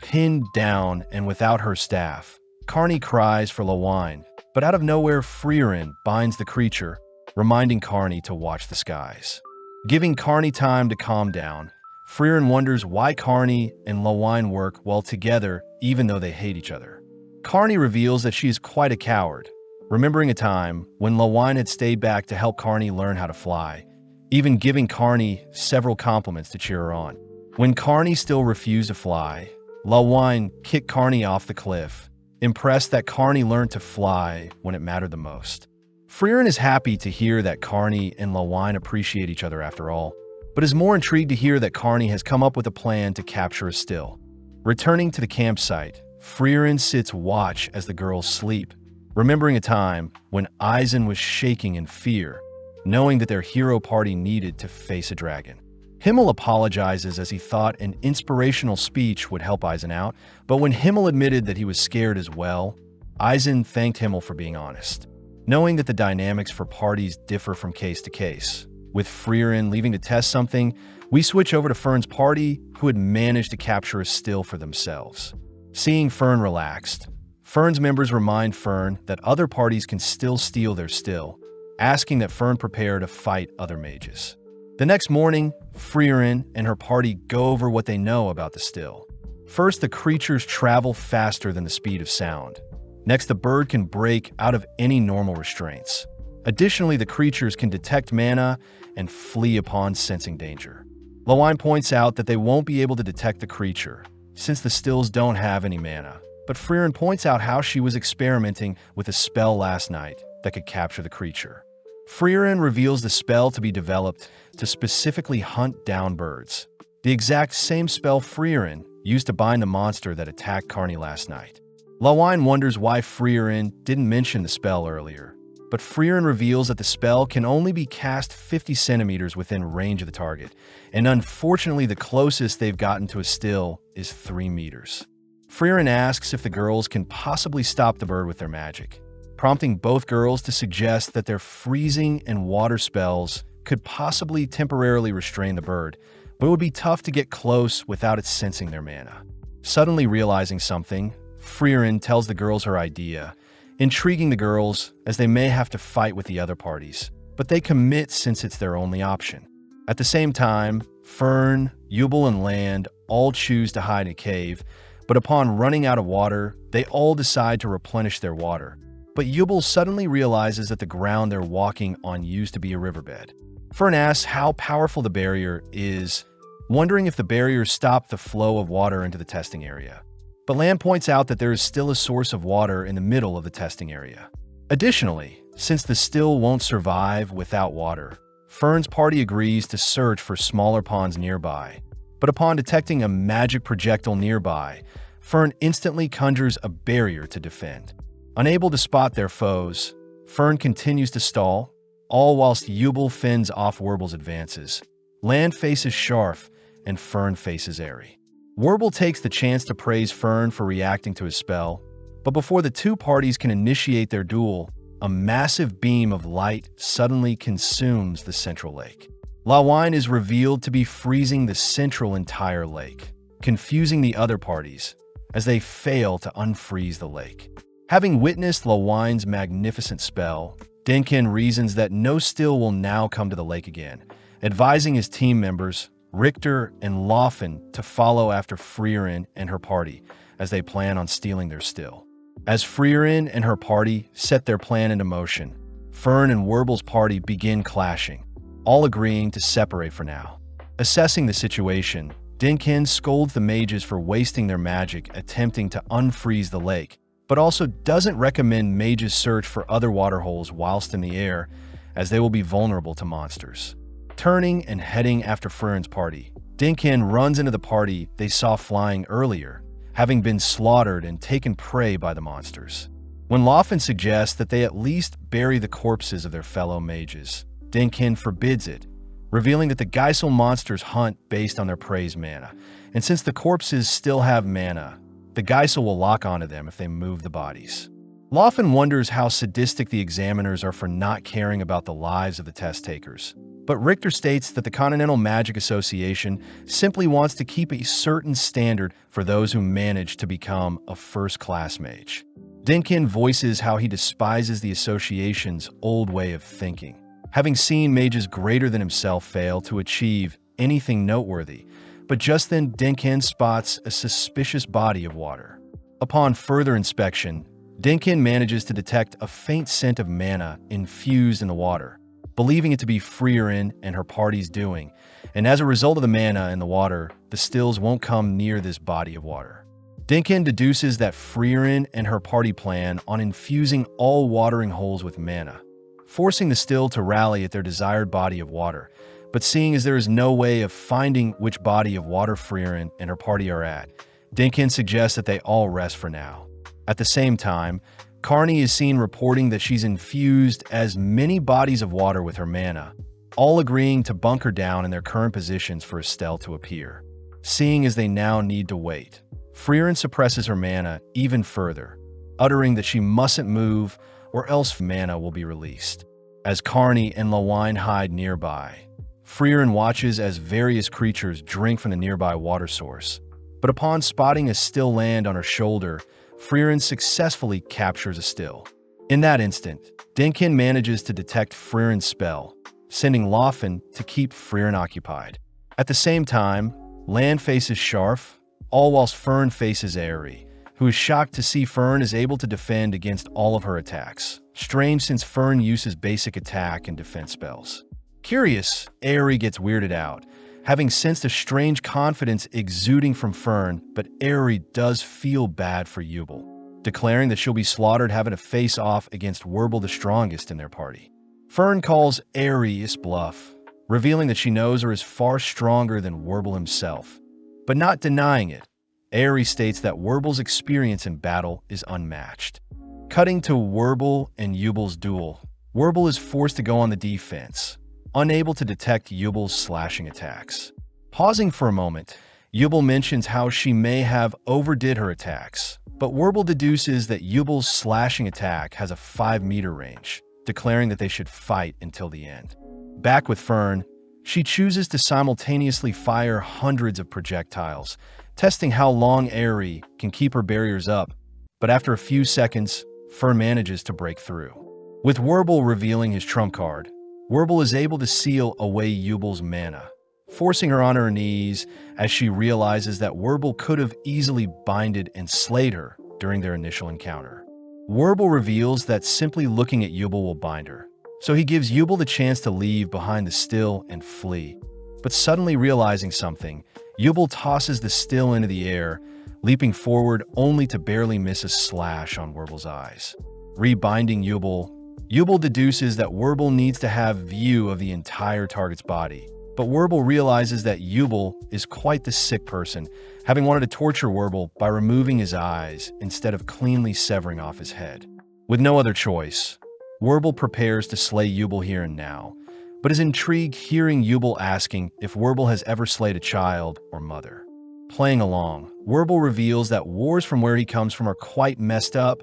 Pinned down and without her staff, Carney cries for Lawine, but out of nowhere Freeren binds the creature, reminding Carney to watch the skies. Giving Carney time to calm down, Freeren wonders why Carney and Lawine work well together even though they hate each other. Carney reveals that she is quite a coward, remembering a time when Lawine had stayed back to help Carney learn how to fly, even giving Carney several compliments to cheer her on. When Carney still refused to fly, Lawine kicked Carney off the cliff, impressed that Carney learned to fly when it mattered the most. Freeren is happy to hear that Carney and Lawine appreciate each other after all, but is more intrigued to hear that Carney has come up with a plan to capture a still. Returning to the campsite, Freeren sits watch as the girls sleep, remembering a time when Eisen was shaking in fear, knowing that their hero party needed to face a dragon. Himmel apologizes as he thought an inspirational speech would help Eisen out, but when Himmel admitted that he was scared as well, Eisen thanked Himmel for being honest. Knowing that the dynamics for parties differ from case to case, with Freeren leaving to test something, we switch over to Fern's party, who had managed to capture a still for themselves. Seeing Fern relaxed, Fern's members remind Fern that other parties can still steal their still, asking that Fern prepare to fight other mages. The next morning, Freeren and her party go over what they know about the still. First, the creatures travel faster than the speed of sound. Next, the bird can break out of any normal restraints. Additionally, the creatures can detect mana and flee upon sensing danger. Lawine points out that they won't be able to detect the creature, since the stills don't have any mana. But Freeren points out how she was experimenting with a spell last night that could capture the creature. Freeren reveals the spell to be developed to specifically hunt down birds, the exact same spell Freeren used to bind the monster that attacked Carney last night. Lawine wonders why Freeren didn't mention the spell earlier, but Freeren reveals that the spell can only be cast 50 centimeters within range of the target, and unfortunately the closest they've gotten to a still is 3 meters. Freeren asks if the girls can possibly stop the bird with their magic, prompting both girls to suggest that their freezing and water spells could possibly temporarily restrain the bird, but it would be tough to get close without it sensing their mana. Suddenly realizing something, Freeren tells the girls her idea, intriguing the girls as they may have to fight with the other parties, but they commit since it's their only option. At the same time, Fern, Yubel, and Land all choose to hide in a cave, but upon running out of water, they all decide to replenish their water. But Yubel suddenly realizes that the ground they're walking on used to be a riverbed. Fern asks how powerful the barrier is, wondering if the barrier stopped the flow of water into the testing area. But Land points out that there is still a source of water in the middle of the testing area. Additionally, since the still won't survive without water, Fern's party agrees to search for smaller ponds nearby. But upon detecting a magic projectile nearby, Fern instantly conjures a barrier to defend. Unable to spot their foes, Fern continues to stall, all whilst Yubel fends off Werbel's advances. Land faces Sharf, and Fern faces Airy. Werbel takes the chance to praise Fern for reacting to his spell, but before the two parties can initiate their duel, a massive beam of light suddenly consumes the central lake. Lawine is revealed to be freezing the central entire lake, confusing the other parties as they fail to unfreeze the lake. Having witnessed Lawine's magnificent spell, Denkin reasons that no still will now come to the lake again, advising his team members, Richter and Laufen, to follow after Freeren and her party as they plan on stealing their still. As Freeren and her party set their plan into motion, Fern and Werbel's party begin clashing, all agreeing to separate for now. Assessing the situation, Denkin scolds the mages for wasting their magic attempting to unfreeze the lake, but also doesn't recommend mages search for other waterholes whilst in the air, as they will be vulnerable to monsters. Turning and heading after Freren's party, Denkin runs into the party they saw flying earlier, having been slaughtered and taken prey by the monsters. When Laufen suggests that they at least bury the corpses of their fellow mages, Denkin forbids it, revealing that the Geisel monsters hunt based on their prey's mana, and since the corpses still have mana, the Geisel will lock onto them if they move the bodies. Laufen wonders how sadistic the examiners are for not caring about the lives of the test takers, but Richter states that the Continental Magic Association simply wants to keep a certain standard for those who manage to become a first-class mage. Denkin voices how he despises the association's old way of thinking, having seen mages greater than himself fail to achieve anything noteworthy. But just then Denkin spots a suspicious body of water. Upon further inspection, Denkin manages to detect a faint scent of mana infused in the water, believing it to be Freeren and her party's doing, and as a result of the mana in the water, the stills won't come near this body of water. Denkin deduces that Freeren and her party plan on infusing all watering holes with mana, forcing the still to rally at their desired body of water. But seeing as there is no way of finding which body of water Freeren and her party are at, Denkin suggests that they all rest for now. At the same time, Carney is seen reporting that she's infused as many bodies of water with her mana, all agreeing to bunker down in their current positions for Estelle to appear. Seeing as they now need to wait, Freeren suppresses her mana even further, uttering that she mustn't move or else mana will be released. As Carney and Lawine hide nearby, Freeren watches as various creatures drink from the nearby water source, but upon spotting a still land on her shoulder, Freeren successfully captures a still. In that instant, Denkin manages to detect Freeren's spell, sending Laufen to keep Freeren occupied. At the same time, Land faces Sharf, all whilst Fern faces Airy, who is shocked to see Fern is able to defend against all of her attacks. Strange since Fern uses basic attack and defense spells. Curious, Airy gets weirded out, having sensed a strange confidence exuding from Fern, but Airy does feel bad for Yubel, declaring that she'll be slaughtered having to face off against Werbel the strongest in their party. Fern calls Airy's bluff, revealing that she knows her is far stronger than Werbel himself, but not denying it. Airy states that Werbel's experience in battle is unmatched. Cutting to Werbel and Yubel's duel, Werble is forced to go on the defense, unable to detect Yubel's slashing attacks. Pausing for a moment, Yubel mentions how she may have overdid her attacks, but Werble deduces that Yubel's slashing attack has a 5-meter range, declaring that they should fight until the end. Back with Fern, she chooses to simultaneously fire hundreds of projectiles, testing how long Aerie can keep her barriers up, but after a few seconds, Fern manages to break through. With Werble revealing his trump card, Werble is able to seal away Yubel's mana, forcing her on her knees as she realizes that Werble could have easily binded and slayed her during their initial encounter. Werble reveals that simply looking at Yubel will bind her, so he gives Yubel the chance to leave behind the still and flee. But suddenly realizing something, Yubel tosses the still into the air, leaping forward only to barely miss a slash on Werble's eyes. Rebinding Yubel, Yubel deduces that Werble needs to have view of the entire target's body, but Werble realizes that Yubel is quite the sick person, having wanted to torture Werble by removing his eyes instead of cleanly severing off his head. With no other choice, Werble prepares to slay Yubel here and now, but is intrigued hearing Yubel asking if Werble has ever slayed a child or mother. Playing along, Werble reveals that wars from where he comes from are quite messed up,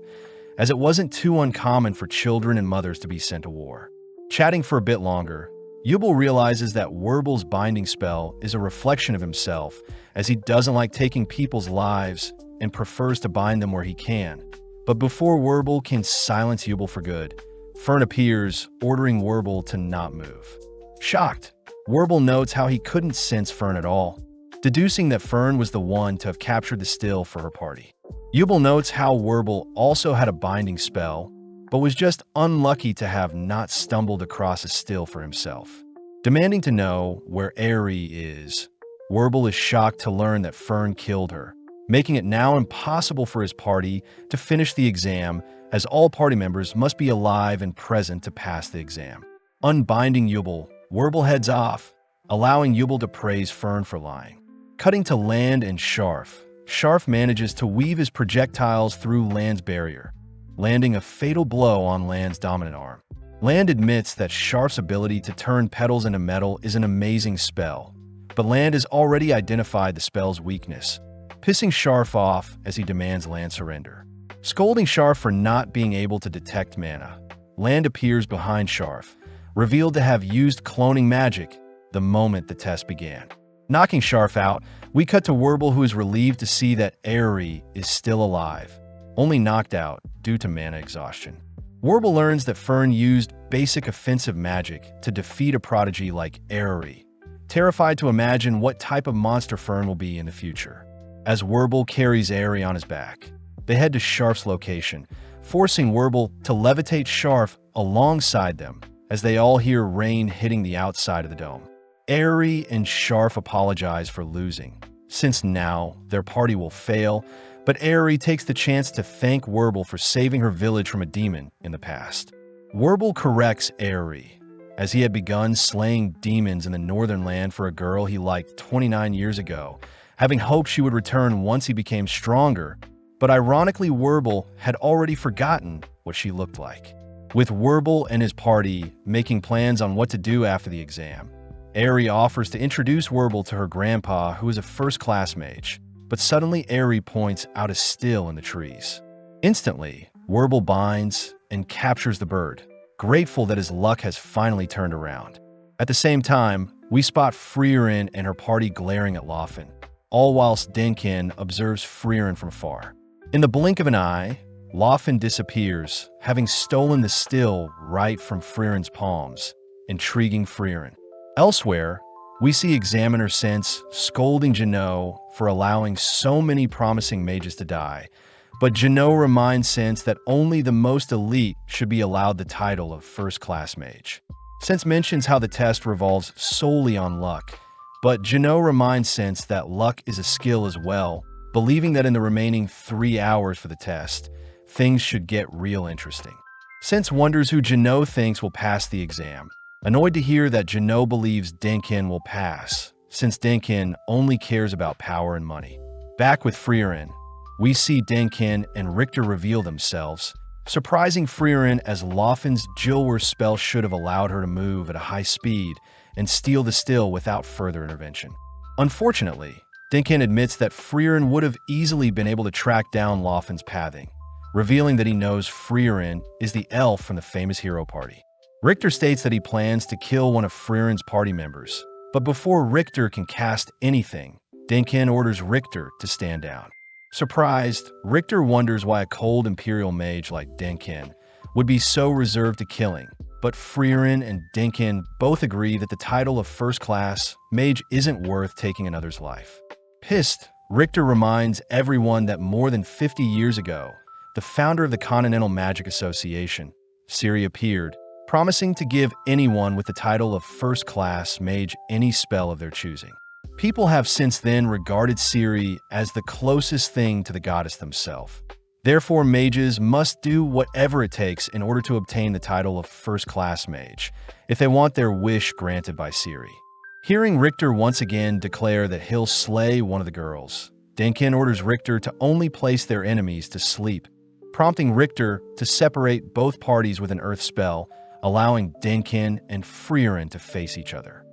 as it wasn't too uncommon for children and mothers to be sent to war. Chatting for a bit longer, Yubel realizes that Werble's binding spell is a reflection of himself, as he doesn't like taking people's lives and prefers to bind them where he can. But before Werble can silence Yubel for good, Fern appears, ordering Werble to not move. Shocked, Werble notes how he couldn't sense Fern at all, deducing that Fern was the one to have captured the still for her party. Yubel notes how Werble also had a binding spell, but was just unlucky to have not stumbled across a still for himself. Demanding to know where Aerie is, Werble is shocked to learn that Fern killed her, making it now impossible for his party to finish the exam, as all party members must be alive and present to pass the exam. Unbinding Yubel, Werble heads off, allowing Yubel to praise Fern for lying. Cutting to Land and Sharf, Sharf manages to weave his projectiles through Land's barrier, landing a fatal blow on Land's dominant arm. Land admits that Sharf's ability to turn petals into metal is an amazing spell, but Land has already identified the spell's weakness, pissing Sharf off as he demands Land surrender. Scolding Sharf for not being able to detect mana, Land appears behind Sharf, revealed to have used cloning magic the moment the test began. Knocking Sharf out, we cut to Werble, who is relieved to see that Aerie is still alive, only knocked out due to mana exhaustion. Werble learns that Fern used basic offensive magic to defeat a prodigy like Aerie, terrified to imagine what type of monster Fern will be in the future. As Werble carries Aerie on his back, they head to Sharf's location, forcing Werble to levitate Sharf alongside them as they all hear rain hitting the outside of the dome. Aerie and Sharf apologize for losing, since now their party will fail, but Aerie takes the chance to thank Werble for saving her village from a demon in the past. Werble corrects Aerie, as he had begun slaying demons in the Northern Land for a girl he liked 29 years ago, having hoped she would return once he became stronger, but ironically Werble had already forgotten what she looked like. With Werble and his party making plans on what to do after the exam, Aerie offers to introduce Werble to her grandpa, who is a first-class mage, but suddenly Aerie points out a still in the trees. Instantly, Werble binds and captures the bird, grateful that his luck has finally turned around. At the same time, we spot Freeren and her party glaring at Laufen, all whilst Denkin observes Freeren from afar. In the blink of an eye, Laufen disappears, having stolen the still right from Freeren's palms, intriguing Freeren. Elsewhere, we see Examiner Sense scolding Jeannot for allowing so many promising mages to die, but Jeannot reminds Sense that only the most elite should be allowed the title of first-class mage. Sense mentions how the test revolves solely on luck, but Jeannot reminds Sense that luck is a skill as well, believing that in the remaining 3 hours for the test, things should get real interesting. Sense wonders who Jeannot thinks will pass the exam, annoyed to hear that Jeannot believes Denkin will pass, since Denkin only cares about power and money. Back with Freeren, we see Denkin and Richter reveal themselves, surprising Freeren as Loffin's Jilwar spell should have allowed her to move at a high speed and steal the still without further intervention. Unfortunately, Dinkin admits that Freeren would have easily been able to track down Loffin's pathing, revealing that he knows Freeren is the elf from the famous hero party. Richter states that he plans to kill one of Freeren's party members, but before Richter can cast anything, Dinkin orders Richter to stand down. Surprised, Richter wonders why a cold Imperial mage like Dinkin would be so reserved to killing, but Freeren and Dinkin both agree that the title of first-class mage isn't worth taking another's life. Pissed, Richter reminds everyone that more than 50 years ago, the founder of the Continental Magic Association, Ciri, appeared, promising to give anyone with the title of first-class mage any spell of their choosing. People have since then regarded Ciri as the closest thing to the goddess themselves. Therefore, mages must do whatever it takes in order to obtain the title of first-class mage, if they want their wish granted by Ciri. Hearing Richter once again declare that he'll slay one of the girls, Dinkin orders Richter to only place their enemies to sleep, prompting Richter to separate both parties with an earth spell, allowing Dinkin and Freeren to face each other.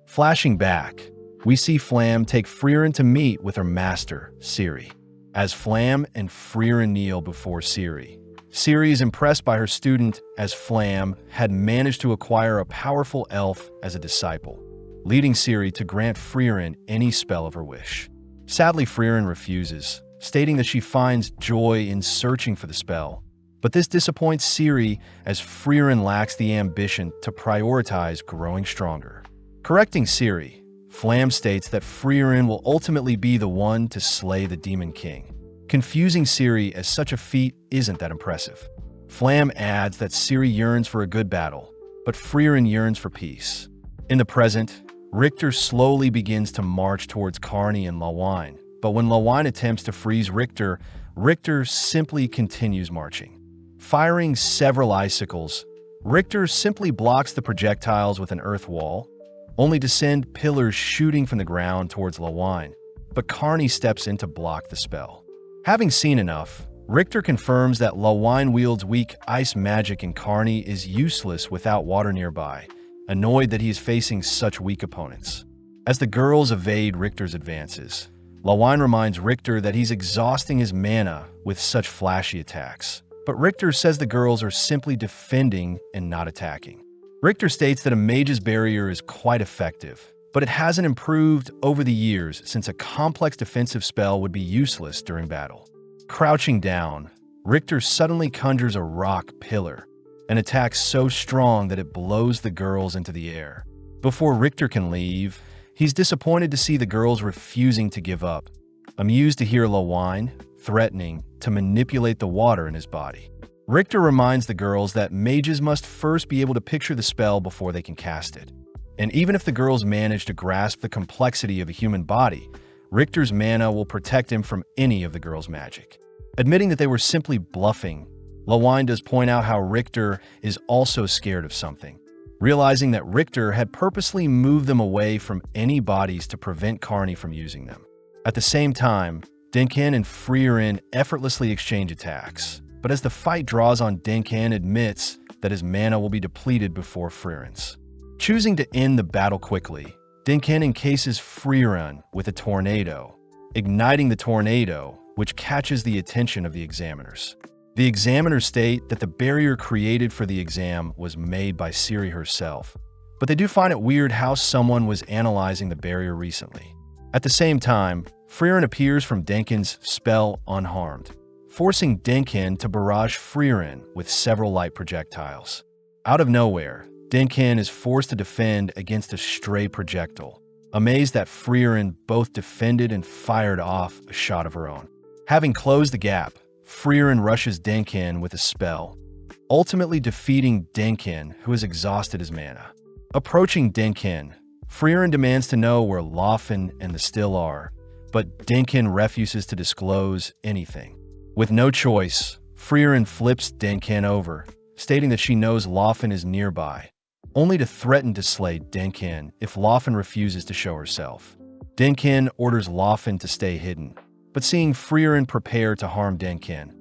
Flashing back, we see Flam take Freeren to meet with her master, Ciri. As Flam and Freeren kneel before Ciri, Ciri is impressed by her student as Flam had managed to acquire a powerful elf as a disciple, leading Ciri to grant Freeren any spell of her wish. Sadly, Freeren refuses, stating that she finds joy in searching for the spell. But this disappoints Ciri as Freeren lacks the ambition to prioritize growing stronger. Correcting Ciri, Flam states that Freeren will ultimately be the one to slay the Demon King. Confusing Ciri as such a feat isn't that impressive. Flam adds that Ciri yearns for a good battle, but Freeren yearns for peace. In the present, Richter slowly begins to march towards Carney and Lawine, but when Lawine attempts to freeze Richter, Richter simply continues marching. Firing several icicles, Richter simply blocks the projectiles with an earth wall, only to send pillars shooting from the ground towards Lawine, but Carney steps in to block the spell. Having seen enough, Richter confirms that Lawine wields weak ice magic and Carney is useless without water nearby, annoyed that he is facing such weak opponents. As the girls evade Richter's advances, Lawine reminds Richter that he's exhausting his mana with such flashy attacks, but Richter says the girls are simply defending and not attacking. Richter states that a mage's barrier is quite effective, but it hasn't improved over the years since a complex defensive spell would be useless during battle. Crouching down, Richter suddenly conjures a rock pillar, an attack so strong that it blows the girls into the air. Before Richter can leave, he's disappointed to see the girls refusing to give up, amused to hear Lawine threatening to manipulate the water in his body. Richter reminds the girls that mages must first be able to picture the spell before they can cast it. And even if the girls manage to grasp the complexity of a human body, Richter's mana will protect him from any of the girls' magic. Admitting that they were simply bluffing, Lawine does point out how Richter is also scared of something, realizing that Richter had purposely moved them away from any bodies to prevent Carney from using them. At the same time, Dinkin and Freeren effortlessly exchange attacks, but as the fight draws on, Dinkin admits that his mana will be depleted before Freeren's. Choosing to end the battle quickly, Dinkin encases Freeren with a tornado, igniting the tornado, which catches the attention of the examiners. The examiners state that the barrier created for the exam was made by Ciri herself, but they do find it weird how someone was analyzing the barrier recently. At the same time, Freeren appears from Dinkin's spell unharmed, forcing Dinkin to barrage Freeren with several light projectiles. Out of nowhere, Dinkin is forced to defend against a stray projectile, amazed that Freeren both defended and fired off a shot of her own. Having closed the gap, Freeren rushes Dinkin with a spell, ultimately defeating Dinkin, who has exhausted his mana. Approaching Dinkin, Freeren demands to know where Loffen and the Still are, but Dinkin refuses to disclose anything. With no choice, Freeren flips Dinkin over, stating that she knows Loffen is nearby, only to threaten to slay Dinkin if Loffen refuses to show herself. Dinkin orders Loffen to stay hidden, but seeing Freeren prepare to harm Dinkin,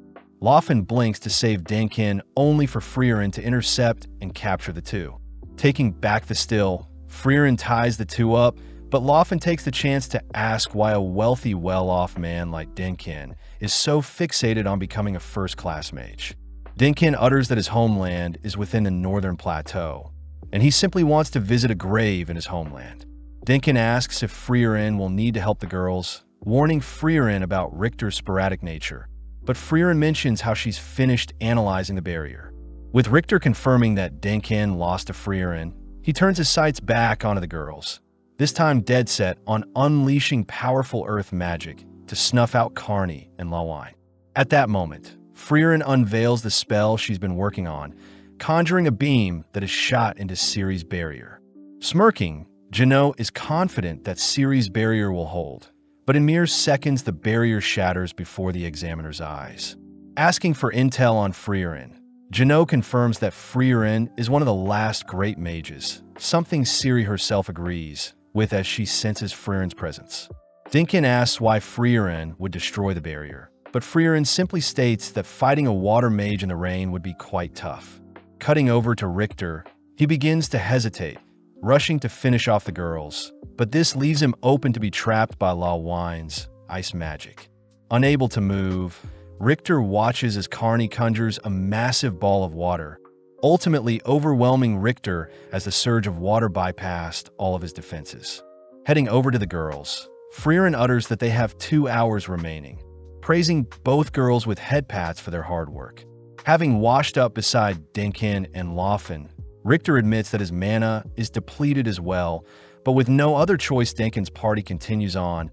Laufen blinks to save Denkin, only for Freeren to intercept and capture the two. Taking back the still, Freeren ties the two up, but Laufen takes the chance to ask why a wealthy, well-off man like Denkin is so fixated on becoming a first-class mage. Denkin utters that his homeland is within the northern plateau, and he simply wants to visit a grave in his homeland. Denkin asks if Freeren will need to help the girls, warning Freeren about Richter's sporadic nature, but Freeren mentions how she's finished analyzing the barrier. With Richter confirming that Denkin lost to Freeren, he turns his sights back onto the girls, this time dead set on unleashing powerful earth magic to snuff out Carney and Lawine. At that moment, Freeren unveils the spell she's been working on, conjuring a beam that is shot into Ciri's barrier. Smirking, Jeannot is confident that Ciri's barrier will hold, but in mere seconds the barrier shatters before the examiner's eyes. Asking for intel on Freeren, Jeannot confirms that Freeren is one of the last great mages, something Ciri herself agrees with as she senses Freeren's presence. Denkin asks why Freeren would destroy the barrier, but Freeren simply states that fighting a water mage in the rain would be quite tough. Cutting over to Richter, he begins to hesitate, rushing to finish off the girls, but this leaves him open to be trapped by Lawine's ice magic. Unable to move, Richter watches as Carney conjures a massive ball of water, ultimately overwhelming Richter as the surge of water bypassed all of his defenses. Heading over to the girls, Freeren utters that they have 2 hours remaining, praising both girls with head pats for their hard work. Having washed up beside Denkin and Laufen, Richter admits that his mana is depleted as well, but with no other choice, Denkin's party continues on,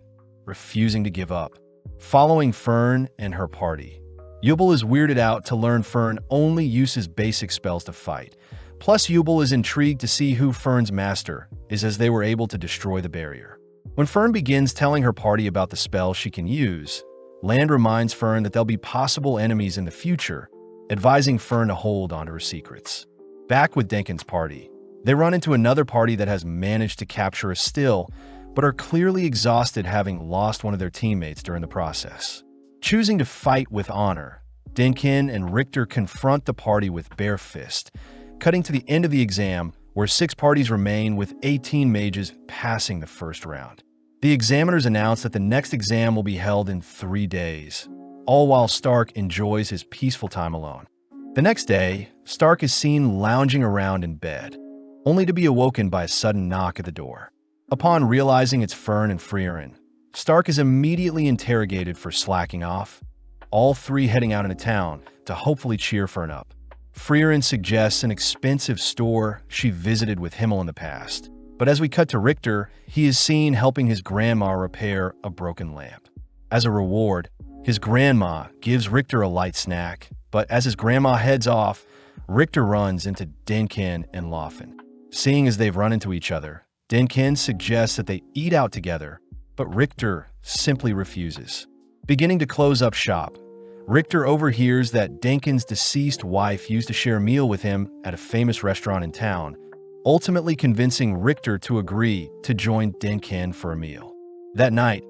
refusing to give up. Following Fern and her party, Yubel is weirded out to learn Fern only uses basic spells to fight. Plus, Yubel is intrigued to see who Fern's master is, as they were able to destroy the barrier. When Fern begins telling her party about the spell she can use, Land reminds Fern that there'll be possible enemies in the future, advising Fern to hold onto her secrets. Back with Denkin's party, they run into another party that has managed to capture a still, but are clearly exhausted, having lost one of their teammates during the process. Choosing to fight with honor, Denkin and Richter confront the party with bare fist, cutting to the end of the exam, where 6 parties remain with 18 mages passing the first round. The examiners announce that the next exam will be held in 3 days, all while Stark enjoys his peaceful time alone. The next day, Stark is seen lounging around in bed, only to be awoken by a sudden knock at the door. Upon realizing it's Fern and Freeren, Stark is immediately interrogated for slacking off, all 3 heading out into town to hopefully cheer Fern up. Freeren suggests an expensive store she visited with Himmel in the past, but as we cut to Richter, he is seen helping his grandma repair a broken lamp. As a reward, his grandma gives Richter a light snack, but as his grandma heads off, Richter runs into Denkin and Laufen. Seeing as they've run into each other, Denkin suggests that they eat out together, but Richter simply refuses. Beginning to close up shop, Richter overhears that Denkin's deceased wife used to share a meal with him at a famous restaurant in town, ultimately convincing Richter to agree to join Denkin for a meal. That night,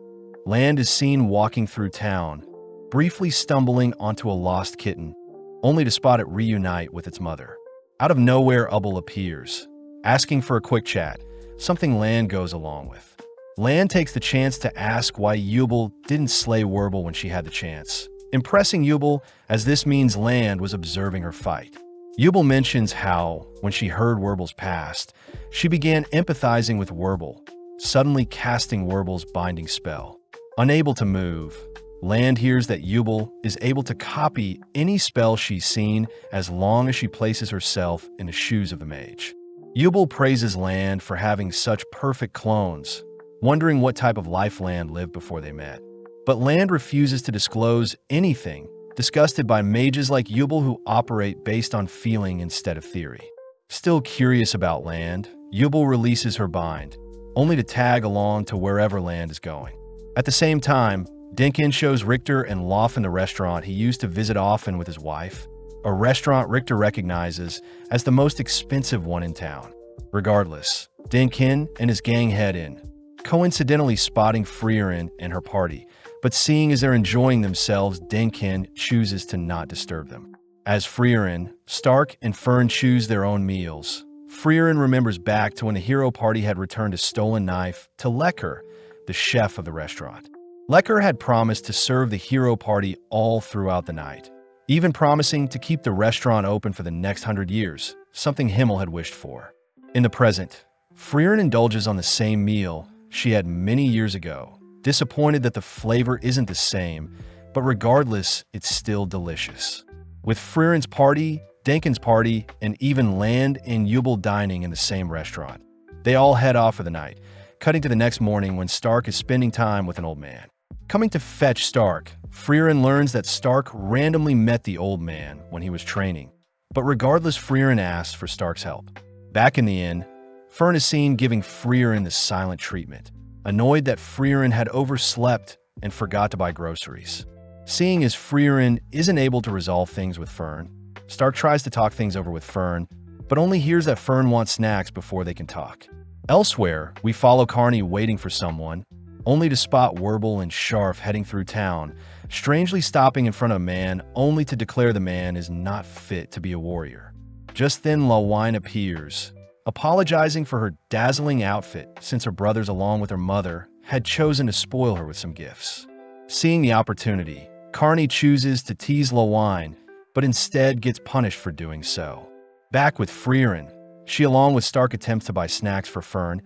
Land is seen walking through town, briefly stumbling onto a lost kitten, only to spot it reunite with its mother. Out of nowhere, Ubbel appears, asking for a quick chat, something Land goes along with. Land takes the chance to ask why Yubel didn't slay Werble when she had the chance, impressing Yubel, as this means Land was observing her fight. Yubel mentions how, when she heard Werble's past, she began empathizing with Werble, suddenly casting Werble's binding spell. Unable to move, Land hears that Yubel is able to copy any spell she's seen as long as she places herself in the shoes of the mage. Yubel praises Land for having such perfect clones, wondering what type of life Land lived before they met. But Land refuses to disclose anything, disgusted by mages like Yubel who operate based on feeling instead of theory. Still curious about Land, Yubel releases her bind, only to tag along to wherever Land is going. At the same time, Denkin shows Richter and Laufen the restaurant he used to visit often with his wife, a restaurant Richter recognizes as the most expensive one in town. Regardless, Denkin and his gang head in, coincidentally spotting Freeren and her party, But seeing as they're enjoying themselves, Dinkin chooses to not disturb them. As Freeren, Stark and Fern choose their own meals, Freeren remembers back to when the hero party had returned a stolen knife to Lecker, the chef of the restaurant. Lecker had promised to serve the hero party all throughout the night, even promising to keep the restaurant open for the next 100 years, something Himmel had wished for. In the present, Freeren indulges on the same meal she had many years ago, disappointed that the flavor isn't the same, but regardless, it's still delicious. With Freeren's party, Dinkin's party, and even Land and Jubel dining in the same restaurant, they all head off for the night, cutting to the next morning when Stark is spending time with an old man. Coming to fetch Stark, Freeren learns that Stark randomly met the old man when he was training, but regardless, Freeren asks for Stark's help. Back in the inn, Fern is seen giving Freeren the silent treatment, annoyed that Freeren had overslept and forgot to buy groceries. Seeing as Freeren isn't able to resolve things with Fern, Stark tries to talk things over with Fern, but only hears that Fern wants snacks before they can talk. Elsewhere, we follow Carney waiting for someone, only to spot Werbel and Scharf heading through town, strangely stopping in front of a man only to declare the man is not fit to be a warrior. Just then Lawine appears, apologizing for her dazzling outfit since her brothers along with her mother had chosen to spoil her with some gifts. Seeing the opportunity, Carney chooses to tease Lawine, but instead gets punished for doing so. Back with Freeren, she along with Stark attempts to buy snacks for Fern,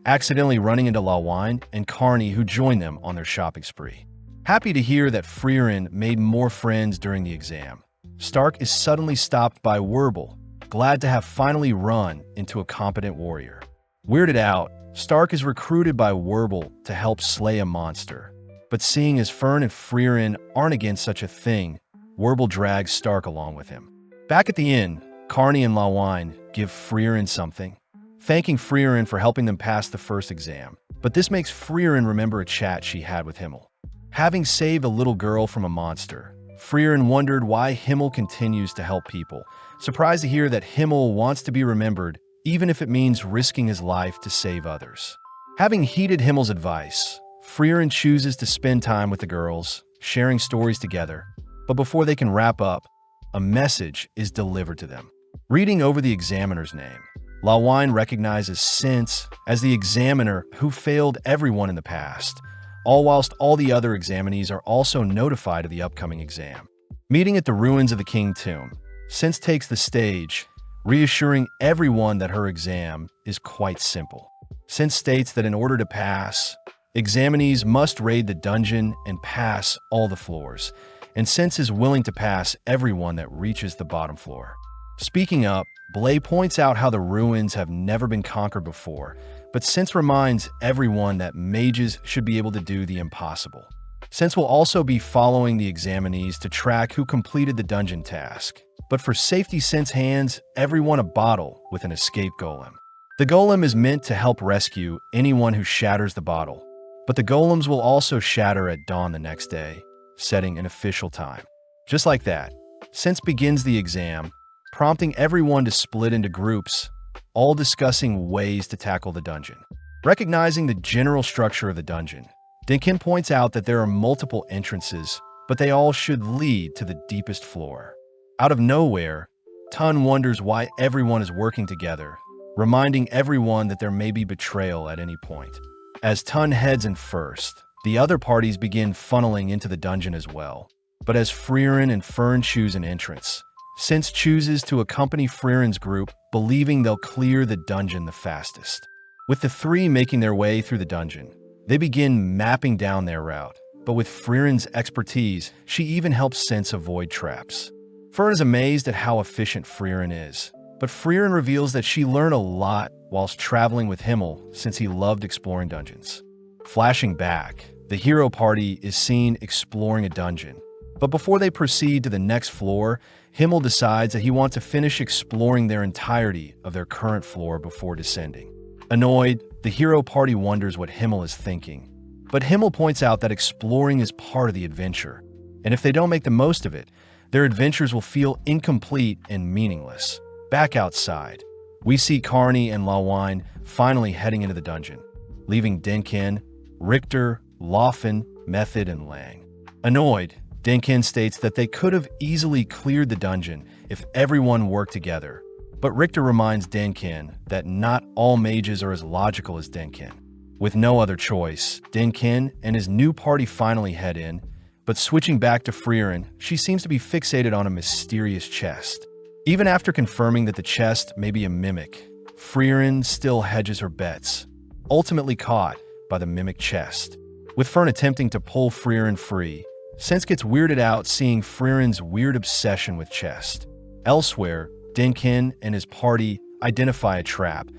accidentally running into Lawine and Carney who join them on their shopping spree. Happy to hear that Freeren made more friends during the exam, Stark is suddenly stopped by Werbel, glad to have finally run into a competent warrior. Weirded out, Stark is recruited by Werbel to help slay a monster. But seeing as Fern and Freeren aren't against such a thing, Werbel drags Stark along with him. Back at the inn, Carney and Lawine give Freeren something, thanking Freeren for helping them pass the first exam. But this makes Freeren remember a chat she had with Himmel. Having saved a little girl from a monster, Freeren wondered why Himmel continues to help people, surprised to hear that Himmel wants to be remembered even if it means risking his life to save others. Having heeded Himmel's advice, Freeren chooses to spend time with the girls, sharing stories together, but before they can wrap up, a message is delivered to them. Reading over the examiner's name, Lawine recognizes Sense as the examiner who failed everyone in the past, all whilst all the other examinees are also notified of the upcoming exam. Meeting at the ruins of the King Tomb, Sense takes the stage, reassuring everyone that her exam is quite simple. Sense states that in order to pass, examinees must raid the dungeon and pass all the floors, and Sense is willing to pass everyone that reaches the bottom floor. Speaking up, Blay points out how the ruins have never been conquered before, but Sense reminds everyone that mages should be able to do the impossible. Sense will also be following the examinees to track who completed the dungeon task, but for safety Sense hands everyone a bottle with an escape golem. The golem is meant to help rescue anyone who shatters the bottle, but the golems will also shatter at dawn the next day, setting an official time. Just like that, Sense begins the exam, prompting everyone to split into groups, all discussing ways to tackle the dungeon. Recognizing the general structure of the dungeon, Dinkin points out that there are multiple entrances, but they all should lead to the deepest floor. Out of nowhere, Tun wonders why everyone is working together, reminding everyone that there may be betrayal at any point. As Tun heads in first, the other parties begin funneling into the dungeon as well. But as Freeren and Fern choose an entrance, Sense chooses to accompany Freeren's group, believing they'll clear the dungeon the fastest. With the three making their way through the dungeon, they begin mapping down their route, but with Freeren's expertise, she even helps Sense avoid traps. Fern is amazed at how efficient Freeren is, but Freeren reveals that she learned a lot whilst traveling with Himmel since he loved exploring dungeons. Flashing back, the hero party is seen exploring a dungeon, but before they proceed to the next floor, Himmel decides that he wants to finish exploring their entirety of their current floor before descending. Annoyed, the hero party wonders what Himmel is thinking, but Himmel points out that exploring is part of the adventure, and if they don't make the most of it, their adventures will feel incomplete and meaningless. Back outside, we see Carney and Lawine finally heading into the dungeon, leaving Dinkin, Richter, Laufen, Method, and Lang. Annoyed, Dinkin states that they could have easily cleared the dungeon if everyone worked together. But Richter reminds Dinkin that not all mages are as logical as Dinkin. With no other choice, Dinkin and his new party finally head in, but switching back to Freeren, she seems to be fixated on a mysterious chest. Even after confirming that the chest may be a mimic, Freeren still hedges her bets, ultimately caught by the mimic chest. With Fern attempting to pull Freeren free, Sense gets weirded out seeing Freeren's weird obsession with chest. Elsewhere, Dinkin and his party identify a trap,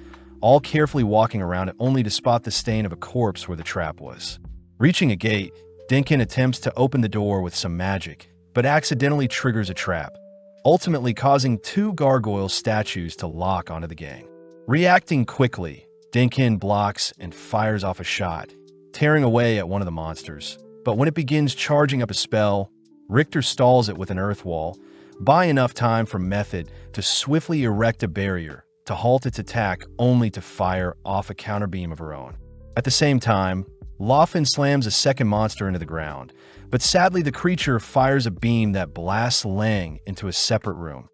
all carefully walking around it only to spot the stain of a corpse where the trap was. Reaching a gate, Dinkin attempts to open the door with some magic, but accidentally triggers a trap, ultimately causing two gargoyle statues to lock onto the gang. Reacting quickly, Dinkin blocks and fires off a shot, tearing away at one of the monsters. But when it begins charging up a spell, Richter stalls it with an earth wall, buying enough time for Method to swiftly erect a barrier to halt its attack only to fire off a counterbeam of her own. At the same time, Laufen slams a second monster into the ground, but sadly the creature fires a beam that blasts Lang into a separate room,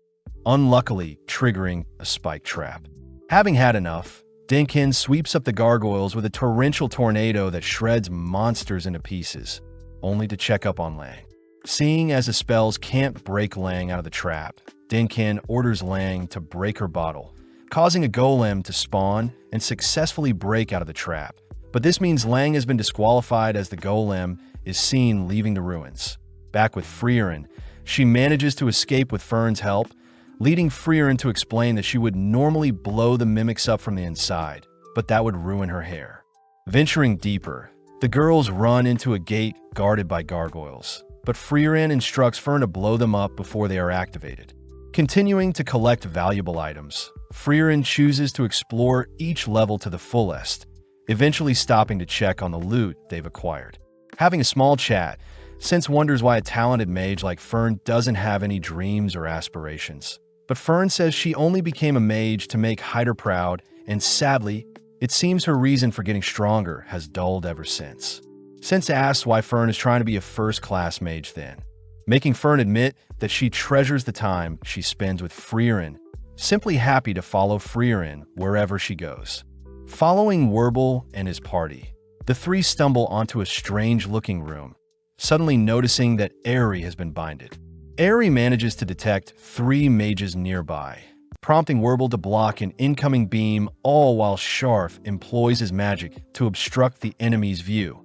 unluckily triggering a spike trap. Having had enough, Dinkin sweeps up the gargoyles with a torrential tornado that shreds monsters into pieces, only to check up on Lang. Seeing as the spells can't break Lang out of the trap, Dinkin orders Lang to break her bottle, causing a golem to spawn and successfully break out of the trap. But this means Lang has been disqualified as the golem is seen leaving the ruins. Back with Freeren, she manages to escape with Fern's help, leading Freeren to explain that she would normally blow the mimics up from the inside, but that would ruin her hair. Venturing deeper, the girls run into a gate guarded by gargoyles, but Freeren instructs Fern to blow them up before they are activated. Continuing to collect valuable items, Freeren chooses to explore each level to the fullest, eventually stopping to check on the loot they've acquired. Having a small chat, Sense wonders why a talented mage like Fern doesn't have any dreams or aspirations. But Fern says she only became a mage to make Hyder proud, and sadly, it seems her reason for getting stronger has dulled ever since. Sense asks why Fern is trying to be a first-class mage then, making Fern admit that she treasures the time she spends with Freeren, simply happy to follow Freeren wherever she goes. Following Werble and his party, the three stumble onto a strange-looking room, suddenly noticing that Aerie has been binded. Aerie manages to detect three mages nearby, prompting Werble to block an incoming beam, all while Scharf employs his magic to obstruct the enemy's view.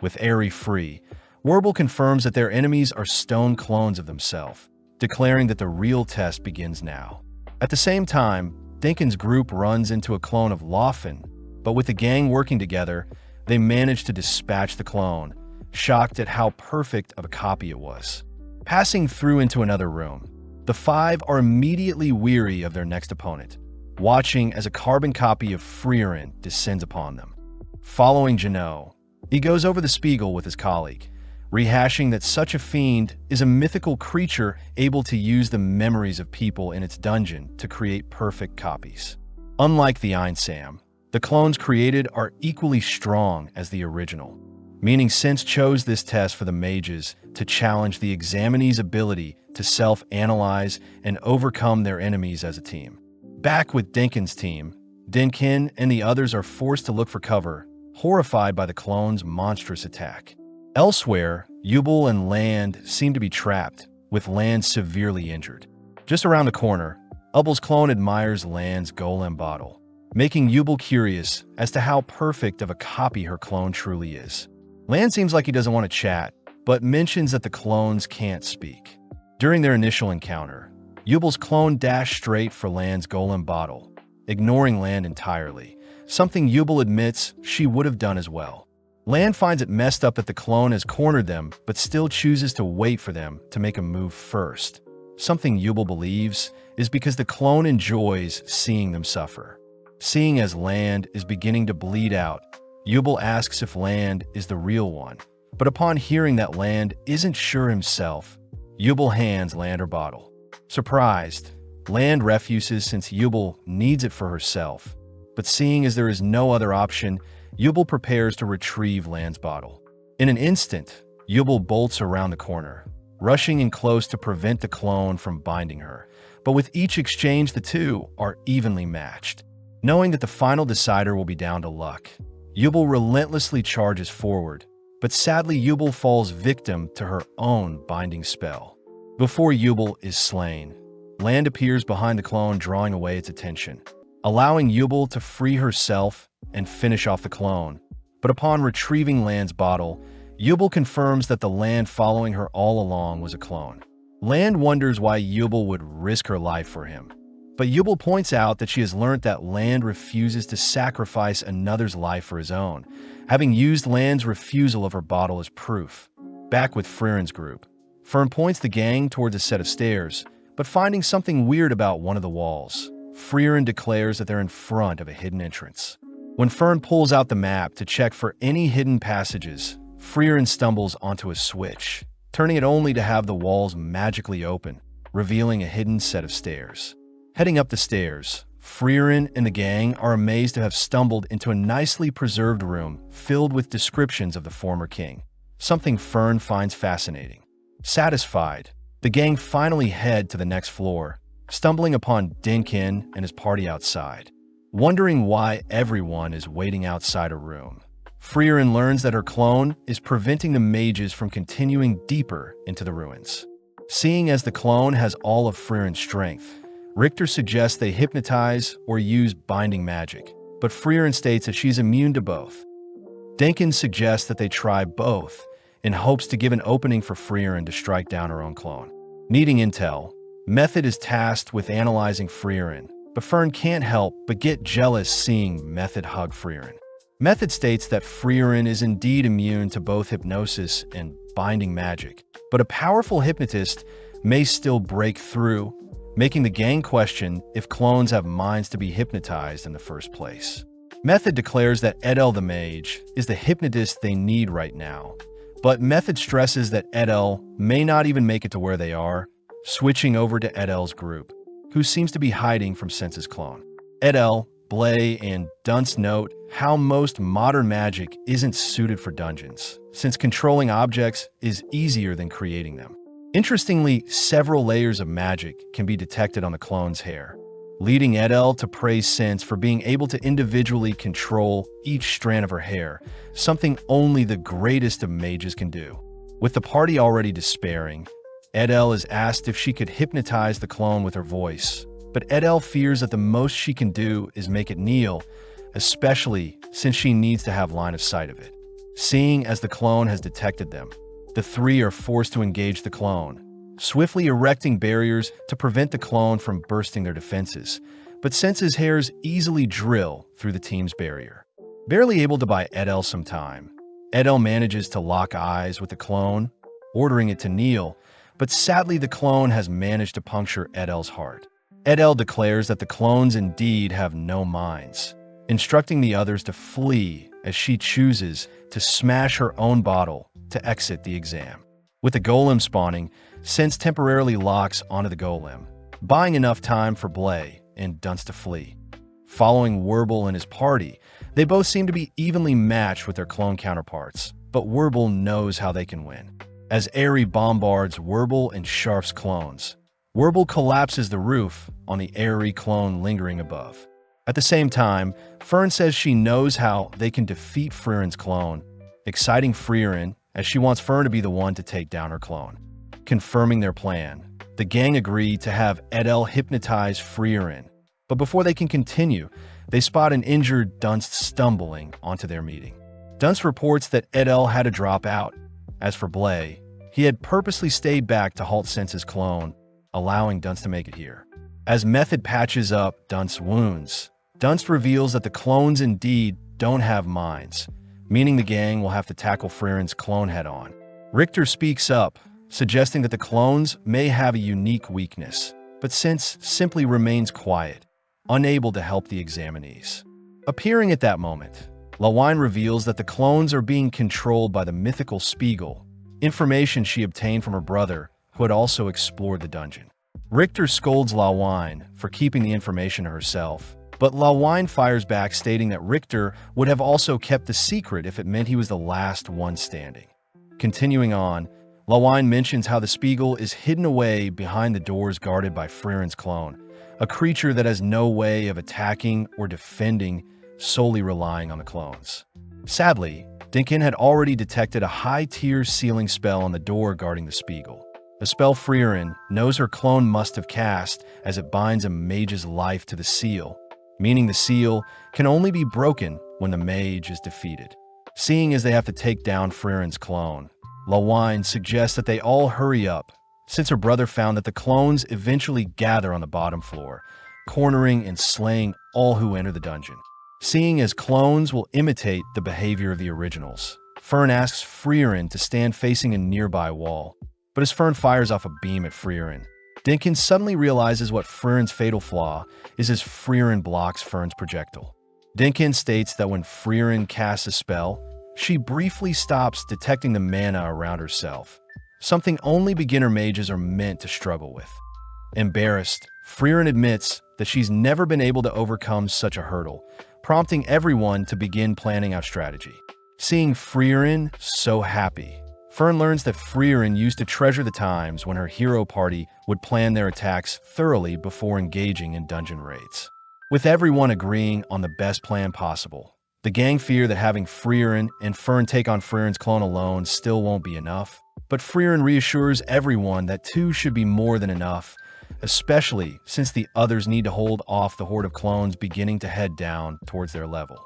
With Aerie free, Werble confirms that their enemies are stone clones of themselves, declaring that the real test begins now. At the same time, Dinkin's group runs into a clone of Laufen, but with the gang working together, they manage to dispatch the clone, shocked at how perfect of a copy it was. Passing through into another room, the five are immediately weary of their next opponent, watching as a carbon copy of Freeren descends upon them. Following Janot, he goes over the Spiegel with his colleague, rehashing that such a fiend is a mythical creature able to use the memories of people in its dungeon to create perfect copies. Unlike the Einsam, the clones created are equally strong as the original, meaning Sense chose this test for the mages to challenge the examinee's ability to self-analyze and overcome their enemies as a team. Back with Dinkin's team, Dinkin and the others are forced to look for cover, horrified by the clone's monstrous attack. Elsewhere, Ubel and Land seem to be trapped, with Land severely injured. Just around the corner, Ubel's clone admires Land's golem bottle, making Ubel curious as to how perfect of a copy her clone truly is. Land seems like he doesn't want to chat, but mentions that the clones can't speak. During their initial encounter, Ubel's clone dashed straight for Land's golem bottle, ignoring Land entirely, something Ubel admits she would have done as well. Land finds it messed up that the clone has cornered them, but still chooses to wait for them to make a move first. Something Ubel believes is because the clone enjoys seeing them suffer. Seeing as Land is beginning to bleed out, Ubel asks if Land is the real one, but upon hearing that Land isn't sure himself, Ubel hands Land her bottle. Surprised, Land refuses since Ubel needs it for herself, but seeing as there is no other option, Ubel prepares to retrieve Land's bottle. In an instant, Yubel bolts around the corner, rushing in close to prevent the clone from binding her. But with each exchange, the two are evenly matched. Knowing that the final decider will be down to luck, Yubel relentlessly charges forward, but sadly Yubel falls victim to her own binding spell. Before Yubel is slain, Land appears behind the clone, drawing away its attention, allowing Yubel to free herself and finish off the clone. But upon retrieving Land's bottle, Yubel confirms that the Land following her all along was a clone. Land wonders why Yubel would risk her life for him, but Yubel points out that she has learned that Land refuses to sacrifice another's life for his own, having used Land's refusal of her bottle as proof. Back with Freeren's group, Fern points the gang towards a set of stairs, but finding something weird about one of the walls, Freeren declares that they're in front of a hidden entrance. When Fern pulls out the map to check for any hidden passages, Freeren stumbles onto a switch, turning it only to have the walls magically open, revealing a hidden set of stairs. Heading up the stairs, Freeren and the gang are amazed to have stumbled into a nicely preserved room filled with descriptions of the former king, something Fern finds fascinating. Satisfied, the gang finally head to the next floor, stumbling upon Dinkin and his party outside. Wondering why everyone is waiting outside a room, Freeren learns that her clone is preventing the mages from continuing deeper into the ruins. Seeing as the clone has all of Freeren's strength, Richter suggests they hypnotize or use binding magic, but Freeren states that she's immune to both. Dinkin suggests that they try both, in hopes to give an opening for Freeren to strike down her own clone. Needing intel, Method is tasked with analyzing Freeren, but Fern can't help but get jealous seeing Method hug Freeren. Method states that Freeren is indeed immune to both hypnosis and binding magic, but a powerful hypnotist may still break through, making the gang question if clones have minds to be hypnotized in the first place. Method declares that Edel the mage is the hypnotist they need right now, but Method stresses that Edel may not even make it to where they are, switching over to Edel's group, who seems to be hiding from Sense's clone. Edel, Blay, and Dunce note how most modern magic isn't suited for dungeons, since controlling objects is easier than creating them. Interestingly, several layers of magic can be detected on the clone's hair, leading Edel to praise Sense for being able to individually control each strand of her hair, something only the greatest of mages can do. With the party already despairing, Edel is asked if she could hypnotize the clone with her voice, but Edel fears that the most she can do is make it kneel, especially since she needs to have line of sight of it. Seeing as the clone has detected them, the three are forced to engage the clone, swiftly erecting barriers to prevent the clone from bursting their defenses, but Sense's hairs easily drill through the team's barrier. Barely able to buy Edel some time, Edel manages to lock eyes with the clone, ordering it to kneel, but sadly the clone has managed to puncture Edel's heart. Edel declares that the clones indeed have no minds, instructing the others to flee as she chooses to smash her own bottle to exit the exam. With the golem spawning, Sense temporarily locks onto the golem, buying enough time for Blay and Dunce to flee. Following Werble and his party, they both seem to be evenly matched with their clone counterparts, but Werble knows how they can win. As Airy bombards Werble and Sharf's clones, Werble collapses the roof on the Airy clone lingering above. At the same time, Fern says she knows how they can defeat Freeren's clone, exciting Freeren as she wants Fern to be the one to take down her clone. Confirming their plan, the gang agree to have Edel hypnotize Freeren, but before they can continue, they spot an injured Dunce stumbling onto their meeting. Dunce reports that Edel had to drop out. As for Blay, he had purposely stayed back to halt Sense's clone, allowing Dunce to make it here. As Method patches up Dunce's wounds, Dunce reveals that the clones indeed don't have minds, meaning the gang will have to tackle Freeren's clone head-on. Richter speaks up, suggesting that the clones may have a unique weakness, but Sense simply remains quiet, unable to help the examinees. Appearing at that moment, Lawine reveals that the clones are being controlled by the mythical Spiegel, information she obtained from her brother, who had also explored the dungeon. Richter scolds Lawine for keeping the information to herself, But Lawine fires back, stating that Richter would have also kept the secret if it meant he was the last one standing. Continuing on, Lawine mentions how the Spiegel is hidden away behind the doors guarded by Freeren's clone, a creature that has no way of attacking or defending, solely relying on the clones. Sadly, Dinkin had already detected a high-tier sealing spell on the door guarding the Spiegel, a spell Freeren knows her clone must have cast, as it binds a mage's life to the seal, meaning the seal can only be broken when the mage is defeated. Seeing as they have to take down Freeren's clone, Lawine suggests that they all hurry up, since her brother found that the clones eventually gather on the bottom floor, cornering and slaying all who enter the dungeon. Seeing as clones will imitate the behavior of the originals, Fern asks Freeren to stand facing a nearby wall, but as Fern fires off a beam at Freeren, Dinkin suddenly realizes what Freeren's fatal flaw is as Freeren blocks Fern's projectile. Dinkin states that when Freeren casts a spell, she briefly stops detecting the mana around herself, something only beginner mages are meant to struggle with. Embarrassed, Freeren admits that she's never been able to overcome such a hurdle, prompting everyone to begin planning out strategy. Seeing Freeren so happy, Fern learns that Freeren used to treasure the times when her hero party would plan their attacks thoroughly before engaging in dungeon raids. With everyone agreeing on the best plan possible, the gang fear that having Freeren and Fern take on Freeren's clone alone still won't be enough, but Freeren reassures everyone that two should be more than enough, especially since the others need to hold off the horde of clones beginning to head down towards their level.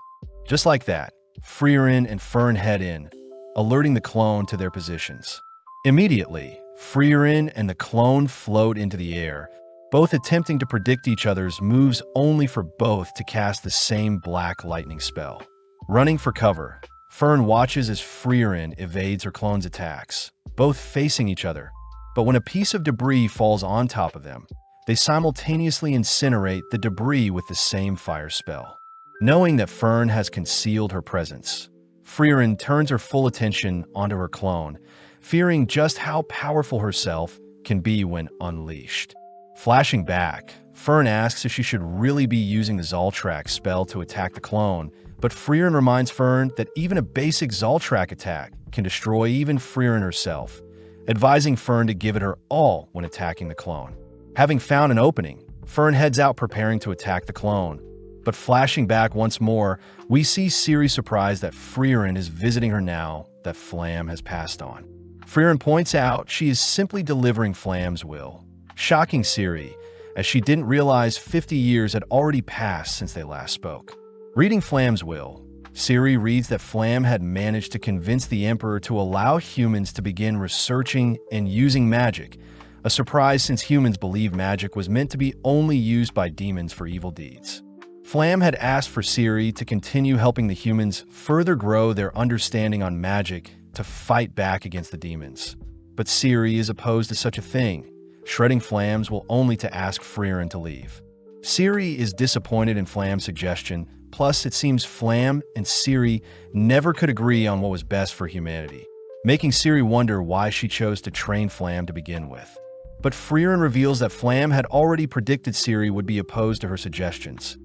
Just like that, Freeren and Fern head in, alerting the clone to their positions. Immediately, Freeren and the clone float into the air, both attempting to predict each other's moves only for both to cast the same black lightning spell. Running for cover, Fern watches as Freeren evades her clone's attacks, both facing each other. But when a piece of debris falls on top of them, they simultaneously incinerate the debris with the same fire spell. Knowing that Fern has concealed her presence, Freeren turns her full attention onto her clone, fearing just how powerful herself can be when unleashed. Flashing back, Fern asks if she should really be using the Zoltrak spell to attack the clone, but Freeren reminds Fern that even a basic Zoltrak attack can destroy even Freeren herself, advising Fern to give it her all when attacking the clone. Having found an opening, Fern heads out preparing to attack the clone. But flashing back once more, we see Ciri surprised that Freeren is visiting her now that Flam has passed on. Freeren points out she is simply delivering Flam's will, shocking Ciri, as she didn't realize 50 years had already passed since they last spoke. Reading Flam's will, Ciri reads that Flam had managed to convince the Emperor to allow humans to begin researching and using magic, a surprise since humans believe magic was meant to be only used by demons for evil deeds. Flam had asked for Ciri to continue helping the humans further grow their understanding on magic to fight back against the demons. But Ciri is opposed to such a thing, shredding Flam's will only to ask Freeren to leave. Ciri is disappointed in Flam's suggestion, plus it seems Flam and Ciri never could agree on what was best for humanity, making Ciri wonder why she chose to train Flam to begin with. But Freeren reveals that Flam had already predicted Ciri would be opposed to her suggestions.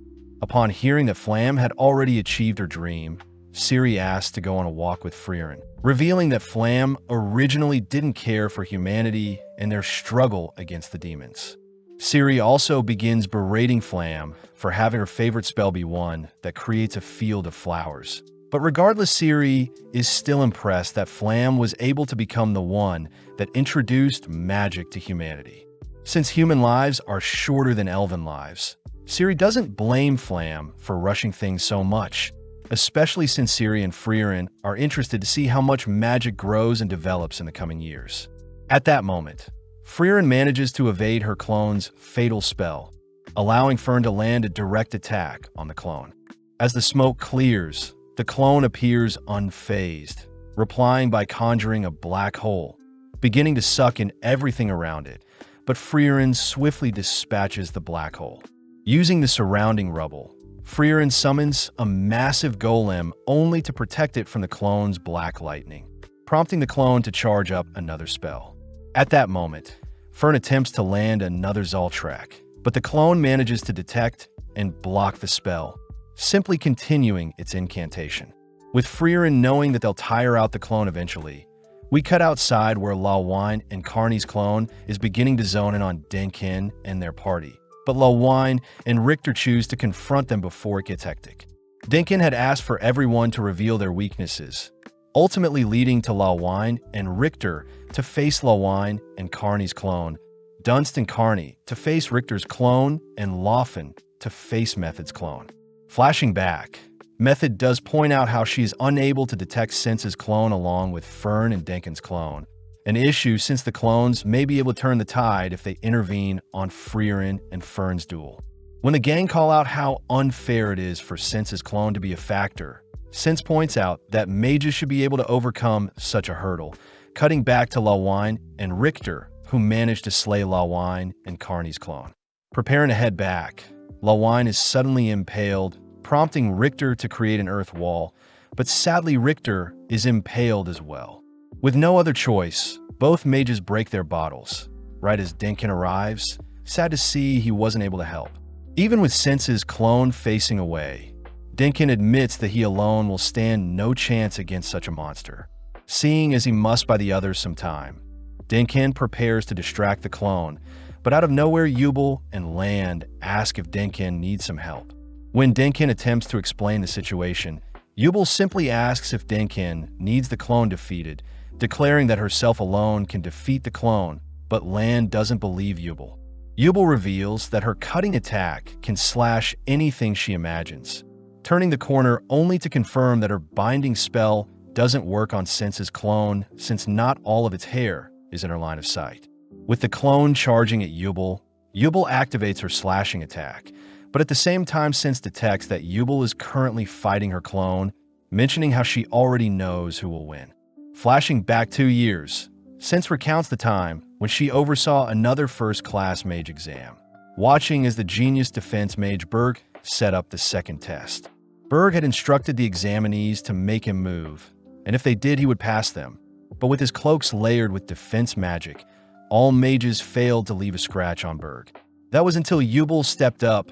Upon hearing that Flam had already achieved her dream, Ciri asked to go on a walk with Freeren, revealing that Flam originally didn't care for humanity and their struggle against the demons. Ciri also begins berating Flam for having her favorite spell be one that creates a field of flowers. But regardless, Ciri is still impressed that Flam was able to become the one that introduced magic to humanity. Since human lives are shorter than elven lives, Ciri doesn't blame Flam for rushing things so much, especially since Ciri and Freeren are interested to see how much magic grows and develops in the coming years. At that moment, Freeren manages to evade her clone's fatal spell, allowing Fern to land a direct attack on the clone. As the smoke clears, the clone appears unfazed, replying by conjuring a black hole, beginning to suck in everything around it, but Freeren swiftly dispatches the black hole. Using the surrounding rubble, Freeren summons a massive golem only to protect it from the clone's black lightning, prompting the clone to charge up another spell. At that moment, Fern attempts to land another Zoltrak, but the clone manages to detect and block the spell, simply continuing its incantation. With Freeren knowing that they'll tire out the clone eventually, we cut outside where Lawine and Carney's clone is beginning to zone in on Denkin and their party. But Lawine and Richter choose to confront them before it gets hectic. Denkin had asked for everyone to reveal their weaknesses, ultimately leading to Lawine and Richter to face Lawine and Carney's clone, Dunst and Carney to face Richter's clone, and Laughlin to face Method's clone. Flashing back, Method does point out how she is unable to detect Sense's clone along with Fern and Denkin's clone, an issue since the clones may be able to turn the tide if they intervene on Freeren and Fern's duel. When the gang call out how unfair it is for Sense's clone to be a factor, Sense points out that mages should be able to overcome such a hurdle, cutting back to Lawine and Richter, who managed to slay Lawine and Carney's clone. Preparing to head back, Lawine is suddenly impaled, prompting Richter to create an earth wall, but sadly Richter is impaled as well. With no other choice, both mages break their bottles. Right as Denkin arrives, sad to see he wasn't able to help. Even with Sense's clone facing away, Denkin admits that he alone will stand no chance against such a monster. Seeing as he must buy the others some time, Denkin prepares to distract the clone, but out of nowhere Yubel and Land ask if Denkin needs some help. When Denkin attempts to explain the situation, Yubel simply asks if Denkin needs the clone defeated, declaring that herself alone can defeat the clone, but Land doesn't believe Yubel. Yubel reveals that her cutting attack can slash anything she imagines, turning the corner only to confirm that her binding spell doesn't work on Sense's clone since not all of its hair is in her line of sight. With the clone charging at Yubel, Yubel activates her slashing attack, but at the same time Sense detects that Yubel is currently fighting her clone, mentioning how she already knows who will win. Flashing back 2 years, Sense recounts the time when she oversaw another first-class mage exam, watching as the genius defense mage Berg set up the second test. Berg had instructed the examinees to make him move, and if they did, he would pass them. But with his cloaks layered with defense magic, all mages failed to leave a scratch on Berg. That was until Yubel stepped up,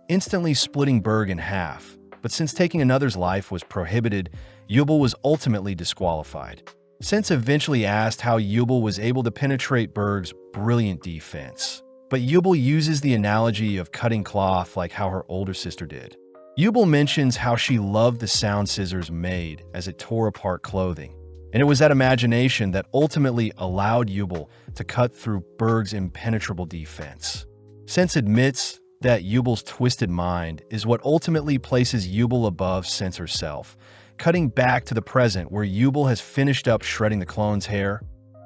instantly splitting Berg in half, but since taking another's life was prohibited, Yubel was ultimately disqualified. Sense eventually asked how Yubel was able to penetrate Berg's brilliant defense, but Yubel uses the analogy of cutting cloth like how her older sister did. Yubel mentions how she loved the sound scissors made as it tore apart clothing, and it was that imagination that ultimately allowed Yubel to cut through Berg's impenetrable defense. Sense admits that Yubel's twisted mind is what ultimately places Yubel above Sense herself, cutting back to the present where Yubel has finished up shredding the clone's hair,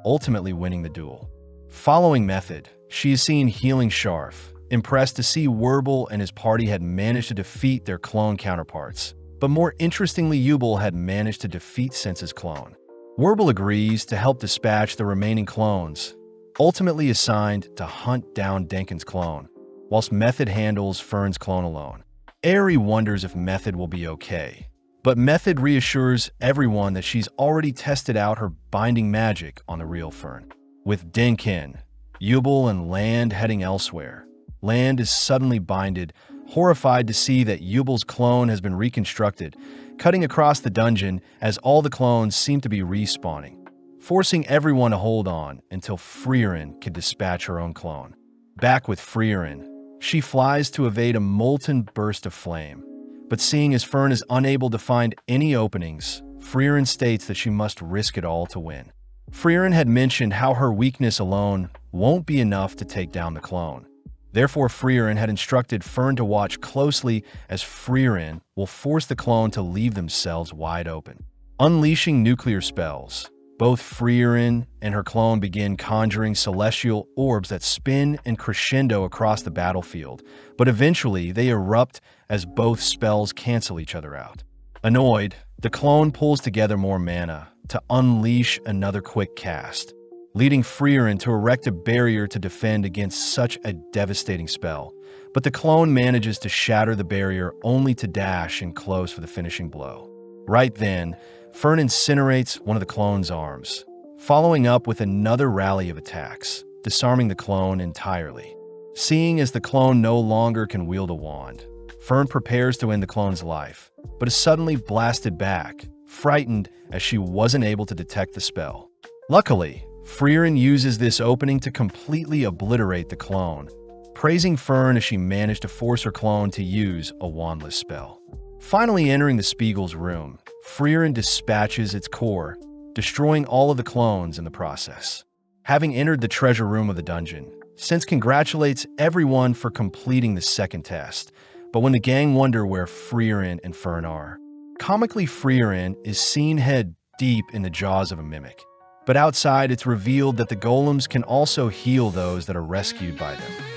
ultimately winning the duel. Following Method, she is seen healing Sharf, impressed to see Werbel and his party had managed to defeat their clone counterparts. But more interestingly, Yubel had managed to defeat Sense's clone. Werbel agrees to help dispatch the remaining clones, ultimately assigned to hunt down Denkin's clone, whilst Method handles Fern's clone alone. Aerie wonders if Method will be okay, but Method reassures everyone that she's already tested out her binding magic on the real Fern. With Denkin, Yubel, and Land heading elsewhere, Land is suddenly binded, horrified to see that Yubel's clone has been reconstructed, cutting across the dungeon as all the clones seem to be respawning, forcing everyone to hold on until Freeren could dispatch her own clone. Back with Freeren, she flies to evade a molten burst of flame, but seeing as Fern is unable to find any openings, Freeren states that she must risk it all to win. Freeren had mentioned how her weakness alone won't be enough to take down the clone. Therefore, Freeren had instructed Fern to watch closely as Freeren will force the clone to leave themselves wide open. Unleashing nuclear spells, both Freeren and her clone begin conjuring celestial orbs that spin and crescendo across the battlefield, but eventually they erupt as both spells cancel each other out. Annoyed, the clone pulls together more mana to unleash another quick cast, leading Freeren to erect a barrier to defend against such a devastating spell. But the clone manages to shatter the barrier only to dash in close for the finishing blow. Right then, Fern incinerates one of the clone's arms, following up with another rally of attacks, disarming the clone entirely. Seeing as the clone no longer can wield a wand, Fern prepares to end the clone's life, but is suddenly blasted back, frightened as she wasn't able to detect the spell. Luckily, Freeren uses this opening to completely obliterate the clone, praising Fern as she managed to force her clone to use a wandless spell. Finally entering the Spiegel's room, Freeren dispatches its core, destroying all of the clones in the process. Having entered the treasure room of the dungeon, Sense congratulates everyone for completing the second test, but when the gang wonder where Freeren and Fern are, comically Freeren is seen head deep in the jaws of a mimic. But outside, it's revealed that the golems can also heal those that are rescued by them.